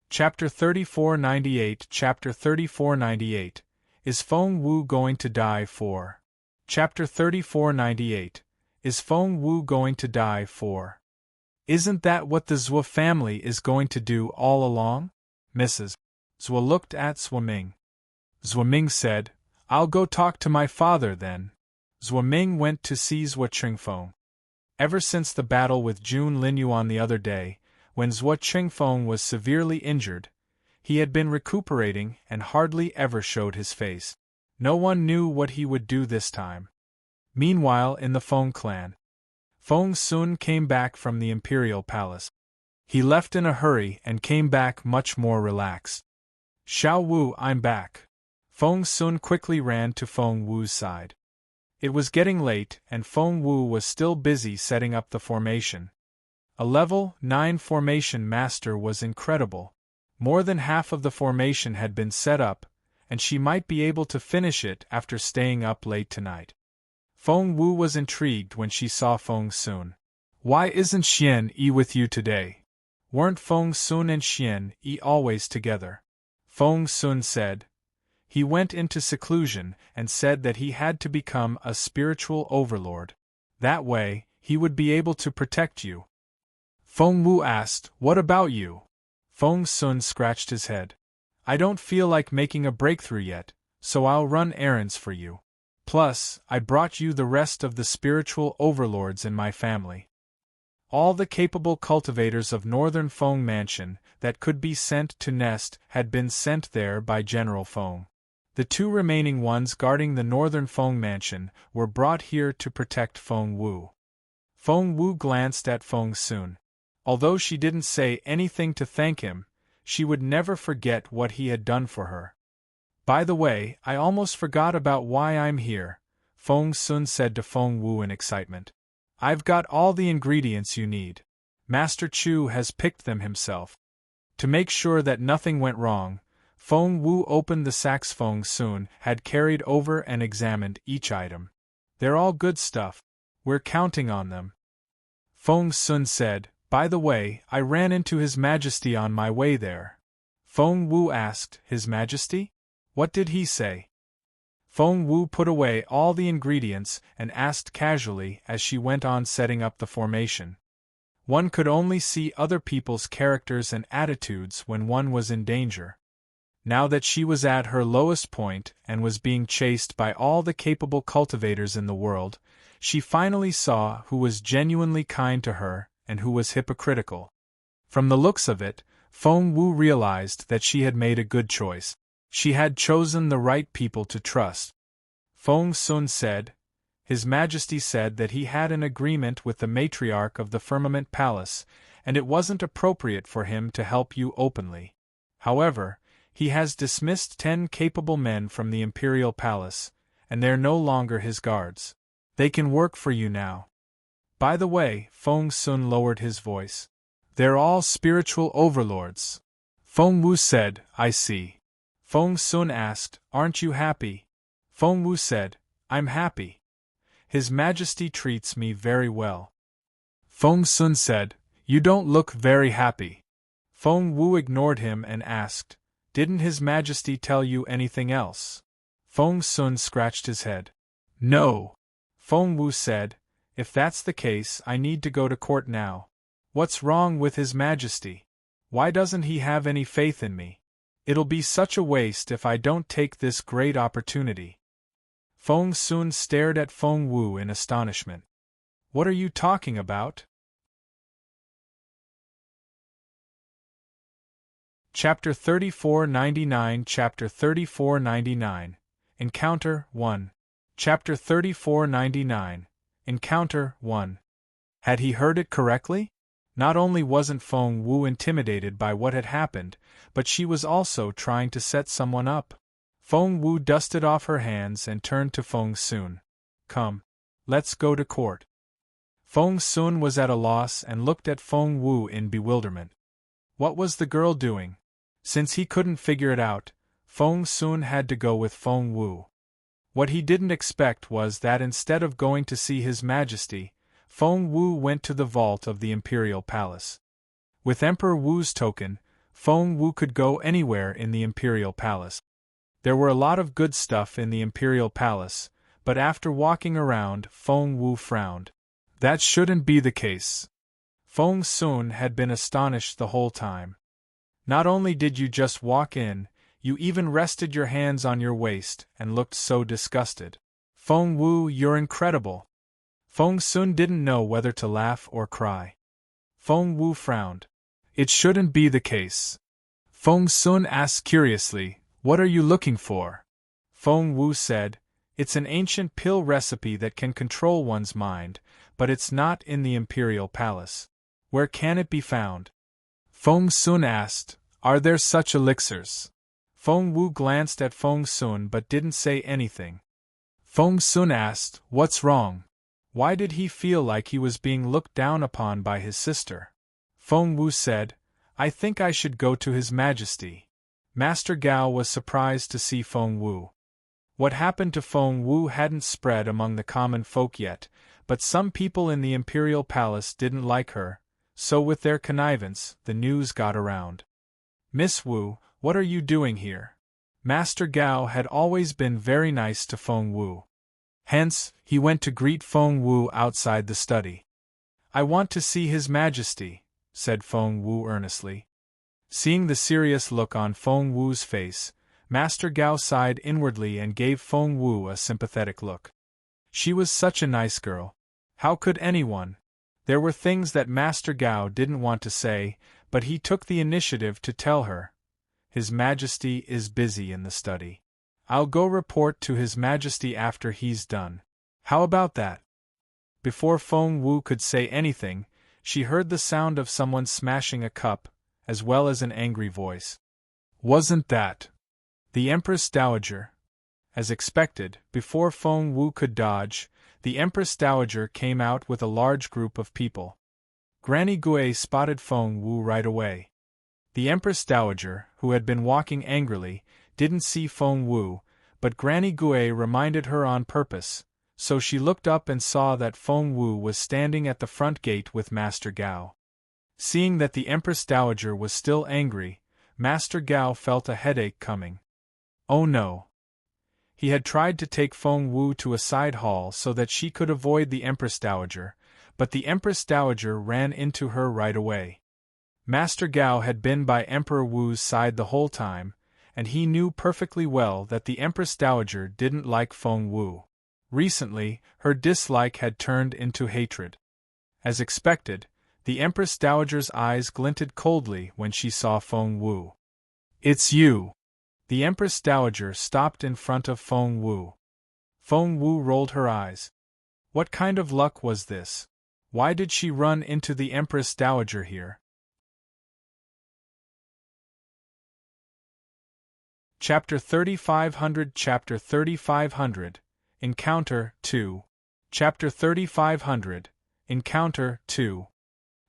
Chapter 3498 Chapter 3498 Is Feng Wu going to die for? Chapter 3498 Is Feng Wu going to die for? Isn't that what the Zhuo family is going to do all along? Mrs. Zhuo looked at Zhuo Ming. Zhuo Ming said, I'll go talk to my father then. Zhuo Ming went to see Zhuo Qingfeng. Ever since the battle with Jun Linyuan the other day, when Zhuo Qingfeng was severely injured, he had been recuperating and hardly ever showed his face. No one knew what he would do this time. Meanwhile, in the Feng clan, Feng Sun came back from the imperial palace. He left in a hurry and came back much more relaxed. Xiao Wu, I'm back. Feng Sun quickly ran to Feng Wu's side. It was getting late, and Feng Wu was still busy setting up the formation. A level 9 formation master was incredible. More than half of the formation had been set up, and she might be able to finish it after staying up late tonight. Feng Wu was intrigued when she saw Feng Sun. Why isn't Xian Yi with you today? Weren't Feng Sun and Xian Yi always together? Feng Sun said. He went into seclusion and said that he had to become a spiritual overlord. That way, he would be able to protect you. Feng Wu asked, What about you? Feng Sun scratched his head. I don't feel like making a breakthrough yet, so I'll run errands for you. Plus, I brought you the rest of the spiritual overlords in my family. All the capable cultivators of Northern Feng Mansion that could be sent to Nest had been sent there by General Feng. The two remaining ones guarding the Northern Feng Mansion were brought here to protect Feng Wu. Feng Wu glanced at Feng Sun. Although she didn't say anything to thank him, she would never forget what he had done for her. By the way, I almost forgot about why I'm here, Feng Sun said to Feng Wu in excitement. I've got all the ingredients you need. Master Chu has picked them himself. To make sure that nothing went wrong, Feng Wu opened the sacks Feng Sun had carried over and examined each item. They're all good stuff. We're counting on them. Feng Sun said, By the way, I ran into His Majesty on my way there. Feng Wu asked, His Majesty? What did he say? Feng Wu put away all the ingredients and asked casually as she went on setting up the formation. One could only see other people's characters and attitudes when one was in danger. Now that she was at her lowest point and was being chased by all the capable cultivators in the world, she finally saw who was genuinely kind to her and who was hypocritical. From the looks of it, Feng Wu realized that she had made a good choice. She had chosen the right people to trust. Feng Sun said, His Majesty said that he had an agreement with the matriarch of the Firmament Palace, and it wasn't appropriate for him to help you openly. However, he has dismissed 10 capable men from the Imperial Palace, and they're no longer his guards. They can work for you now. By the way, Feng Sun lowered his voice. They're all spiritual overlords. Feng Wu said, I see. Feng Sun asked, Aren't you happy? Feng Wu said, I'm happy. His Majesty treats me very well. Feng Sun said, You don't look very happy. Feng Wu ignored him and asked, Didn't His Majesty tell you anything else? Feng Sun scratched his head. No. Feng Wu said, If that's the case, I need to go to court now. What's wrong with His Majesty? Why doesn't he have any faith in me? It'll be such a waste if I don't take this great opportunity. Feng Sun stared at Feng Wu in astonishment. What are you talking about? Chapter 3499 Chapter 3499 Encounter 1 Chapter 3499 Encounter 1 Had he heard it correctly? Not only wasn't Feng Wu intimidated by what had happened, but she was also trying to set someone up. Feng Wu dusted off her hands and turned to Feng Sun. Come. Let's go to court. Feng Sun was at a loss and looked at Feng Wu in bewilderment. What was the girl doing? Since he couldn't figure it out, Feng Sun had to go with Feng Wu. What he didn't expect was that instead of going to see His Majesty, Feng Wu went to the vault of the Imperial Palace. With Emperor Wu's token, Feng Wu could go anywhere in the Imperial Palace. There were a lot of good stuff in the Imperial Palace, but after walking around, Feng Wu frowned. That shouldn't be the case. Feng Sun had been astonished the whole time. Not only did you just walk in, you even rested your hands on your waist and looked so disgusted. Feng Wu, you're incredible. Feng Sun didn't know whether to laugh or cry. Feng Wu frowned. It shouldn't be the case. Feng Sun asked curiously, What are you looking for? Feng Wu said, It's an ancient pill recipe that can control one's mind, but it's not in the Imperial Palace. Where can it be found? Feng Sun asked, Are there such elixirs? Feng Wu glanced at Feng Sun but didn't say anything. Feng Sun asked, What's wrong? Why did he feel like he was being looked down upon by his sister? Feng Wu said, I think I should go to His Majesty. Master Gao was surprised to see Feng Wu. What happened to Feng Wu hadn't spread among the common folk yet, but some people in the Imperial Palace didn't like her, so with their connivance, the news got around. Miss Wu, what are you doing here? Master Gao had always been very nice to Feng Wu. Hence, he went to greet Feng Wu outside the study. I want to see His Majesty, said Feng Wu earnestly. Seeing the serious look on Feng Wu's face, Master Gao sighed inwardly and gave Feng Wu a sympathetic look. She was such a nice girl. How could anyone? There were things that Master Gao didn't want to say, but he took the initiative to tell her. His Majesty is busy in the study. I'll go report to His Majesty after he's done. How about that? Before Feng Wu could say anything, she heard the sound of someone smashing a cup, as well as an angry voice. Wasn't that the Empress Dowager? As expected, before Feng Wu could dodge, the Empress Dowager came out with a large group of people. Granny Gui spotted Feng Wu right away. The Empress Dowager, who had been walking angrily, didn't see Feng Wu, but Granny Gui reminded her on purpose, so she looked up and saw that Feng Wu was standing at the front gate with Master Gao. Seeing that the Empress Dowager was still angry, Master Gao felt a headache coming. Oh no! He had tried to take Feng Wu to a side hall so that she could avoid the Empress Dowager, but the Empress Dowager ran into her right away. Master Gao had been by Emperor Wu's side the whole time, and he knew perfectly well that the Empress Dowager didn't like Feng Wu. Recently, her dislike had turned into hatred. As expected, The Empress Dowager's eyes glinted coldly when she saw Feng Wu. "It's you!" The Empress Dowager stopped in front of Feng Wu. Feng Wu rolled her eyes. What kind of luck was this? Why did she run into the Empress Dowager here? Chapter 3500 Chapter 3500 Encounter 2 Chapter 3500 Encounter 2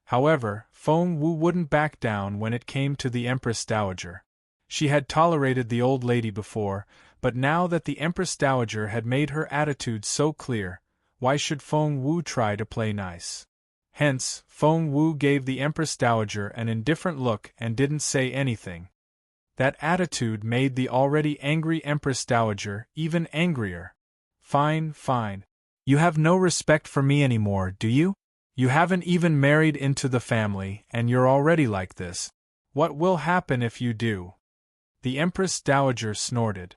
However, Feng Wu wouldn't back down when it came to the Empress Dowager. She had tolerated the old lady before, but now that the Empress Dowager had made her attitude so clear, why should Feng Wu try to play nice? Hence, Feng Wu gave the Empress Dowager an indifferent look and didn't say anything. That attitude made the already angry Empress Dowager even angrier. "Fine, fine. You have no respect for me anymore, do you? You haven't even married into the family, and you're already like this. What will happen if you do?" The Empress Dowager snorted.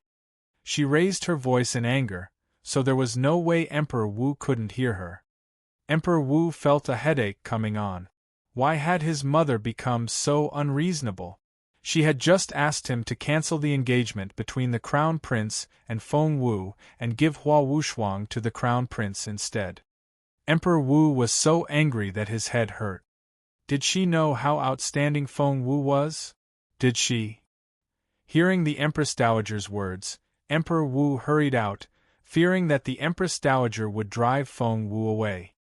She raised her voice in anger, so there was no way Emperor Wu couldn't hear her. Emperor Wu felt a headache coming on. Why had his mother become so unreasonable? She had just asked him to cancel the engagement between the Crown Prince and Feng Wu and give Hua Wuxuang to the Crown Prince instead. Emperor Wu was so angry that his head hurt. Did she know how outstanding Feng Wu was? Did she? Hearing the Empress Dowager's words, Emperor Wu hurried out, fearing that the Empress Dowager would drive Feng Wu away.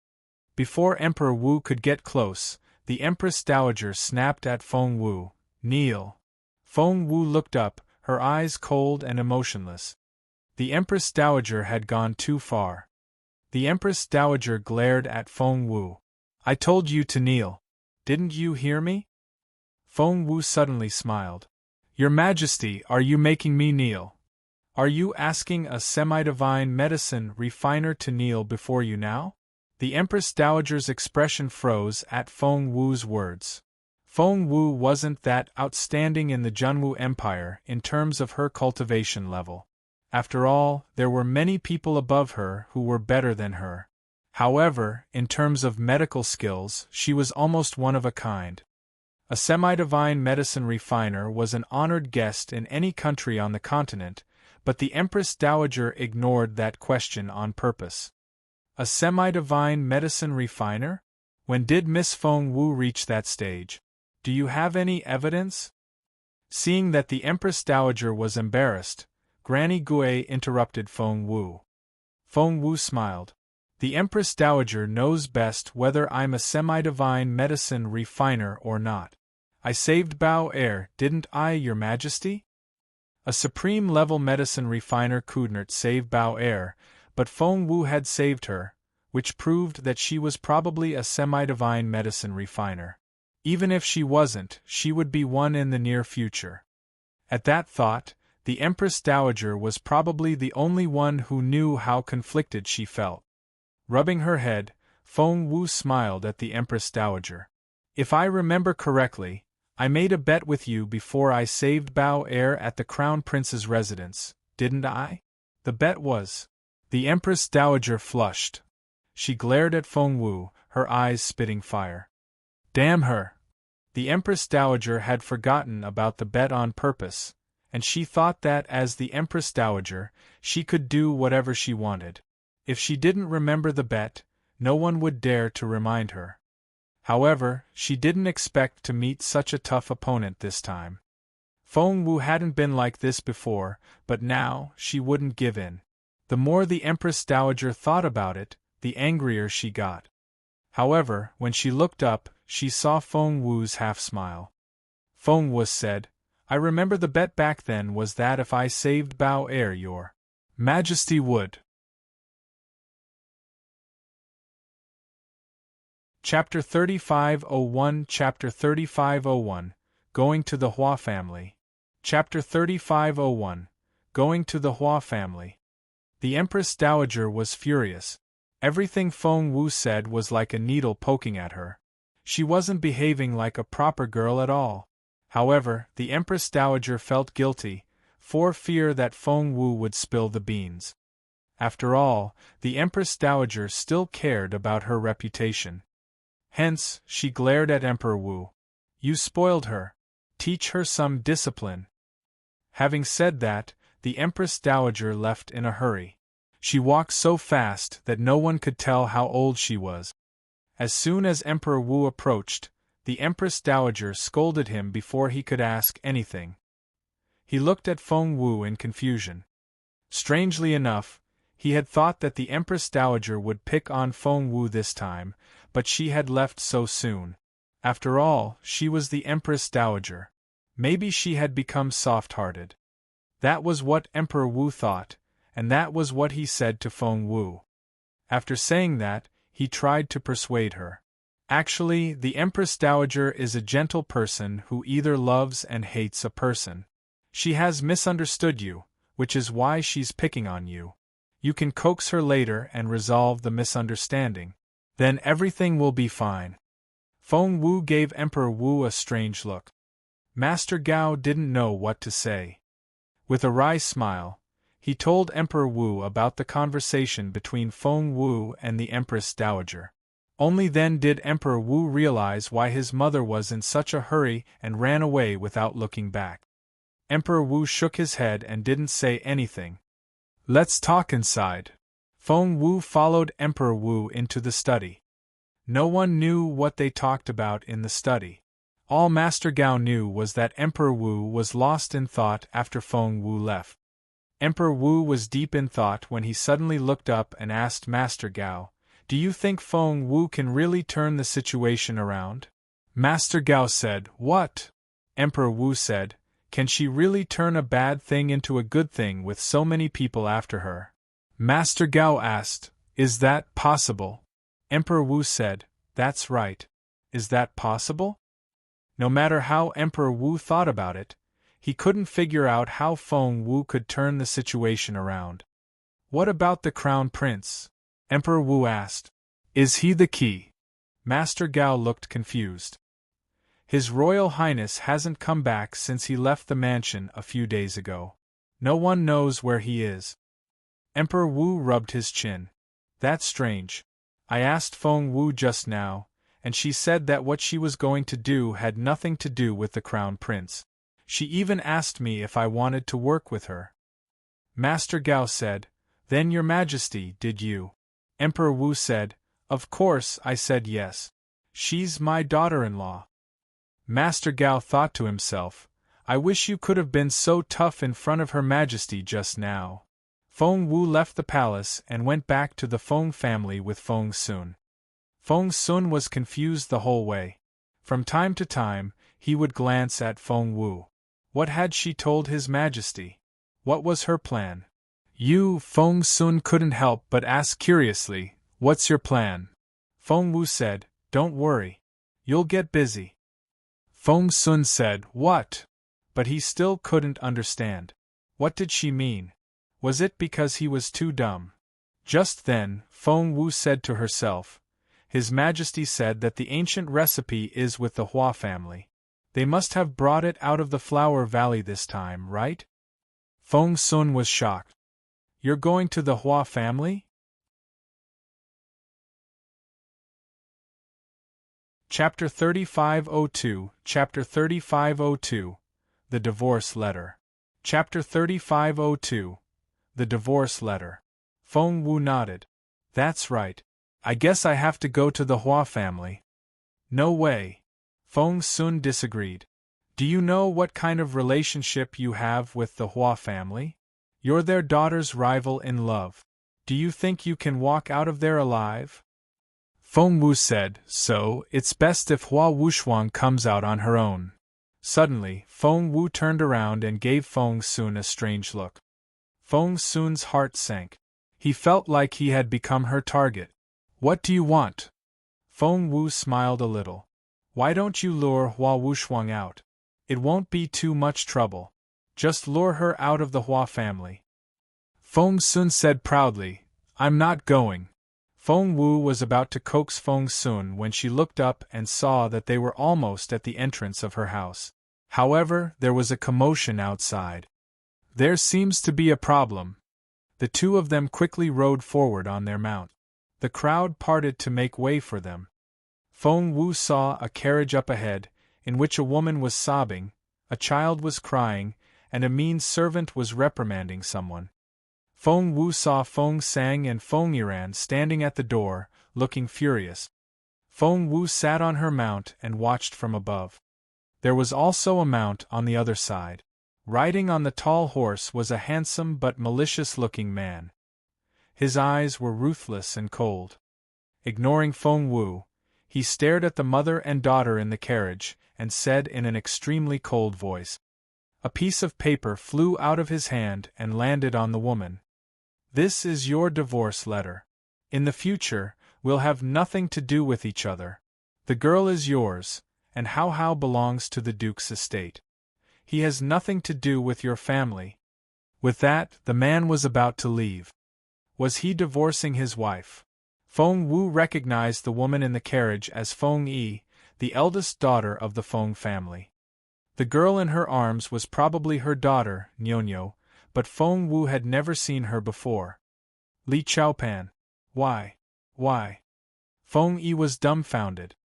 Before Emperor Wu could get close, the Empress Dowager snapped at Feng Wu, "Kneel." Feng Wu looked up, her eyes cold and emotionless. The Empress Dowager had gone too far. The Empress Dowager glared at Feng Wu. "I told you to kneel. Didn't you hear me?" Feng Wu suddenly smiled. "Your Majesty, are you making me kneel? Are you asking a semi-divine medicine refiner to kneel before you now?" The Empress Dowager's expression froze at Feng Wu's words. Feng Wu wasn't that outstanding in the Junwu Empire in terms of her cultivation level. After all, there were many people above her who were better than her. However, in terms of medical skills, she was almost one of a kind. A semi-divine medicine refiner was an honored guest in any country on the continent, but the Empress Dowager ignored that question on purpose. A semi-divine medicine refiner? When did Miss Feng Wu reach that stage? Do you have any evidence? Seeing that the Empress Dowager was embarrassed, Granny Gui interrupted Feng Wu. Feng Wu smiled. "The Empress Dowager knows best whether I'm a semi-divine medicine refiner or not. I saved Bao Er, didn't I, Your Majesty?" A supreme-level medicine refiner couldn't save Bao Er, but Feng Wu had saved her, which proved that she was probably a semi-divine medicine refiner. Even if she wasn't, she would be one in the near future. At that thought, the Empress Dowager was probably the only one who knew how conflicted she felt. Rubbing her head, Feng Wu smiled at the Empress Dowager. "If I remember correctly, I made a bet with you before I saved Bao Er at the Crown Prince's residence, didn't I? The bet was..." The Empress Dowager flushed. She glared at Feng Wu, her eyes spitting fire. Damn her! The Empress Dowager had forgotten about the bet on purpose, and she thought that as the Empress Dowager, she could do whatever she wanted. If she didn't remember the bet, no one would dare to remind her. However, she didn't expect to meet such a tough opponent this time. Feng Wu hadn't been like this before, but now, she wouldn't give in. The more the Empress Dowager thought about it, the angrier she got. However, when she looked up, she saw Feng Wu's half-smile. Feng Wu said, "I remember the bet back then was that if I saved Bao Er, Your Majesty would." Chapter 3501 Chapter 3501 Going to the Hua Family. Chapter 3501 Going to the Hua Family. The Empress Dowager was furious. Everything Feng Wu said was like a needle poking at her. She wasn't behaving like a proper girl at all. However, the Empress Dowager felt guilty, for fear that Feng Wu would spill the beans. After all, the Empress Dowager still cared about her reputation. Hence, she glared at Emperor Wu. You spoiled her. Teach her some discipline. Having said that, the Empress Dowager left in a hurry. She walked so fast that no one could tell how old she was. As soon as Emperor Wu approached, the Empress Dowager scolded him before he could ask anything. He looked at Feng Wu in confusion. Strangely enough, he had thought that the Empress Dowager would pick on Feng Wu this time, but she had left so soon. After all, she was the Empress Dowager. Maybe she had become soft-hearted. That was what Emperor Wu thought, and that was what he said to Feng Wu. After saying that, he tried to persuade her. Actually, the Empress Dowager is a gentle person who either loves and hates a person. She has misunderstood you, which is why she's picking on you. You can coax her later and resolve the misunderstanding. Then everything will be fine. Feng Wu gave Emperor Wu a strange look. Master Gao didn't know what to say. With a wry smile, he told Emperor Wu about the conversation between Feng Wu and the Empress Dowager. Only then did Emperor Wu realize why his mother was in such a hurry and ran away without looking back. Emperor Wu shook his head and didn't say anything. Let's talk inside. Feng Wu followed Emperor Wu into the study. No one knew what they talked about in the study. All Master Gao knew was that Emperor Wu was lost in thought after Feng Wu left. Emperor Wu was deep in thought when he suddenly looked up and asked Master Gao, "Do you think Feng Wu can really turn the situation around?" Master Gao said, "What?" Emperor Wu said, "Can she really turn a bad thing into a good thing with so many people after her?" Master Gao asked, "Is that possible?" Emperor Wu said, "That's right. Is that possible?" No matter how Emperor Wu thought about it, he couldn't figure out how Feng Wu could turn the situation around. "What about the Crown Prince?" Emperor Wu asked. "Is he the key?" Master Gao looked confused. "His Royal Highness hasn't come back since he left the mansion a few days ago. No one knows where he is." Emperor Wu rubbed his chin. "That's strange. I asked Feng Wu just now, and she said that what she was going to do had nothing to do with the Crown Prince. She even asked me if I wanted to work with her." Master Gao said, "Then Your Majesty, did you?" Emperor Wu said, "Of course I said yes. She's my daughter-in-law." Master Gao thought to himself, "I wish you could have been so tough in front of Her Majesty just now." Feng Wu left the palace and went back to the Feng family with Feng Sun. Feng Sun was confused the whole way. From time to time, he would glance at Feng Wu. What had she told His Majesty? What was her plan? Feng Sun couldn't help but ask curiously, "What's your plan?" Feng Wu said, "Don't worry. You'll get busy." Feng Sun said, "What?" But he still couldn't understand. What did she mean? Was it because he was too dumb? Just then, Feng Wu said to herself, "His Majesty said that the ancient recipe is with the Hua family. They must have brought it out of the Flower Valley this time, right?" Feng Sun was shocked. "You're going to the Hua family?" Chapter 3502, Chapter 3502, The Divorce Letter. Chapter 3502, The Divorce Letter. Feng Wu nodded. "That's right. I guess I have to go to the Hua family." "No way." Feng Sun disagreed. "Do you know what kind of relationship you have with the Hua family? You're their daughter's rival in love. Do you think you can walk out of there alive?" Feng Wu said, "So, it's best if Hua Wushuang comes out on her own." Suddenly, Feng Wu turned around and gave Feng Sun a strange look. Feng Sun's heart sank. He felt like he had become her target. "What do you want?" Feng Wu smiled a little. "Why don't you lure Hua Wushuang out? It won't be too much trouble. Just lure her out of the Hua family." Feng Sun said proudly, "I'm not going." Feng Wu was about to coax Feng Sun when she looked up and saw that they were almost at the entrance of her house. However, there was a commotion outside. "There seems to be a problem." The two of them quickly rode forward on their mount. The crowd parted to make way for them. Feng Wu saw a carriage up ahead, in which a woman was sobbing, a child was crying, and a mean servant was reprimanding someone. Feng Wu saw Feng Sang and Feng Yiran standing at the door, looking furious. Feng Wu sat on her mount and watched from above. There was also a mount on the other side. Riding on the tall horse was a handsome but malicious-looking man. His eyes were ruthless and cold. Ignoring Feng Wu, he stared at the mother and daughter in the carriage, and said in an extremely cold voice. A piece of paper flew out of his hand and landed on the woman. "This is your divorce letter. In the future, we'll have nothing to do with each other. The girl is yours, and Hao belongs to the Duke's estate. He has nothing to do with your family." With that, the man was about to leave. Was he divorcing his wife? Feng Wu recognized the woman in the carriage as Feng Yi, the eldest daughter of the Feng family. The girl in her arms was probably her daughter, Nyonyo, but Feng Wu had never seen her before. Li Chaopan. Why? Feng Yi was dumbfounded.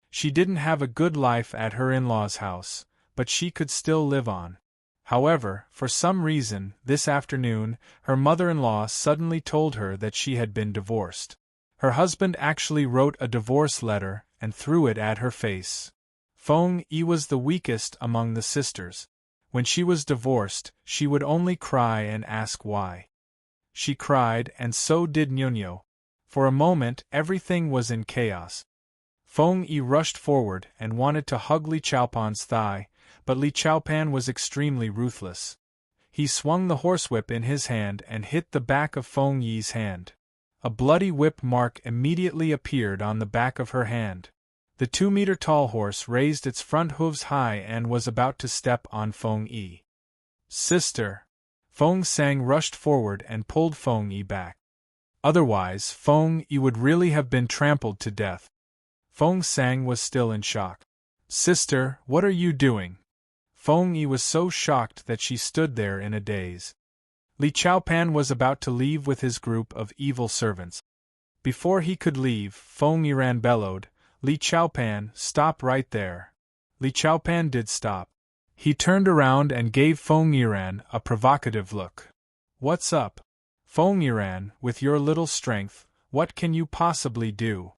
She didn't have a good life at her in-laws' house, but she could still live on. However, for some reason, this afternoon, her mother-in-law suddenly told her that she had been divorced. Her husband actually wrote a divorce letter and threw it at her face. Feng Yi was the weakest among the sisters. When she was divorced, she would only cry and ask why. She cried, and so did Nyonyo. For a moment, everything was in chaos. Feng Yi rushed forward and wanted to hug Li Chaopan's thigh, but Li Chaopan was extremely ruthless. He swung the horsewhip in his hand and hit the back of Feng Yi's hand. A bloody whip mark immediately appeared on the back of her hand. The 2-meter-tall horse raised its front hooves high and was about to step on Feng Yi. "Sister!" Feng Sang rushed forward and pulled Feng Yi back. Otherwise, Feng Yi would really have been trampled to death. Feng Sang was still in shock. "Sister, what are you doing?" Feng Yi was so shocked that she stood there in a daze. Li Chaopan was about to leave with his group of evil servants. Before he could leave, Feng Yiran bellowed, "Li Chaopan, stop right there." Li Chaopan did stop. He turned around and gave Feng Yiran a provocative look. "What's up? Feng Yiran, with your little strength, what can you possibly do?"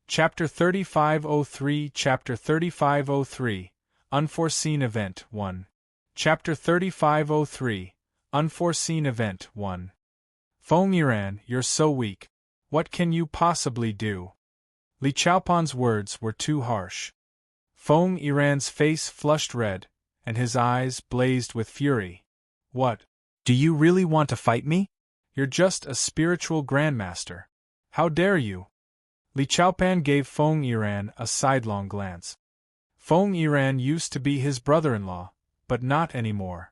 Chapter 3503 Chapter 3503 Unforeseen Event 1 Chapter 3503 Unforeseen Event 1 Feng Yiran, you're so weak. What can you possibly do? Li Chaopan's words were too harsh. Feng Yiran's face flushed red, and his eyes blazed with fury. "What? Do you really want to fight me? You're just a spiritual grandmaster. How dare you?" Li Chaopan gave Feng Yiran a sidelong glance. Feng Yiran used to be his brother-in-law, but not anymore.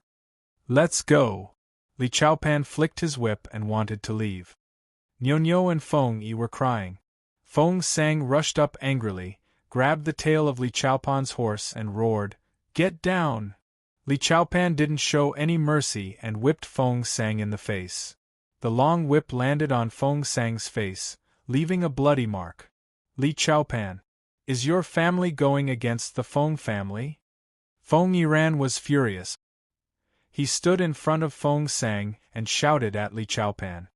"Let's go." Li Chaopan flicked his whip and wanted to leave. Nyonyo and Feng Yi were crying. Feng Sang rushed up angrily, grabbed the tail of Li Chaopan's horse and roared, "Get down!" Li Chaopan didn't show any mercy and whipped Feng Sang in the face. The long whip landed on Feng Sang's face, leaving a bloody mark. "Li Chaopan, is your family going against the Feng family?" Feng Yiran was furious. He stood in front of Feng Sang and shouted at Li Chaopan.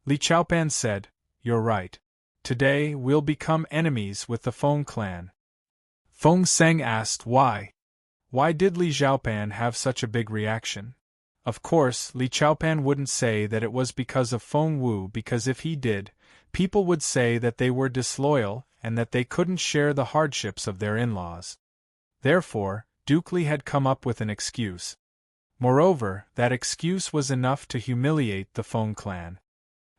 Li Chaopan said, "You're right. Today we'll become enemies with the Feng clan." Feng Sang asked why. Why did Li Chaopan have such a big reaction? Of course, Li Chaopan wouldn't say that it was because of Feng Wu, because if he did, people would say that they were disloyal and that they couldn't share the hardships of their in-laws. Therefore, Duke Li had come up with an excuse. Moreover, that excuse was enough to humiliate the Feng clan.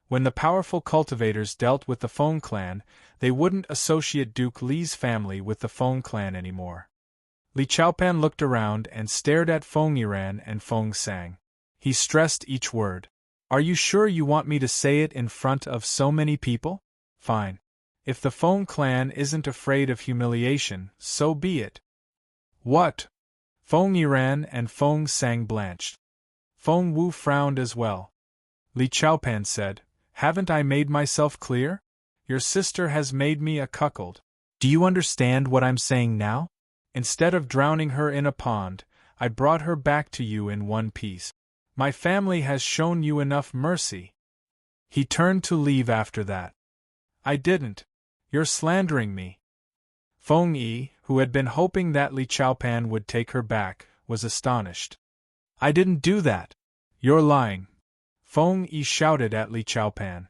When the powerful cultivators dealt with the Feng clan, they wouldn't associate Duke Li's family with the Feng clan anymore. Li Chaopan looked around and stared at Feng Yiran and Feng Sang. He stressed each word. "Are you sure you want me to say it in front of so many people? Fine. If the Feng clan isn't afraid of humiliation, so be it." "What?" Feng Yiran and Feng Sang blanched. Feng Wu frowned as well. Li Chaopan said, Haven't I made myself clear? Your sister has made me a cuckold. Do you understand what I'm saying now? Instead of drowning her in a pond, I brought her back to you in one piece. My family has shown you enough mercy. He turned to leave after that. I didn't. You're slandering me. Feng Yi, who had been hoping that Li Chaopan would take her back, was astonished. I didn't do that. You're lying. Feng Yi shouted at Li Chaopan.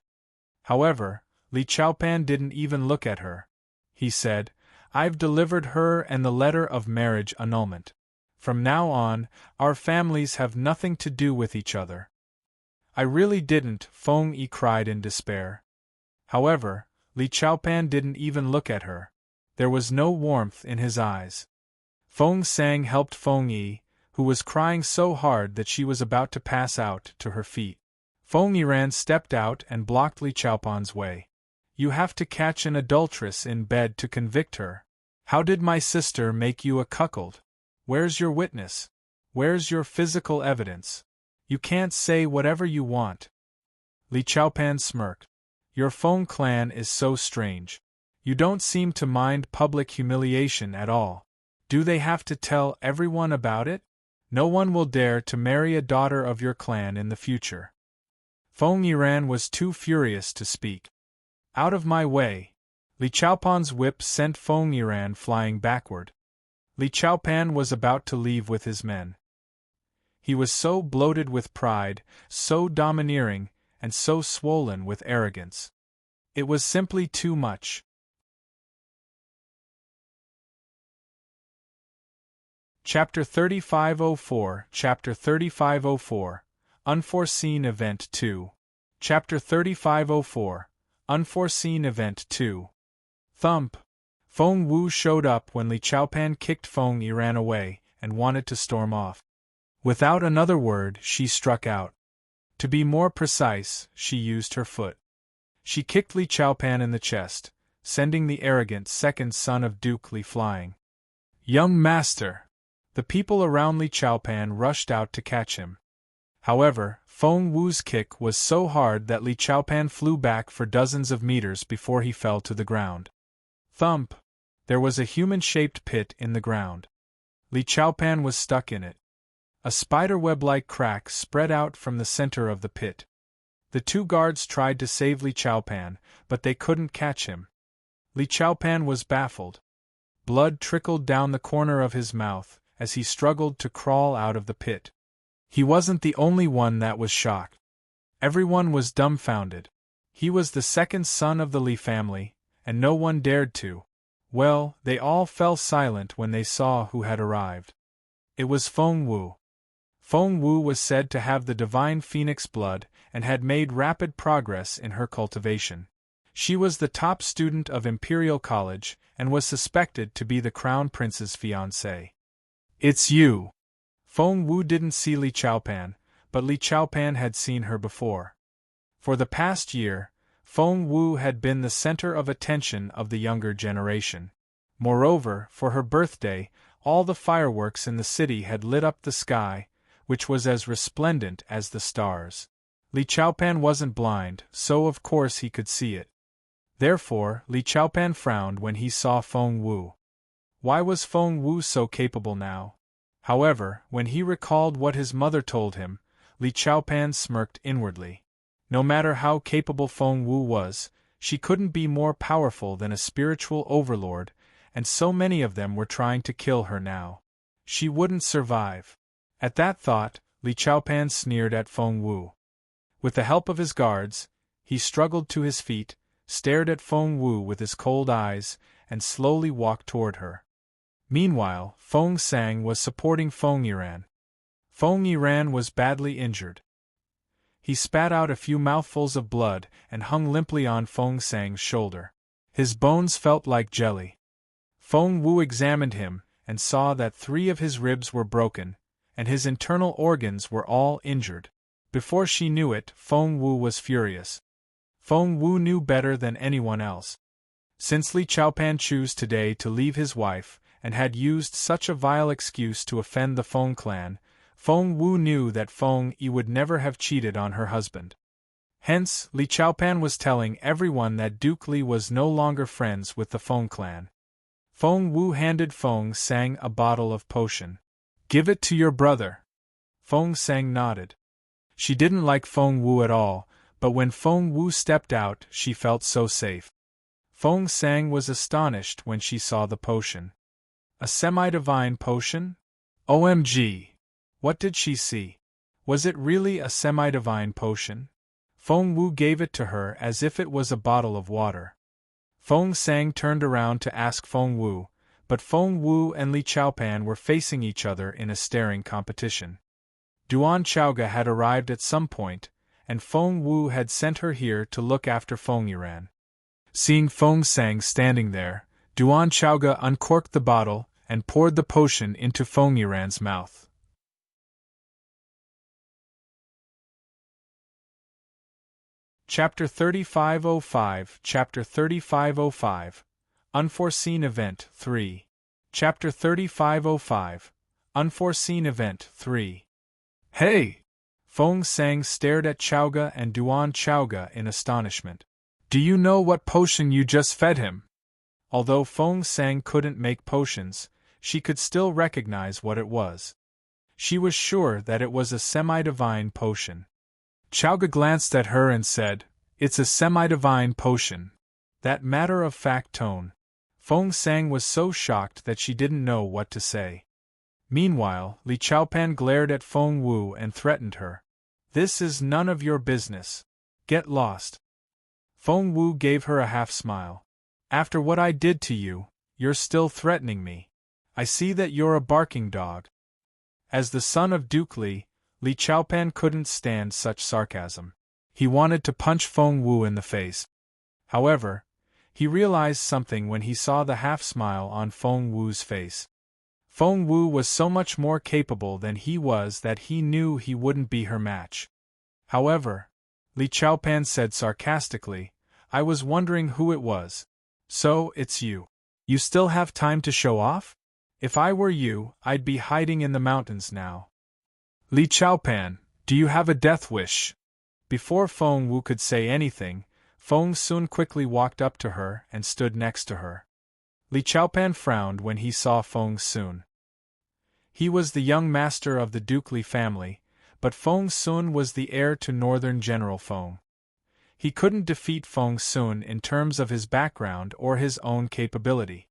However, Li Chaopan didn't even look at her. He said, I've delivered her and the letter of marriage annulment. From now on, our families have nothing to do with each other. I really didn't, Feng Yi cried in despair. However, Li Chaopan didn't even look at her. There was no warmth in his eyes. Feng Sang helped Feng Yi, who was crying so hard that she was about to pass out, to her feet. Feng Yiran stepped out and blocked Li Chaopan's way. You have to catch an adulteress in bed to convict her. How did my sister make you a cuckold? Where's your witness? Where's your physical evidence? You can't say whatever you want. Li Chaopan smirked. Your Feng clan is so strange. You don't seem to mind public humiliation at all. Do they have to tell everyone about it? No one will dare to marry a daughter of your clan in the future. Feng Yiran was too furious to speak. Out of my way! Li Chaopan's whip sent Feng Yiran flying backward. Li Chaopan was about to leave with his men. He was so bloated with pride, so domineering, and so swollen with arrogance. It was simply too much. Chapter 3504 Chapter 3504 Unforeseen Event 2 Chapter 3504 Unforeseen Event 2 Thump! Feng Wu showed up when Li Chaopan kicked Feng Yiran away and wanted to storm off. Without another word, she struck out. To be more precise, she used her foot. She kicked Li Chaopan in the chest, sending the arrogant second son of Duke Li flying. Young master! The people around Li Chaopan rushed out to catch him. However, Feng Wu's kick was so hard that Li Chaopan flew back for dozens of meters before he fell to the ground. Thump! There was a human-shaped pit in the ground. Li Chaopan was stuck in it. A spiderweb-like crack spread out from the center of the pit. The two guards tried to save Li Chaopan, but they couldn't catch him. Li Chaopan was baffled. Blood trickled down the corner of his mouth as he struggled to crawl out of the pit. He wasn't the only one that was shocked. Everyone was dumbfounded. He was the second son of the Li family, and no one dared to. Well, they all fell silent when they saw who had arrived. It was Feng Wu. Feng Wu was said to have the divine phoenix blood and had made rapid progress in her cultivation. She was the top student of Imperial College and was suspected to be the Crown Prince's fiancée. It's you! Feng Wu didn't see Li Chaopan, but Li Chaopan had seen her before. For the past year, Feng Wu had been the center of attention of the younger generation. Moreover, for her birthday, all the fireworks in the city had lit up the sky, which was as resplendent as the stars. Li Chaopan wasn't blind, so of course he could see it. Therefore, Li Chaopan frowned when he saw Feng Wu. Why was Feng Wu so capable now? However, when he recalled what his mother told him, Li Chaopan smirked inwardly. No matter how capable Feng Wu was, she couldn't be more powerful than a spiritual overlord, and so many of them were trying to kill her now. She wouldn't survive. At that thought, Li Chaopan sneered at Feng Wu. With the help of his guards, he struggled to his feet, stared at Feng Wu with his cold eyes, and slowly walked toward her. Meanwhile, Feng Sang was supporting Feng Yiran. Feng Yiran was badly injured. He spat out a few mouthfuls of blood and hung limply on Feng Sang's shoulder. His bones felt like jelly. Feng Wu examined him and saw that 3 of his ribs were broken, and his internal organs were all injured. Before she knew it, Feng Wu was furious. Feng Wu knew better than anyone else. Since Li Chaopan chose today to leave his wife, and had used such a vile excuse to offend the Feng clan, Feng Wu knew that Feng Yi would never have cheated on her husband. Hence, Li Chaopan was telling everyone that Duke Li was no longer friends with the Feng clan. Feng Wu handed Feng Sang a bottle of potion. "Give it to your brother." Feng Sang nodded. She didn't like Feng Wu at all, but when Feng Wu stepped out, she felt so safe. Feng Sang was astonished when she saw the potion. A semi-divine potion? OMG! What did she see? Was it really a semi-divine potion? Feng Wu gave it to her as if it was a bottle of water. Feng Sang turned around to ask Feng Wu, but Feng Wu and Li Chaopan were facing each other in a staring competition. Duan Chaoga had arrived at some point, and Feng Wu had sent her here to look after Feng Yiran. Seeing Feng Sang standing there, Duan Chaoga uncorked the bottle and poured the potion into Feng Yiran's mouth. Chapter 3505 Chapter 3505 Unforeseen Event 3 Chapter 3505 Unforeseen Event 3 Hey! Feng Sang stared at Chaoga and Duan Chaoga in astonishment. Do you know what potion you just fed him? Although Feng Sang couldn't make potions, she could still recognize what it was. She was sure that it was a semi-divine potion. Chaoga glanced at her and said, "It's a semi-divine potion." That matter-of-fact tone. Feng Sang was so shocked that she didn't know what to say. Meanwhile, Li Chaopan glared at Feng Wu and threatened her. "This is none of your business. Get lost." Feng Wu gave her a half-smile. "After what I did to you, you're still threatening me. I see that you're a barking dog." As the son of Duke Li, Li Chaopan couldn't stand such sarcasm. He wanted to punch Feng Wu in the face. However, he realized something when he saw the half-smile on Feng Wu's face. Feng Wu was so much more capable than he was that he knew he wouldn't be her match. However, Li Chaopan said sarcastically, "I was wondering who it was. So, it's you. You still have time to show off? If I were you, I'd be hiding in the mountains now." "Li Chaopan, do you have a death wish?" Before Feng Wu could say anything, Feng Sun quickly walked up to her and stood next to her. Li Chaopan frowned when he saw Feng Sun. He was the young master of the Duke Li family, but Feng Sun was the heir to Northern General Feng. He couldn't defeat Feng Sun in terms of his background or his own capability.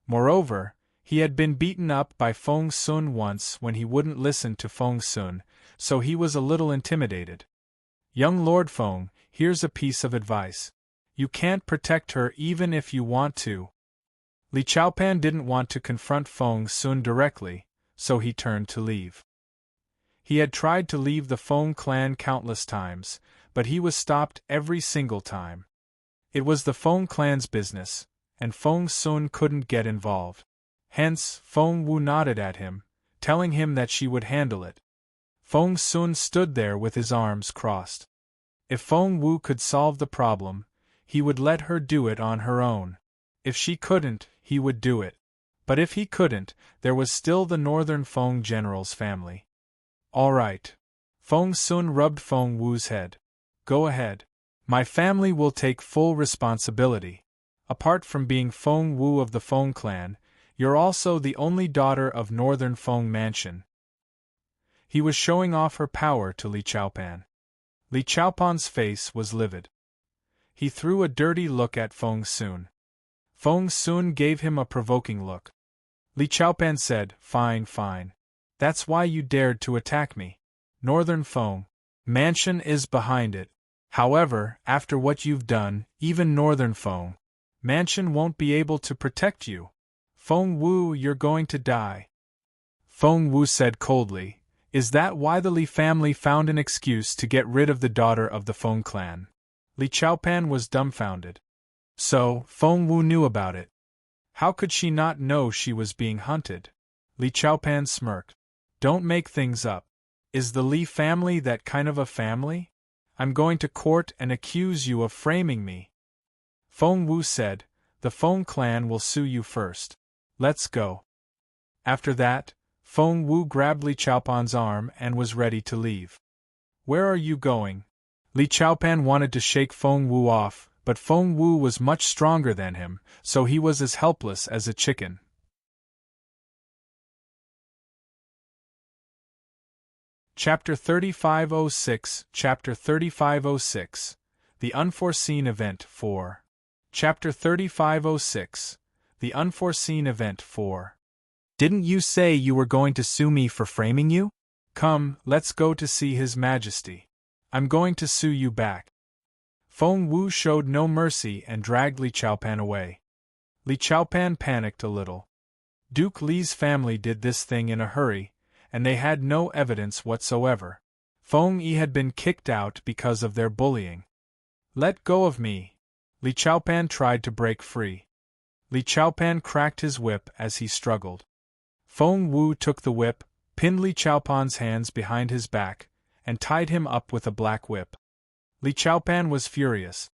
Moreover, he had been beaten up by Feng Sun once when he wouldn't listen to Feng Sun, so he was a little intimidated. "Young Lord Feng, here's a piece of advice. You can't protect her even if you want to." Li Chaopan didn't want to confront Feng Sun directly, so he turned to leave. He had tried to leave the Feng clan countless times, but he was stopped every single time. It was the Feng clan's business, and Feng Sun couldn't get involved. Hence, Feng Wu nodded at him, telling him that she would handle it. Feng Sun stood there with his arms crossed. If Feng Wu could solve the problem, he would let her do it on her own. If she couldn't, he would do it. But if he couldn't, there was still the Northern Feng general's family. "All right." Feng Sun rubbed Feng Wu's head. "Go ahead. My family will take full responsibility. Apart from being Feng Wu of the Feng clan, you're also the only daughter of Northern Feng Mansion." He was showing off her power to Li Chaopan. Li Chaopan's face was livid. He threw a dirty look at Feng Sun. Feng Sun gave him a provoking look. Li Chaopan said, "Fine, fine. That's why you dared to attack me. Northern Feng Mansion is behind it. However, after what you've done, even Northern Feng Mansion won't be able to protect you. Feng Wu, you're going to die." Feng Wu said coldly, "Is that why the Li family found an excuse to get rid of the daughter of the Feng clan?" Li Chaopan was dumbfounded. So, Feng Wu knew about it. How could she not know she was being hunted? Li Chaopan smirked. "Don't make things up. Is the Li family that kind of a family? I'm going to court and accuse you of framing me." Feng Wu said, "The Feng clan will sue you first. Let's go." After that, Feng Wu grabbed Li Chaopan's arm and was ready to leave. "Where are you going?" Li Chaopan wanted to shake Feng Wu off, but Feng Wu was much stronger than him, so he was as helpless as a chicken. Chapter 3506 Chapter 3506 The Unforeseen Event 4 Chapter 3506 The Unforeseen Event 4 Didn't you say you were going to sue me for framing you? Come, let's go to see His Majesty. I'm going to sue you back. Feng Wu showed no mercy and dragged Li Chaopan away. Li Chaopan panicked a little. Duke Li's family did this thing in a hurry, and they had no evidence whatsoever. Feng Yi had been kicked out because of their bullying. Let go of me. Li Chaopan tried to break free. Li Chaopan cracked his whip as he struggled. Feng Wu took the whip, pinned Li Chaopan's hands behind his back, and tied him up with a black whip. Li Chaopan was furious.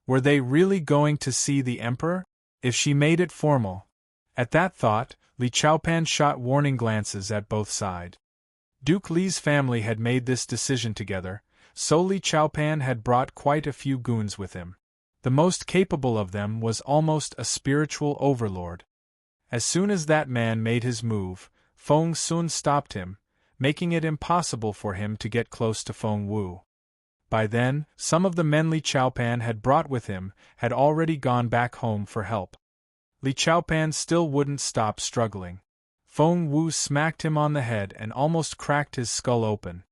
Were they really going to see the emperor? If she made it formal? At that thought, Li Chaopan shot warning glances at both sides. Duke Li's family had made this decision together, so Li Chaopan had brought quite a few goons with him. The most capable of them was almost a spiritual overlord. As soon as that man made his move, Feng Sun stopped him, making it impossible for him to get close to Feng Wu. By then, some of the men Li Chaopan had brought with him had already gone back home for help. Li Chaopan still wouldn't stop struggling. Feng Wu smacked him on the head and almost cracked his skull open.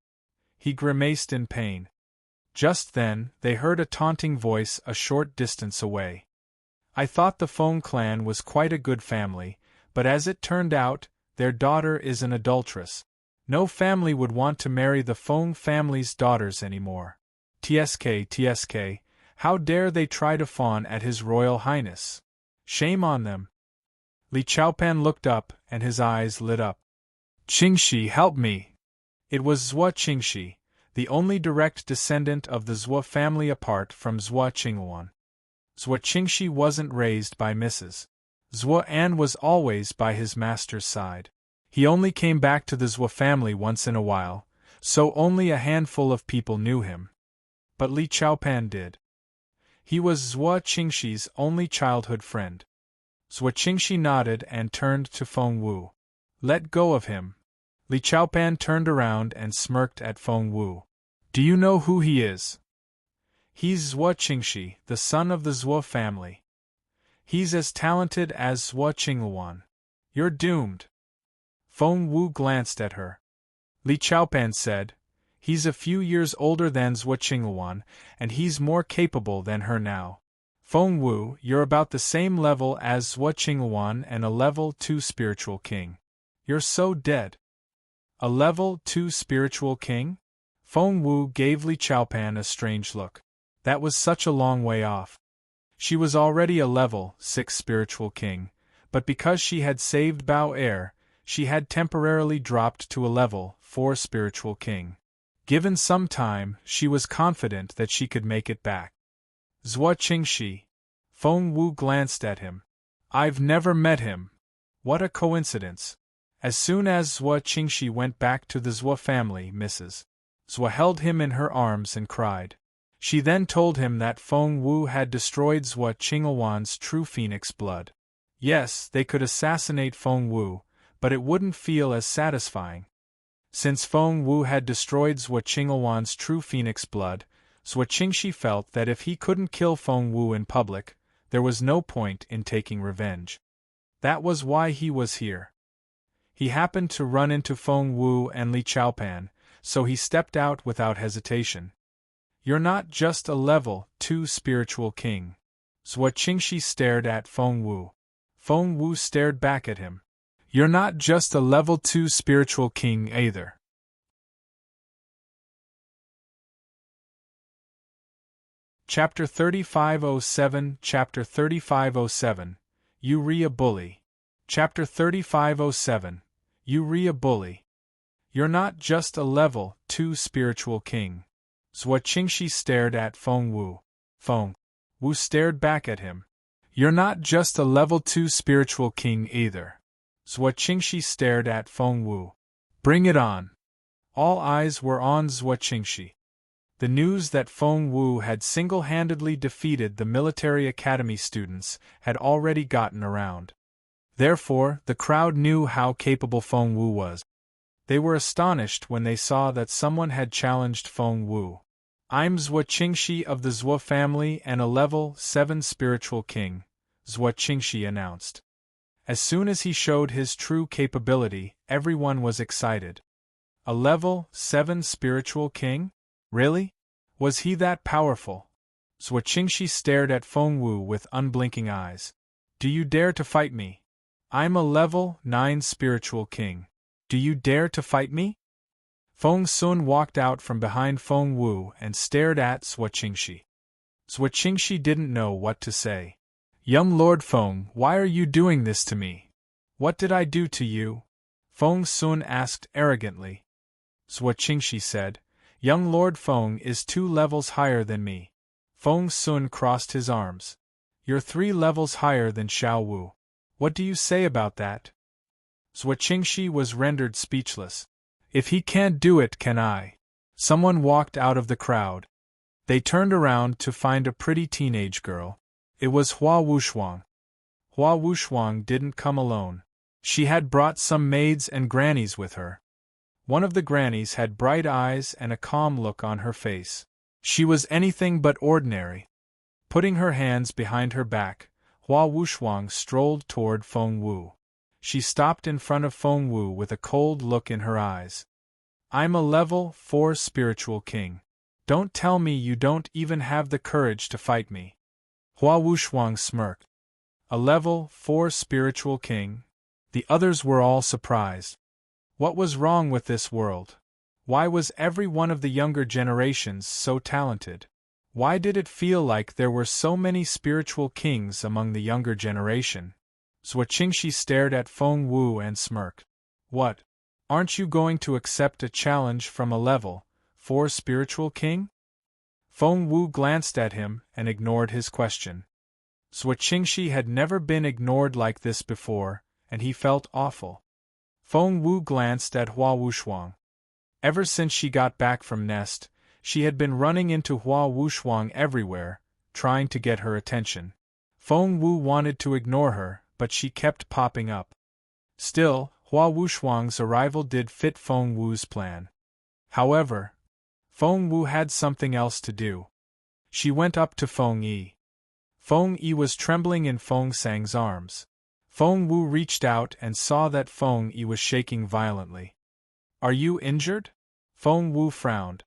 He grimaced in pain. Just then, they heard a taunting voice a short distance away. I thought the Feng clan was quite a good family, but as it turned out, their daughter is an adulteress. No family would want to marry the Feng family's daughters anymore. TSK, how dare they try to fawn at His Royal Highness? Shame on them. Li Chaopan looked up, and his eyes lit up. Qingxi, help me! It was Zhuo Qingxi, the only direct descendant of the Zhuo family apart from Zhuo Qingluan. Zhuo Qingxi wasn't raised by Mrs. Zhuo and was always by his master's side. He only came back to the Zhuo family once in a while, so only a handful of people knew him. But Li Chaopan did. He was Zhuo Qingxi's only childhood friend. Zhuo Qingxi nodded and turned to Feng Wu. Let go of him. Li Chaopan turned around and smirked at Feng Wu. Do you know who he is? He's Zhuo Qingxi, the son of the Zhuo family. He's as talented as Zhuo Qingluan. You're doomed. Feng Wu glanced at her. Li Chaopan said, He's a few years older than Zhuo Qingluan, and he's more capable than her now. Feng Wu, you're about the same level as Zhuo Qingluan and a level 2 spiritual king. You're so dead. A level 2 spiritual king? Feng Wu gave Li Chaopan a strange look. That was such a long way off. She was already a level 6 spiritual king, but because she had saved Bao Er, she had temporarily dropped to a level 4 spiritual king. Given some time, she was confident that she could make it back. Zhuo Qingxi. Feng Wu glanced at him. I've never met him. What a coincidence. As soon as Zhuo Qingxi went back to the Zhuo family, Mrs. Zhuo held him in her arms and cried. She then told him that Feng Wu had destroyed Zhuo Qingluan's true phoenix blood. Yes, they could assassinate Feng Wu, but it wouldn't feel as satisfying. Since Feng Wu had destroyed Zhuo Qingluan's true phoenix blood, Zhuo Qingxi felt that if he couldn't kill Feng Wu in public, there was no point in taking revenge. That was why he was here. He happened to run into Feng Wu and Li Chaopan, so he stepped out without hesitation. You're not just a level 2 spiritual king. Zhuo Qingxi stared at Feng Wu. Feng Wu stared back at him. You're not just a level 2 spiritual king either. Chapter 3507 Chapter 3507 You Re a Bully. Chapter 3507 You Re a Bully. You're not just a level 2 spiritual king. Zhuo Qingxi stared at Feng Wu. Feng Wu stared back at him. You're not just a level 2 spiritual king either. Zhuo Qingxi stared at Feng Wu. Bring it on. All eyes were on Zhuo Qingxi. The news that Feng Wu had single-handedly defeated the military academy students had already gotten around. Therefore, the crowd knew how capable Feng Wu was. They were astonished when they saw that someone had challenged Feng Wu. "I'm Zhuo Qingxi of the Zhuo family and a level 7 spiritual king," Zhuo Qingxi announced. As soon as he showed his true capability, everyone was excited. A level 7 spiritual king? Really? Was he that powerful? Zhuo Qingxi stared at Feng Wu with unblinking eyes. "Do you dare to fight me? I'm a level 9 spiritual king. Do you dare to fight me?" Feng Sun walked out from behind Feng Wu and stared at Zhuo Qingxi. Zhuo Qingxi didn't know what to say. "Young Lord Feng, why are you doing this to me? What did I do to you?" Feng Sun asked arrogantly. Zhuo Qingxi said, "Young Lord Feng is 2 levels higher than me." Feng Sun crossed his arms. "You're 3 levels higher than Xiao Wu. What do you say about that?" Zhuo Qingxi was rendered speechless. "If he can't do it, can I?" Someone walked out of the crowd. They turned around to find a pretty teenage girl. It was Hua Wushuang. Hua Wushuang didn't come alone. She had brought some maids and grannies with her. One of the grannies had bright eyes and a calm look on her face. She was anything but ordinary. Putting her hands behind her back, Hua Wushuang strolled toward Feng Wu. She stopped in front of Feng Wu with a cold look in her eyes. "I'm a level 4 spiritual king. Don't tell me you don't even have the courage to fight me." Hua Wushuang smirked. "A level 4 spiritual king?" The others were all surprised. What was wrong with this world? Why was every one of the younger generations so talented? Why did it feel like there were so many spiritual kings among the younger generation? Zhuo Qingxi stared at Feng Wu and smirked. "What? Aren't you going to accept a challenge from a level 4 spiritual king?" Feng Wu glanced at him and ignored his question. Zhuo Qingxi had never been ignored like this before, and he felt awful. Feng Wu glanced at Hua Wushuang. Ever since she got back from Nest, she had been running into Hua Wushuang everywhere, trying to get her attention. Feng Wu wanted to ignore her, but she kept popping up. Still, Hua Wushuang's arrival did fit Feng Wu's plan. However, Feng Wu had something else to do. She went up to Feng Yi. Feng Yi was trembling in Feng Sang's arms. Feng Wu reached out and saw that Feng Yi was shaking violently. "Are you injured?" Feng Wu frowned.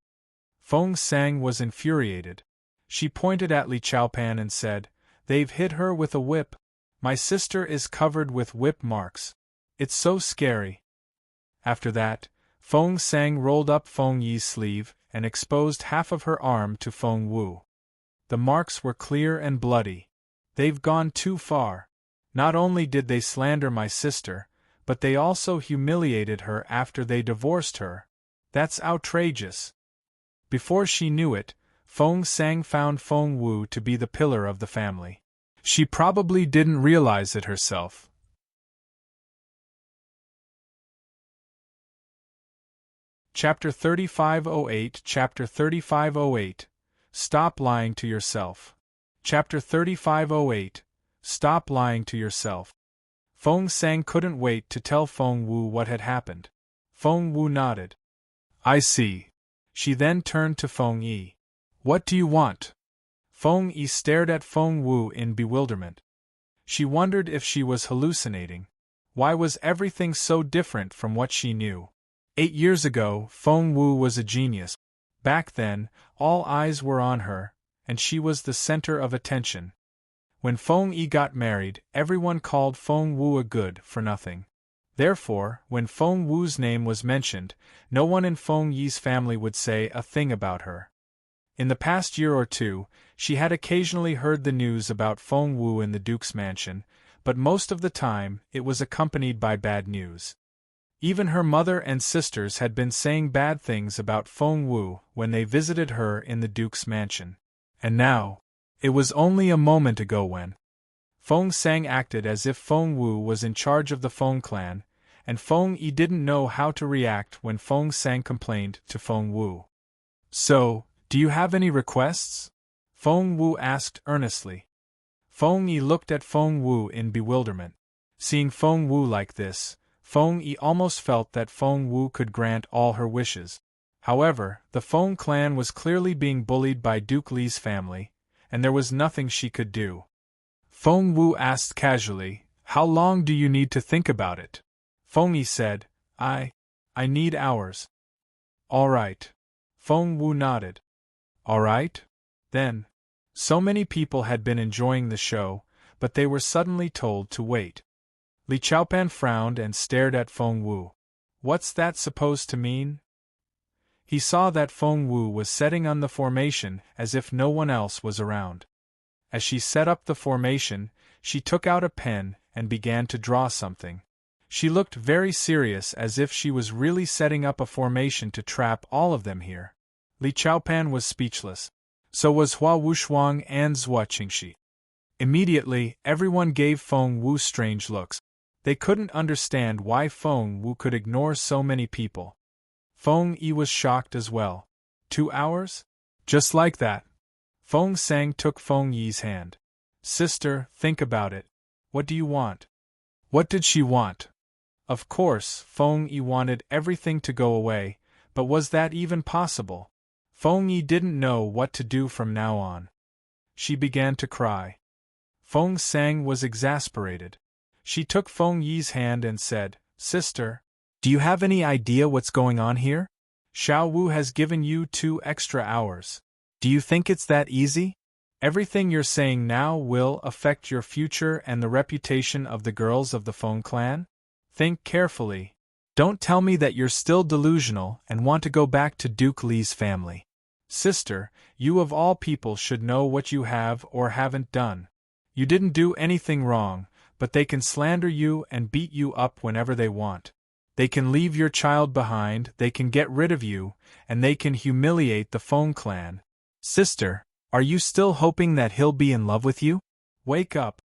Feng Sang was infuriated. She pointed at Li Chaopan and said, "They've hit her with a whip. My sister is covered with whip marks. It's so scary." After that, Feng Sang rolled up Feng Yi's sleeve and exposed half of her arm to Feng Wu. The marks were clear and bloody. "They've gone too far. Not only did they slander my sister, but they also humiliated her after they divorced her. That's outrageous." Before she knew it, Feng Sang found Feng Wu to be the pillar of the family. She probably didn't realize it herself. Chapter 3508 Chapter 3508 Stop lying to yourself. Chapter 3508 Stop lying to yourself. Feng Sang couldn't wait to tell Feng Wu what had happened. Feng Wu nodded. "I see." She then turned to Feng Yi. "What do you want?" Feng Yi stared at Feng Wu in bewilderment. She wondered if she was hallucinating. Why was everything so different from what she knew? 8 years ago, Feng Wu was a genius. Back then, all eyes were on her, and she was the center of attention. When Feng Yi got married, everyone called Feng Wu a good-for-nothing. Therefore, when Feng Wu's name was mentioned, no one in Feng Yi's family would say a thing about her. In the past year or two, she had occasionally heard the news about Feng Wu in the Duke's mansion, but most of the time it was accompanied by bad news. Even her mother and sisters had been saying bad things about Feng Wu when they visited her in the Duke's mansion. And now, it was only a moment ago when Feng Sang acted as if Feng Wu was in charge of the Feng clan, and Feng Yi didn't know how to react when Feng Sang complained to Feng Wu. "So, Do you have any requests? Feng Wu asked earnestly. Feng Yi looked at Feng Wu in bewilderment. Seeing Feng Wu like this, Feng Yi almost felt that Feng Wu could grant all her wishes. However, the Feng clan was clearly being bullied by Duke Li's family, and there was nothing she could do. Feng Wu asked casually, "How long do you need to think about it?" Feng Yi said, I need hours." "All right." Feng Wu nodded. "All right? Then." So many people had been enjoying the show, but they were suddenly told to wait. Li Chaopan frowned and stared at Feng Wu. What's that supposed to mean? He saw that Feng Wu was setting on the formation as if no one else was around. As she set up the formation, she took out a pen and began to draw something. She looked very serious, as if she was really setting up a formation to trap all of them here. Li Chaopan was speechless. So was Hua Wushuang and Zhua Qingxi. Immediately, everyone gave Feng Wu strange looks. They couldn't understand why Feng Wu could ignore so many people. Feng Yi was shocked as well. 2 hours? Just like that. Feng Sang took Feng Yi's hand. "Sister, think about it. What do you want?" What did she want? Of course, Feng Yi wanted everything to go away, but was that even possible? Feng Yi didn't know what to do from now on. She began to cry. Feng Sang was exasperated. She took Feng Yi's hand and said, "Sister, do you have any idea what's going on here? Xiao Wu has given you 2 extra hours. Do you think it's that easy? Everything you're saying now will affect your future and the reputation of the girls of the Feng clan? Think carefully. Don't tell me that you're still delusional and want to go back to Duke Li's family. Sister, you of all people should know what you have or haven't done. You didn't do anything wrong, but they can slander you and beat you up whenever they want. They can leave your child behind, they can get rid of you, and they can humiliate the Feng clan. Sister, are you still hoping that he'll be in love with you? Wake up."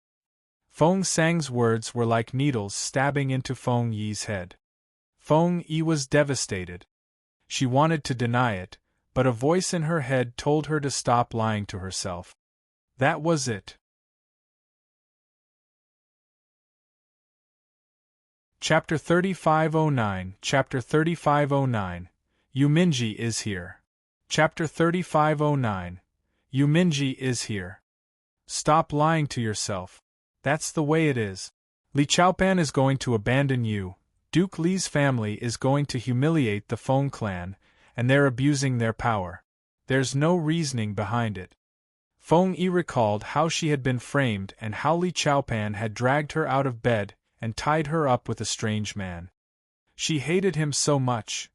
Feng Sang's words were like needles stabbing into Feng Yi's head. Feng Yi was devastated. She wanted to deny it, but a voice in her head told her to stop lying to herself. That was it. Chapter 3509 Chapter 3509 Yu Minji is here. Chapter 3509 Yu Minji is here. Stop lying to yourself. That's the way it is. Li Chaopan is going to abandon you, Duke Li's family is going to humiliate the Feng clan, and they're abusing their power. There's no reasoning behind it. Feng Yi recalled how she had been framed and how Li Chaopan had dragged her out of bed and tied her up with a strange man. She hated him so much.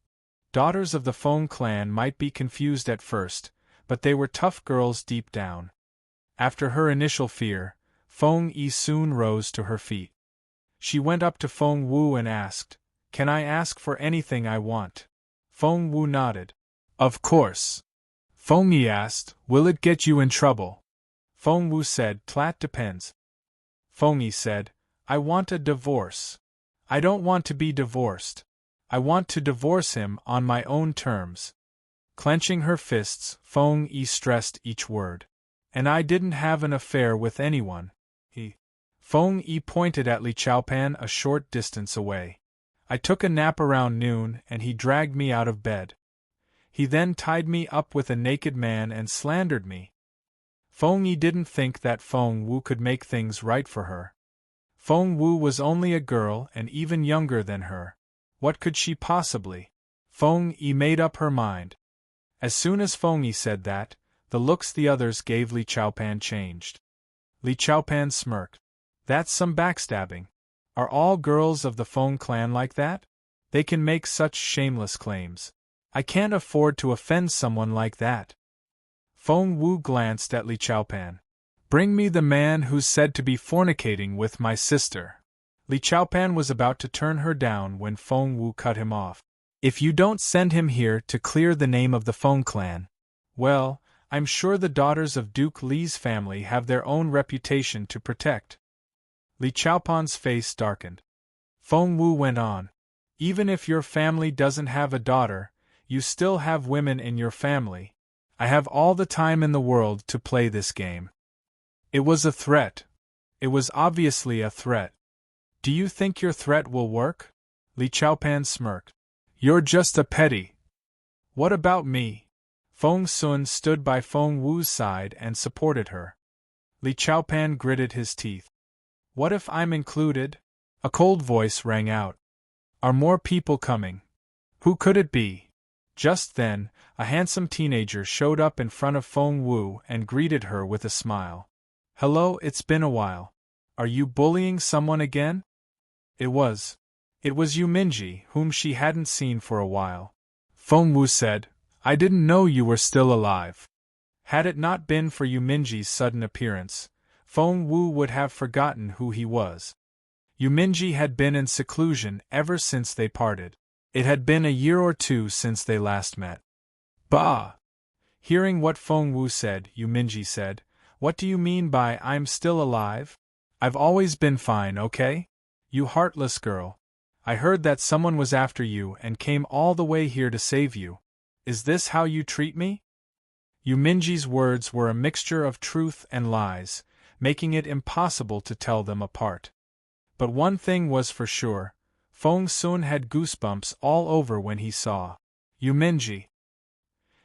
Daughters of the Feng clan might be confused at first, but they were tough girls deep down. After her initial fear, Feng Yi soon rose to her feet. She went up to Feng Wu and asked, "Can I ask for anything I want?" Feng Wu nodded. "Of course." Feng Yi asked, "Will it get you in trouble?" Feng Wu said, "That depends." Feng Yi said, "I want a divorce. I don't want to be divorced. I want to divorce him on my own terms." Clenching her fists, Feng Yi stressed each word. "And I didn't have an affair with anyone." Feng Yi pointed at Li Chaopan a short distance away. "I took a nap around noon and he dragged me out of bed. He then tied me up with a naked man and slandered me." Feng Yi didn't think that Feng Wu could make things right for her. Feng Wu was only a girl and even younger than her. What could she possibly? Feng Yi made up her mind. As soon as Feng Yi said that, the looks the others gave Li Chaopan changed. Li Chaopan smirked. "That's some backstabbing. Are all girls of the Feng clan like that? They can make such shameless claims. I can't afford to offend someone like that." Feng Wu glanced at Li Chaopan. "Bring me the man who's said to be fornicating with my sister." Li Chaopan was about to turn her down when Feng Wu cut him off. "If you don't send him here to clear the name of the Feng clan, well, I'm sure the daughters of Duke Li's family have their own reputation to protect." Li Chaopan's face darkened. Feng Wu went on. "Even if your family doesn't have a daughter, you still have women in your family. I have all the time in the world to play this game. It was a threat. It was obviously a threat. Do you think your threat will work? Li Chaopan smirked. You're just a petty. What about me? Feng Sun stood by Feng Wu's side and supported her. Li Chaopan gritted his teeth. What if I'm included? A cold voice rang out. Are more people coming? Who could it be? Just then, a handsome teenager showed up in front of Feng Wu and greeted her with a smile. Hello, it's been a while. Are you bullying someone again? It was Yu Minji, whom she hadn't seen for a while. Feng Wu said, I didn't know you were still alive. Had it not been for Yu Minji's sudden appearance, Feng Wu would have forgotten who he was. Yu Minji had been in seclusion ever since they parted. It had been a year or two since they last met. Bah! Hearing what Feng Wu said, Yu Minji said, What do you mean by I'm still alive? I've always been fine, okay? You heartless girl. I heard that someone was after you and came all the way here to save you. Is this how you treat me? Yu Minji's words were a mixture of truth and lies, making it impossible to tell them apart. But one thing was for sure, Feng Sun had goosebumps all over when he saw Yu Minji.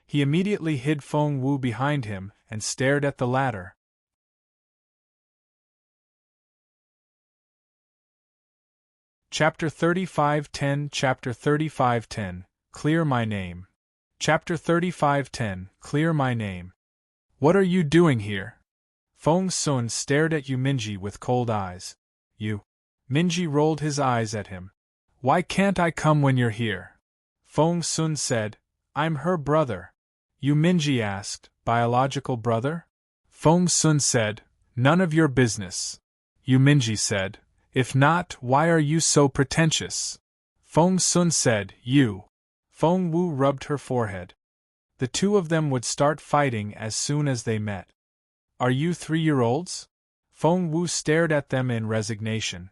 He immediately hid Feng Wu behind him and stared at the latter. Chapter 35:10 Chapter 35:10 Clear My Name. Chapter 35:10 Clear My Name. What are you doing here? Feng Sun stared at Yu Minji with cold eyes. Yu Minji rolled his eyes at him. Why can't I come when you're here? Feng Sun said, I'm her brother. Yu Minji asked, biological brother? Feng Sun said, none of your business. Yu Minji said, if not, why are you so pretentious? Feng Sun said, you. Feng Wu rubbed her forehead. The two of them would start fighting as soon as they met. Are you 3-year-olds? Feng Wu stared at them in resignation.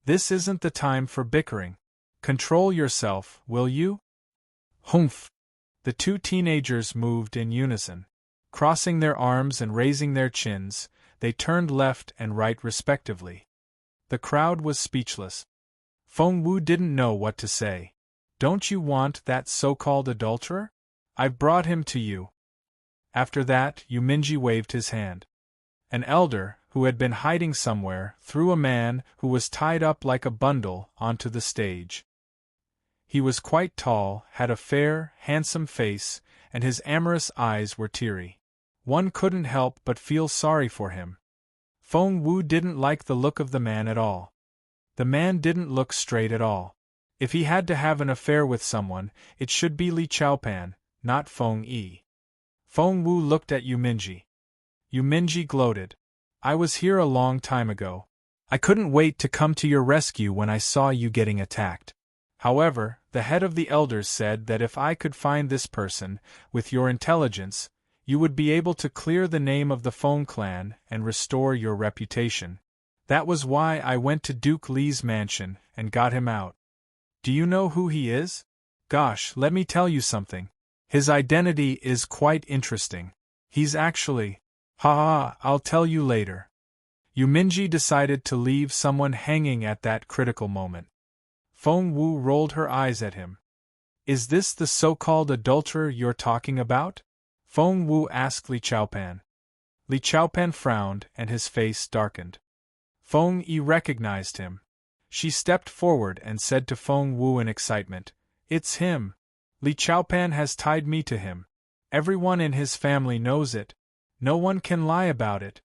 This isn't the time for bickering. Control yourself, will you? Humph! The two teenagers moved in unison. Crossing their arms and raising their chins, they turned left and right respectively. The crowd was speechless. Feng Wu didn't know what to say. Don't you want that so-called adulterer? I've brought him to you. After that, Yu Minji waved his hand. An elder, who had been hiding somewhere, threw a man who was tied up like a bundle onto the stage. He was quite tall, had a fair, handsome face, and his amorous eyes were teary. One couldn't help but feel sorry for him. Feng Wu didn't like the look of the man at all. The man didn't look straight at all. If he had to have an affair with someone, it should be Li Chaopan, not Feng Yi. Feng Wu looked at Yu Minji. Yu Minji gloated. I was here a long time ago. I couldn't wait to come to your rescue when I saw you getting attacked. However, the head of the elders said that if I could find this person, with your intelligence, you would be able to clear the name of the Feng clan and restore your reputation. That was why I went to Duke Li's mansion and got him out. Do you know who he is? Gosh, let me tell you something. His identity is quite interesting. He's actually… I'll tell you later. Yu Minji decided to leave someone hanging at that critical moment. Feng Wu rolled her eyes at him. Is this the so-called adulterer you're talking about? Feng Wu asked Li Chaopan. Li Chaopan frowned and his face darkened. Feng Yi recognized him. She stepped forward and said to Feng Wu in excitement, It's him. Li Chaopan has tied me to him. Everyone in his family knows it. No one can lie about it.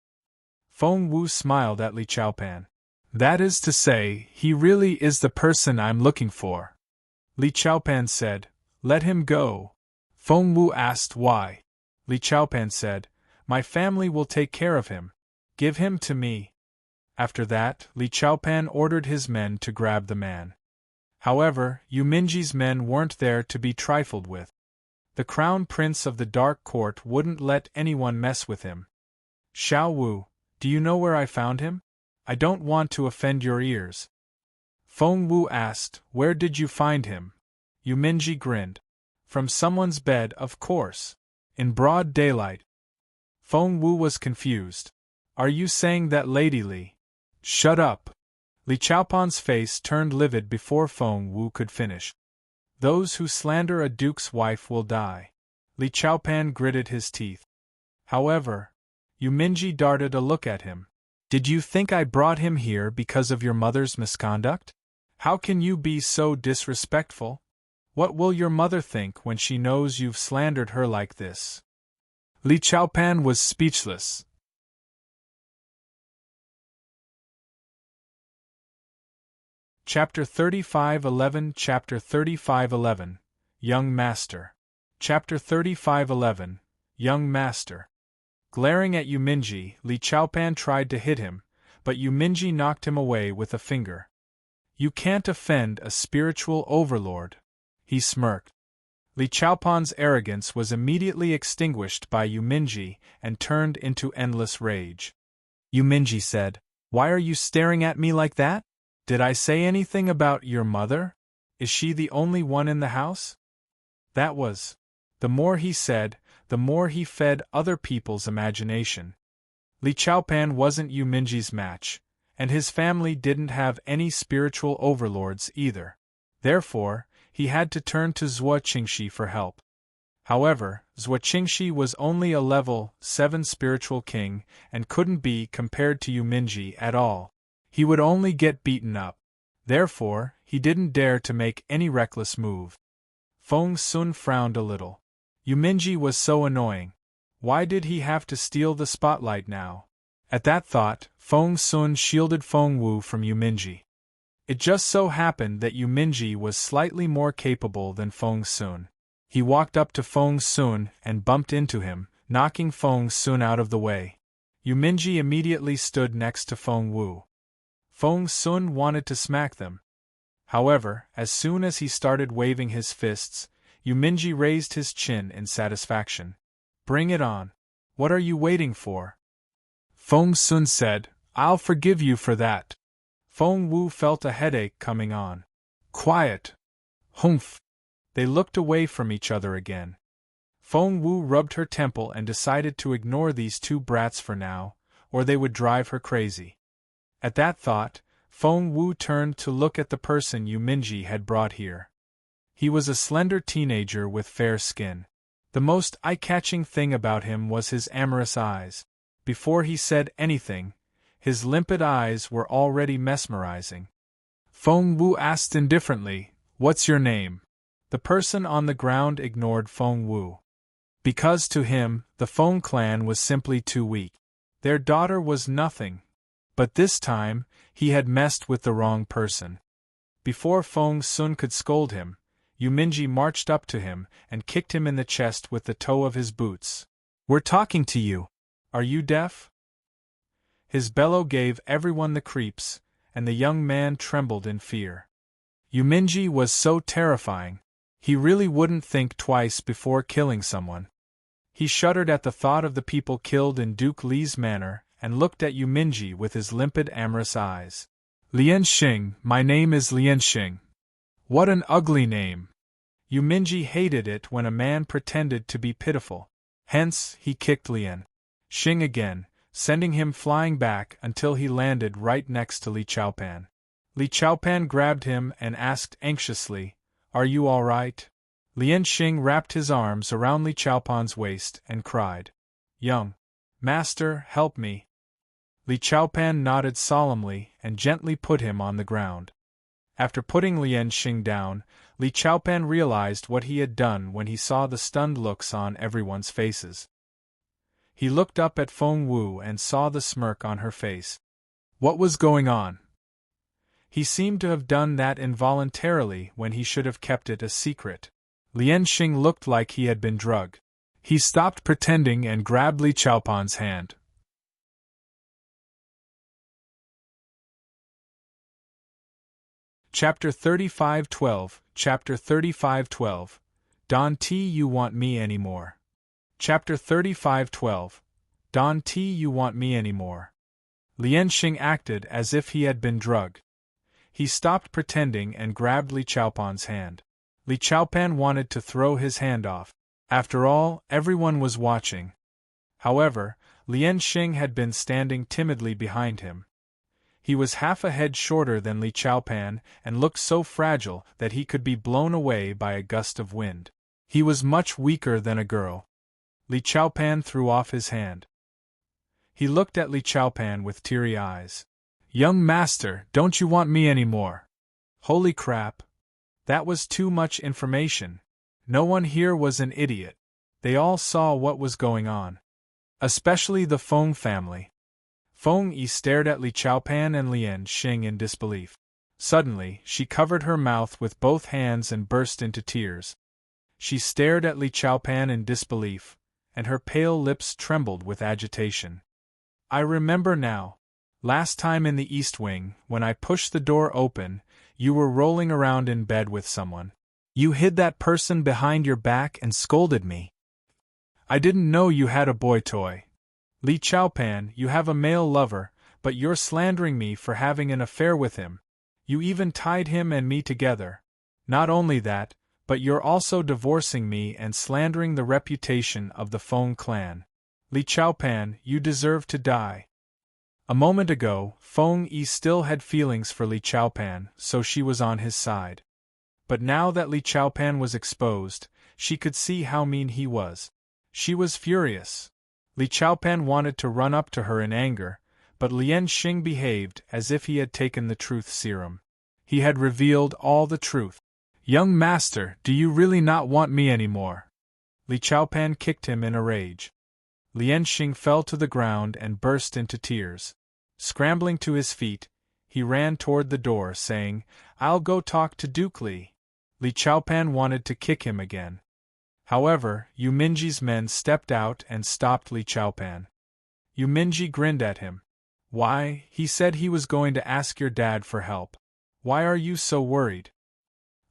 Feng Wu smiled at Li Chaopan. That is to say, he really is the person I'm looking for. Li Chaopan said, Let him go. Feng Wu asked why. Li Chaopan said, My family will take care of him. Give him to me. After that, Li Chaopan ordered his men to grab the man. However, Yu Minji's men weren't there to be trifled with. The crown prince of the Dark Court wouldn't let anyone mess with him. Xiao Wu, do you know where I found him? I don't want to offend your ears. Feng Wu asked, Where did you find him? Yu Minji grinned. From someone's bed, of course. In broad daylight. Feng Wu was confused. Are you saying that Lady Li? Shut up. Li Chaopan's face turned livid before Feng Wu could finish. Those who slander a duke's wife will die. Li Chaopan gritted his teeth. However, Yuminji darted a look at him. Did you think I brought him here because of your mother's misconduct? How can you be so disrespectful? What will your mother think when she knows you've slandered her like this? Li Chaopan was speechless. Chapter 35:11 Chapter 35:11 Young Master. Chapter 35:11 Young Master. Glaring at Yuminji, Li Chaopan tried to hit him, but Yuminji knocked him away with a finger. You can't offend a spiritual overlord. He smirked. Li Chaopan's arrogance was immediately extinguished by Yuminji and turned into endless rage. Yuminji said, Why are you staring at me like that? Did I say anything about your mother? Is she the only one in the house? That was. The more he said, the more he fed other people's imagination. Li Chaopan wasn't Yuminji's match, and his family didn't have any spiritual overlords either. Therefore, he had to turn to Zhuo Qingxi for help. However, Zhuo Qingxi was only a level 7 spiritual king and couldn't be compared to Yuminji at all. He would only get beaten up. Therefore, he didn't dare to make any reckless move. Feng Sun frowned a little. Yuminji was so annoying. Why did he have to steal the spotlight now? At that thought, Feng Sun shielded Feng Wu from Yuminji. It just so happened that Yuminji was slightly more capable than Feng Sun. He walked up to Feng Sun and bumped into him, knocking Feng Sun out of the way. Yuminji immediately stood next to Feng Wu. Feng Sun wanted to smack them. However, as soon as he started waving his fists, Yuminji raised his chin in satisfaction. Bring it on. What are you waiting for? Feng Sun said, I'll forgive you for that. Feng Wu felt a headache coming on. Quiet. Humph. They looked away from each other again. Feng Wu rubbed her temple and decided to ignore these two brats for now, or they would drive her crazy. At that thought, Feng Wu turned to look at the person Yuminji had brought here. He was a slender teenager with fair skin. The most eye-catching thing about him was his amorous eyes. Before he said anything, his limpid eyes were already mesmerizing. Feng Wu asked indifferently, What's your name? The person on the ground ignored Feng Wu. Because to him, the Feng clan was simply too weak. Their daughter was nothing. But this time, he had messed with the wrong person. Before Feng Sun could scold him, Yuminji marched up to him and kicked him in the chest with the toe of his boots. We're talking to you. Are you deaf? His bellow gave everyone the creeps, and the young man trembled in fear. Yuminji was so terrifying. He really wouldn't think twice before killing someone. He shuddered at the thought of the people killed in Duke Li's manor and looked at Yuminji with his limpid amorous eyes. Lian Xing, my name is Lian Xing. What an ugly name. Yuminji hated it when a man pretended to be pitiful. Hence, he kicked Lian Xing again, sending him flying back until he landed right next to Li Chaopan. Li Chaopan grabbed him and asked anxiously, Are you all right? Lian Xing wrapped his arms around Li Chaopan's waist and cried, Young master, help me. Li Chaopan nodded solemnly and gently put him on the ground. After putting Lian Xing down, Li Chaopan realized what he had done when he saw the stunned looks on everyone's faces. He looked up at Feng Wu and saw the smirk on her face. What was going on? He seemed to have done that involuntarily when he should have kept it a secret. Lian Xing looked like he had been drugged. He stopped pretending and grabbed Li Chaopan's hand. Chapter 35:12 Chapter 35:12 Don T, you want me anymore. Chapter 35:12 Don T, you want me anymore. Lian Xing acted as if he had been drugged. He stopped pretending and grabbed Li Chaopan's hand. Li Chaopan wanted to throw his hand off. After all, everyone was watching. However, Lian Xing had been standing timidly behind him. He was half a head shorter than Li Chaopan and looked so fragile that he could be blown away by a gust of wind. He was much weaker than a girl. Li Chaopan threw off his hand. He looked at Li Chaopan with teary eyes. "Young master, don't you want me anymore?" Holy crap! That was too much information. No one here was an idiot. They all saw what was going on. Especially the Feng family. Feng Yi stared at Li Chaopan and Lian Xing in disbelief. Suddenly, she covered her mouth with both hands and burst into tears. She stared at Li Chaopan in disbelief, and her pale lips trembled with agitation. "I remember now. Last time in the East Wing, when I pushed the door open, you were rolling around in bed with someone. You hid that person behind your back and scolded me. I didn't know you had a boy toy. Li Chaopan, you have a male lover, but you're slandering me for having an affair with him. You even tied him and me together. Not only that, but you're also divorcing me and slandering the reputation of the Feng clan. Li Chaopan, you deserve to die." A moment ago, Feng Yi still had feelings for Li Chaopan, so she was on his side. But now that Li Chaopan was exposed, she could see how mean he was. She was furious. Li Chaopan wanted to run up to her in anger, but Lian Xing behaved as if he had taken the truth serum. He had revealed all the truth. "Young master, do you really not want me anymore?" Li Chaopan kicked him in a rage. Lian Xing fell to the ground and burst into tears. Scrambling to his feet, he ran toward the door, saying, "I'll go talk to Duke Li." Li Chaopan wanted to kick him again. However, Yu Minji's men stepped out and stopped Li Chaopan. Yu Minji grinned at him. "Why, he said he was going to ask your dad for help. Why are you so worried?"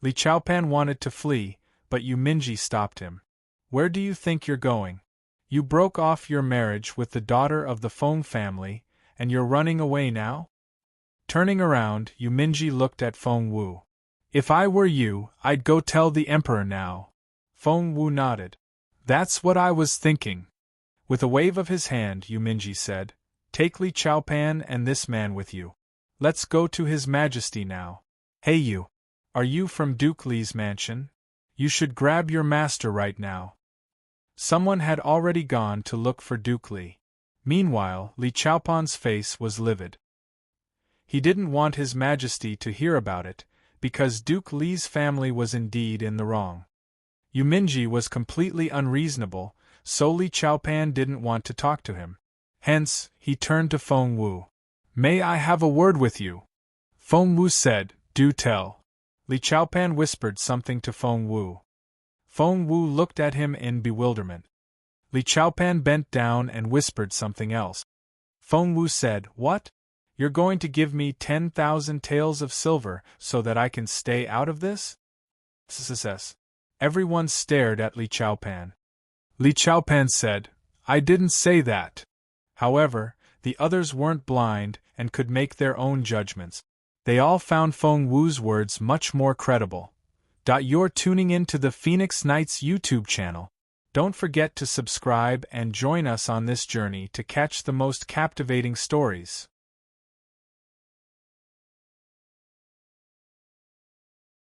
Li Chaopan wanted to flee, but Yu Minji stopped him. "Where do you think you're going? You broke off your marriage with the daughter of the Feng family, and you're running away now?" Turning around, Yu Minji looked at Feng Wu. "If I were you, I'd go tell the emperor now." Feng Wu nodded. "That's what I was thinking." With a wave of his hand, Yu Minji said, "Take Li Chaopan and this man with you. Let's go to His Majesty now. Hey you! Are you from Duke Li's mansion? You should grab your master right now." Someone had already gone to look for Duke Li. Meanwhile, Li Chaopan's face was livid. He didn't want His Majesty to hear about it, because Duke Li's family was indeed in the wrong. Yu Minji was completely unreasonable, so Li Chaopan didn't want to talk to him. Hence, he turned to Feng Wu. "May I have a word with you?" Feng Wu said, "Do tell." Li Chaopan whispered something to Feng Wu. Feng Wu looked at him in bewilderment. Li Chaopan bent down and whispered something else. Feng Wu said, "What? You're going to give me 10,000 taels of silver so that I can stay out of this?" SSS. Everyone stared at Li Chaopan. Li Chaopan said, "I didn't say that." However, the others weren't blind and could make their own judgments. They all found Feng Wu's words much more credible. You're tuning in to the Phoenix Knights YouTube channel. Don't forget to subscribe and join us on this journey to catch the most captivating stories.